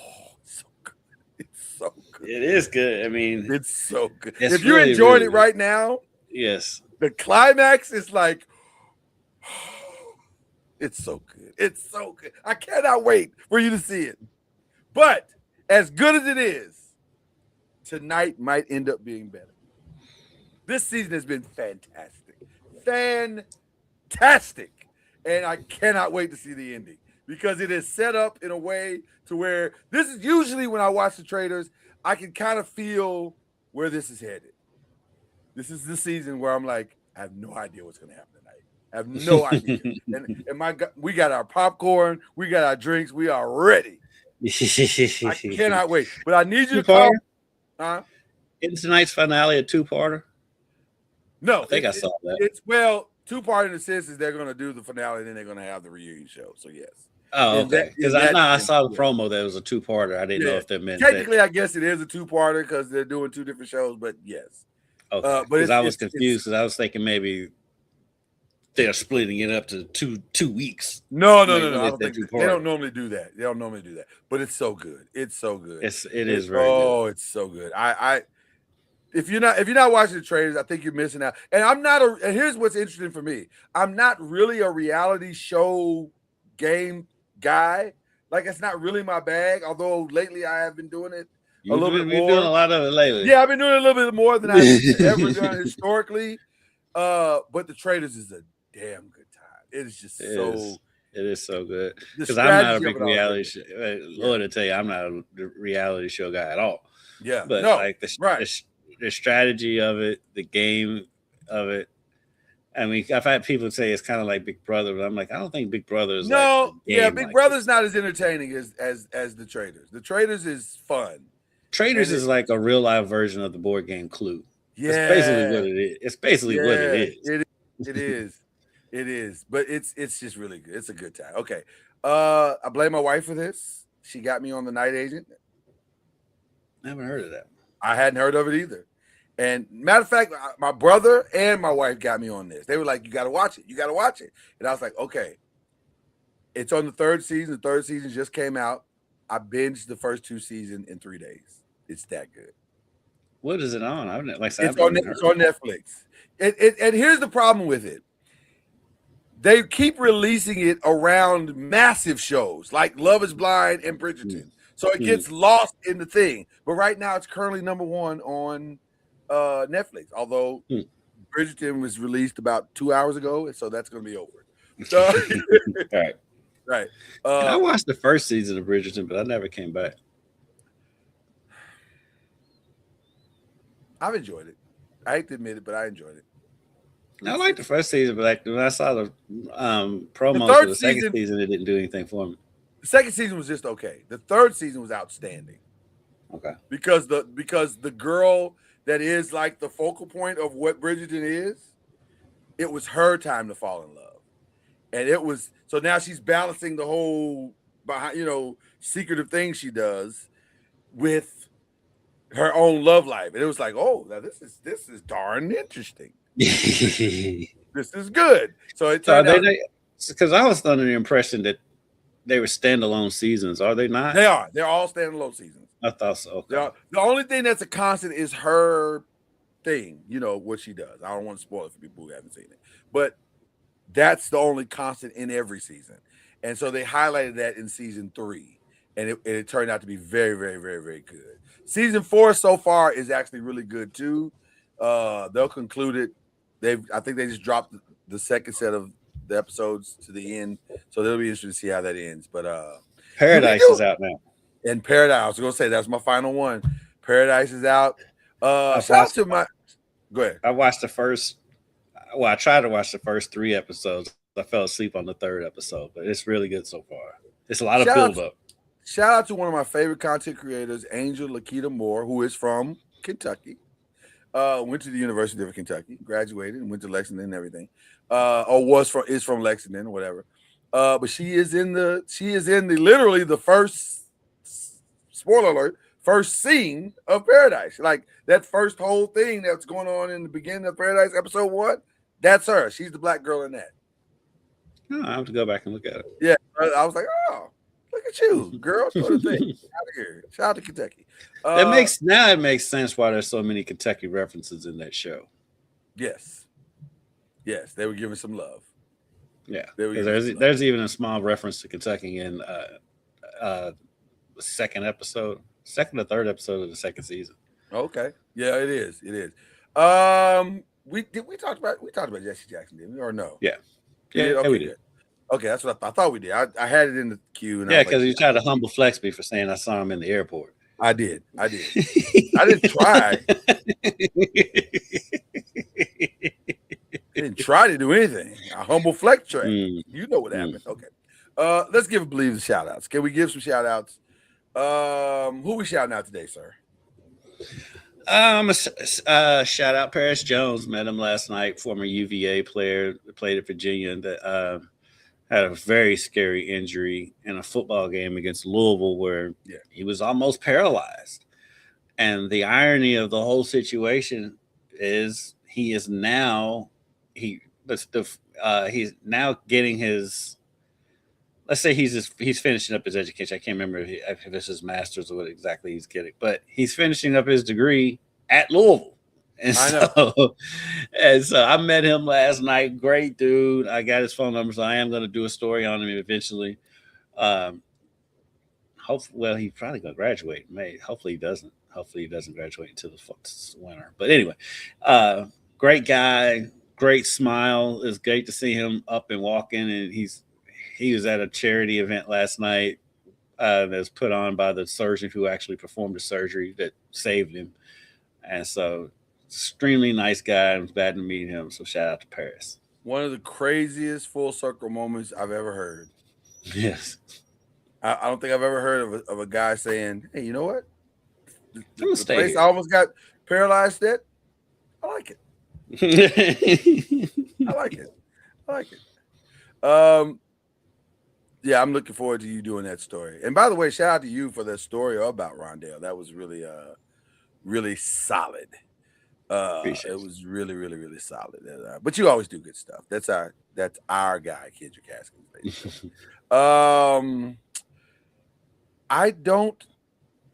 so good. It's so good. It is good. I mean, it's so good. It's if you're really, enjoying really it right now, yes. The climax is like, it's so good. It's so good. I cannot wait for you to see it. But as good as it is, tonight might end up being better. This season has been fantastic. Fantastic. And I cannot wait to see the ending because it is set up in a way to where this is usually when I watch the Traders, I can kind of feel where this is headed. This is the season where I'm like, I have no idea what's going to happen tonight. I have no idea. and we got our popcorn. We got our drinks. We are ready. I cannot wait. But I need you to call. Isn't tonight's finale a 2-parter? No. I think I saw that. It's 2-part in the sense is they're going to do the finale and then they're going to have the reunion show. So, yes. Oh, okay. Because I saw the promo that it was a 2-parter. I didn't know if that meant technically, I guess it is a 2-parter because they're doing 2 different shows, but yes. Okay. Because I was confused because I was thinking maybe they're splitting it up to two weeks. No. I don't think they don't normally do that. They don't normally do that. But it's so good. It's so good. It is very good. Oh, it's so good. If you're not watching the Traders, I think you're missing out. And and here's what's interesting for me. I'm not really a reality show game guy. Like it's not really my bag, although lately I have been doing it a little bit more. Doing a lot of it lately. Yeah, I've been doing it a little bit more than I've ever done historically. But the Traders is a damn good time. It is just It is so good. Because I'm not a big reality show. Lord, I tell you, I'm not a reality show guy at all. Yeah. But like the strategy of it, the game of it. I mean, I've had people say it's kind of like Big Brother, but I'm like, I don't think Big Brother is Big Brother's not as entertaining as the Traders. The Traders is fun. Traders is like a real life version of the board game Clue. Yeah. It's basically what it is. It's basically what it is. It is. It is. But it's just really good. It's a good time. Okay. I blame my wife for this. She got me on The Night Agent. Never heard of that. I hadn't heard of it either. And matter of fact, my brother and my wife got me on this. They were like, you got to watch it. You got to watch it. And I was like, okay. It's on the 3rd season. The 3rd season just came out. I binged the first 2 seasons in 3 days. It's that good. What is it on? It's on Netflix. And here's the problem with it. They keep releasing it around massive shows like Love is Blind and Bridgerton. So it gets lost in the thing. But right now it's currently #1 on Netflix. Although Bridgerton was released about 2 hours ago, so that's going to be over. So, right. I watched the first season of Bridgerton, but I never came back. I've enjoyed it. I hate to admit it, but I enjoyed it. I liked the first season, but like when I saw the promos for the second season, it didn't do anything for me. The second season was just okay. The 3rd season was outstanding. Okay. Because the girl that is like the focal point of what Bridgerton is, it was her time to fall in love. And it was so now she's balancing the whole secretive thing she does with her own love life, and it was like, oh, now this is darn interesting. This is good. So it So turned out because I was under the impression that they were standalone seasons. Are they not? they are. They're all standalone seasons. I thought so. Okay. The only thing that's a constant is her thing. You know what she does. I don't want to spoil it for people who haven't seen it, but that's the only constant in every season. And so they highlighted that in season 3, and it turned out to be very, very, very, very good. Season 4 so far is actually really good too. They'll conclude it. I think they just dropped the second set of the episodes to the end, so they'll be interested to see how that ends. But Paradise is out now. And Paradise, I was gonna say that's my final one. Paradise is out. Shout out to my. Go ahead. I watched the first. Well, I tried to watch the first 3 episodes. I fell asleep on the 3rd episode, but it's really good so far. It's a lot of build up. Shout out to one of my favorite content creators, Angel Lakita Moore, who is from Kentucky. Went to the University of Kentucky, graduated, and went to Lexington and everything. Is from Lexington, whatever. But she is in the literally the first, spoiler alert, first scene of Paradise. Like that first whole thing that's going on in the beginning of Paradise, episode 1, that's her. She's the black girl in that. Oh, I have to go back and look at it. Yeah, I was like, oh, look at you, girl. Sort of thing. Out of here. Shout out to Kentucky. It makes sense why there's so many Kentucky references in that show. Yes, they were giving some love. Yeah, there's even a small reference to Kentucky in the second or 3rd episode of the second season. Okay, yeah, it is. We talked about Jesse Jackson, didn't we, or no? Yeah, okay, we did. Okay, that's what I thought we did. I had it in the queue. And because you tried to humble flex me for saying I saw him in the airport. I did. I didn't try. I didn't try to do anything. A humble flex track. You know what happened. Okay. Let's give BLEAV the shout outs. Can we give some shout outs? Who we shouting out today, sir? Shout out Paris Jones. Met him last night. Former UVA player, played at Virginia. That had a very scary injury in a football game against Louisville, where he was almost paralyzed. And the irony of the whole situation is he's now getting his. Let's say he's finishing up his education. I can't remember if it's his master's or what exactly he's getting, but he's finishing up his degree at Louisville. And so I met him last night. Great dude. I got his phone number, so I am going to do a story on him eventually. Hopefully, he's probably going to graduate in May. Hopefully he doesn't. Hopefully he doesn't graduate until the winter. But anyway, great guy, great smile. It's great to see him up and walking, and he was at a charity event last night that was put on by the surgeon who actually performed the surgery that saved him. And so, extremely nice guy. I'm glad to meet him. So, shout out to Paris. One of the craziest full circle moments I've ever heard. Yes. I don't think I've ever heard of a guy saying, hey, you know what? The place I almost got paralyzed at, I like it. I like it. Yeah, I'm looking forward to you doing that story. And by the way, shout out to you for that story about Rondale. That was really, really solid. It was really, really, really solid. But you always do good stuff. That's our guy, Kendrick Haskins.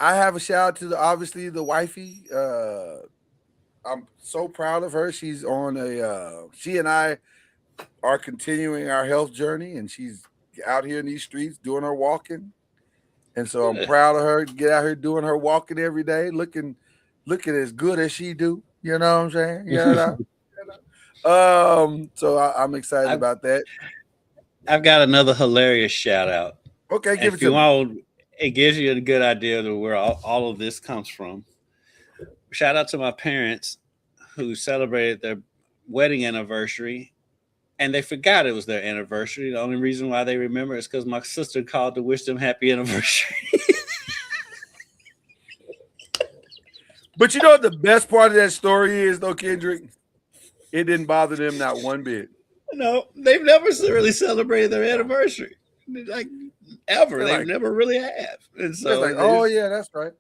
I have a shout out to obviously the wifey. I'm so proud of her. She's on she and I are continuing our health journey, and she's out here in these streets doing her walking. And so I'm proud of her to get out here doing her walking every day, looking as good as she do. You know what I'm saying? So I'm excited about that. I've got another hilarious shout out. Okay, give it to me. It gives you a good idea of where all of this comes from. Shout out to my parents who celebrated their wedding anniversary, and they forgot it was their anniversary. The only reason why they remember is because my sister called to wish them happy anniversary. But you know what the best part of that story is, though, Kendrick? It didn't bother them not one bit. No, they've never really celebrated their anniversary. Like, ever. They never really have. And so like, oh, yeah, that's right.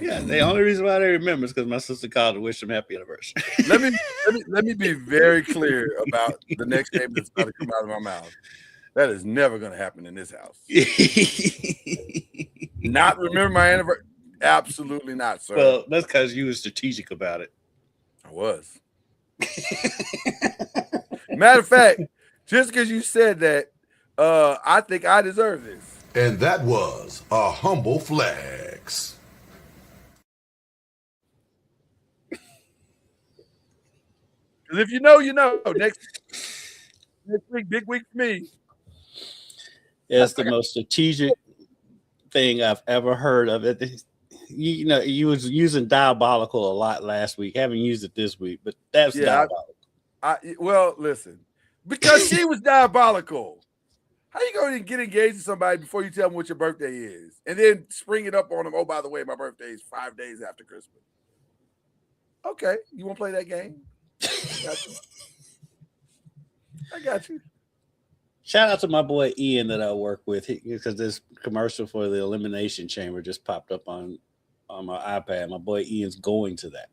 Yeah, the only reason why they remember is because my sister called to wish them happy anniversary. Let me be very clear about the next name that's about to come out of my mouth. That is never going to happen in this house. Not remember my anniversary. Absolutely not, sir. Well, that's because you were strategic about it. I was. Matter of fact, just because you said that, I think I deserve this. And that was a humble flex. Because if you know, you know. Next week, big week for me. It's the most strategic thing I've ever heard of it. You know, you was using diabolical a lot last week. Haven't used it this week, but that's diabolical. Well, listen, because she was diabolical. How you going to get engaged to somebody before you tell them what your birthday is, and then spring it up on them? Oh, by the way, my birthday is 5 days after Christmas. Okay, you want to play that game? I got you. Shout out to my boy Ian that I work with, because this commercial for the Elimination Chamber just popped up on my iPad. My boy Ian's going to that.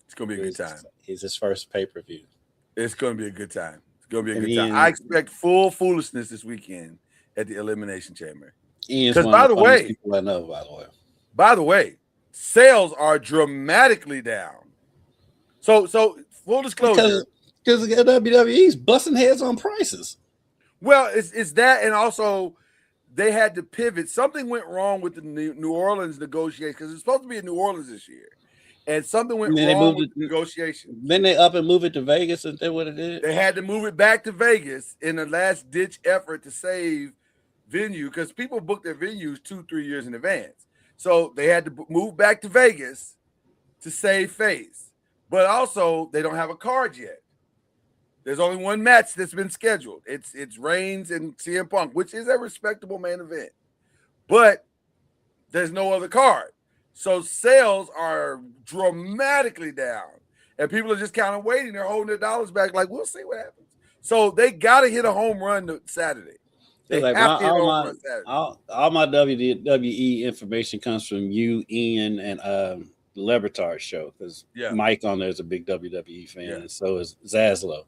It's gonna be a good time. It's his first pay-per-view. It's gonna be a good time. It's gonna be a good time. I expect full foolishness this weekend at the Elimination Chamber. Ian's one of the funniest people I know, by the way, sales are dramatically down. So full disclosure, because WWE's busting heads on prices. Well, it's that, and also they had to pivot. Something went wrong with the New Orleans negotiation, because it's supposed to be in New Orleans this year, and something went wrong with the negotiation. Then they up and move it to Vegas, and then what it did? They had to move it back to Vegas in a last-ditch effort to save venue, because people book their venues 2-3 years in advance. So they had to move back to Vegas to save face. But also, they don't have a card yet. There's only one match that's been scheduled. It's Reigns and CM Punk, which is a respectable main event. But there's no other card. So sales are dramatically down. And people are just kind of waiting. They're holding their dollars back like, we'll see what happens. So they got to hit a home run Saturday. They like have to hit a home run Saturday. All my WWE information comes from you, Ian, and the Lebertard show, because Mike on there is a big WWE fan, and so is Zaslow.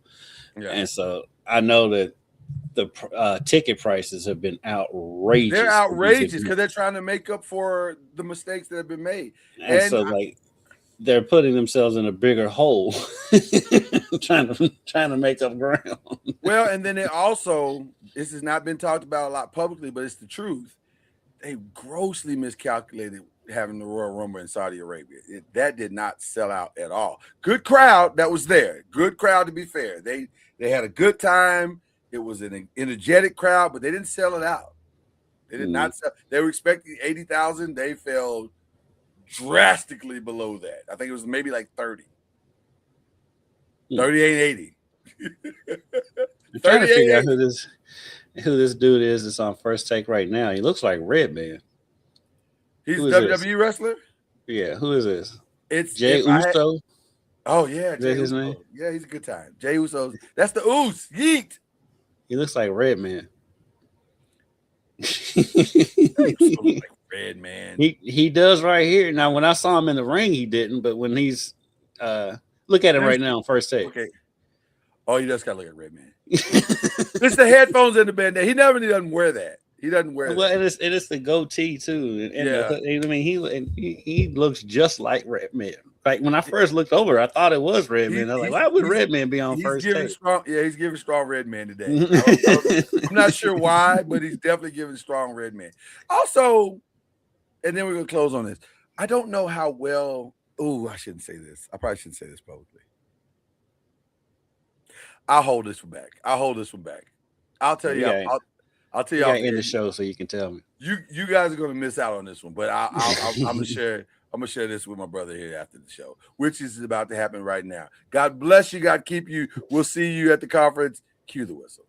Yeah. And so I know that the ticket prices have been outrageous. They're outrageous because they're trying to make up for the mistakes that have been made. And so they're putting themselves in a bigger hole, trying to make up ground. Well, and then it also, this has not been talked about a lot publicly, but it's the truth. They grossly miscalculated having the Royal Rumble in Saudi Arabia. That did not sell out at all. Good crowd that was there. Good crowd, to be fair. They had a good time. It was an energetic crowd, but they didn't sell it out. They did not sell. They were expecting 80,000. They fell drastically below that. I think it was maybe like 30. 38, 80. I'm trying to figure out who this dude is that's on First Take right now. He looks like Redman. He's a WWE wrestler? Yeah, who is this? It's Jey Uso. Oh, yeah. Is that his name? Yeah, he's a good time. Jey Uso. That's the Oos. Yeet. He looks like Redman. Like Redman. He does right here. Now, when I saw him in the ring, he didn't, but when he's look at him right now on First Take. Okay. Oh, you just gotta look at Redman. It's the headphones and the bandana. He doesn't wear that. He doesn't wear well, that. And it's the goatee too. And I mean, he looks just like Redman. Like when I first looked over, I thought it was Redman. I was like, why would Redman be on First Take? He's giving strong Redman today. I'm not sure why, but he's definitely giving strong Redman. Also, and then we're gonna close on this. I don't know how well. Oh, I shouldn't say this. I probably shouldn't say this publicly. I'll hold this one back. I'll tell you. I'll tell you. I'll end the show so you can tell me. You guys are gonna miss out on this one, but I'm gonna share. I'm gonna share this with my brother here after the show, which is about to happen right now. God bless you. God keep you. We'll see you at the conference. Cue the whistle.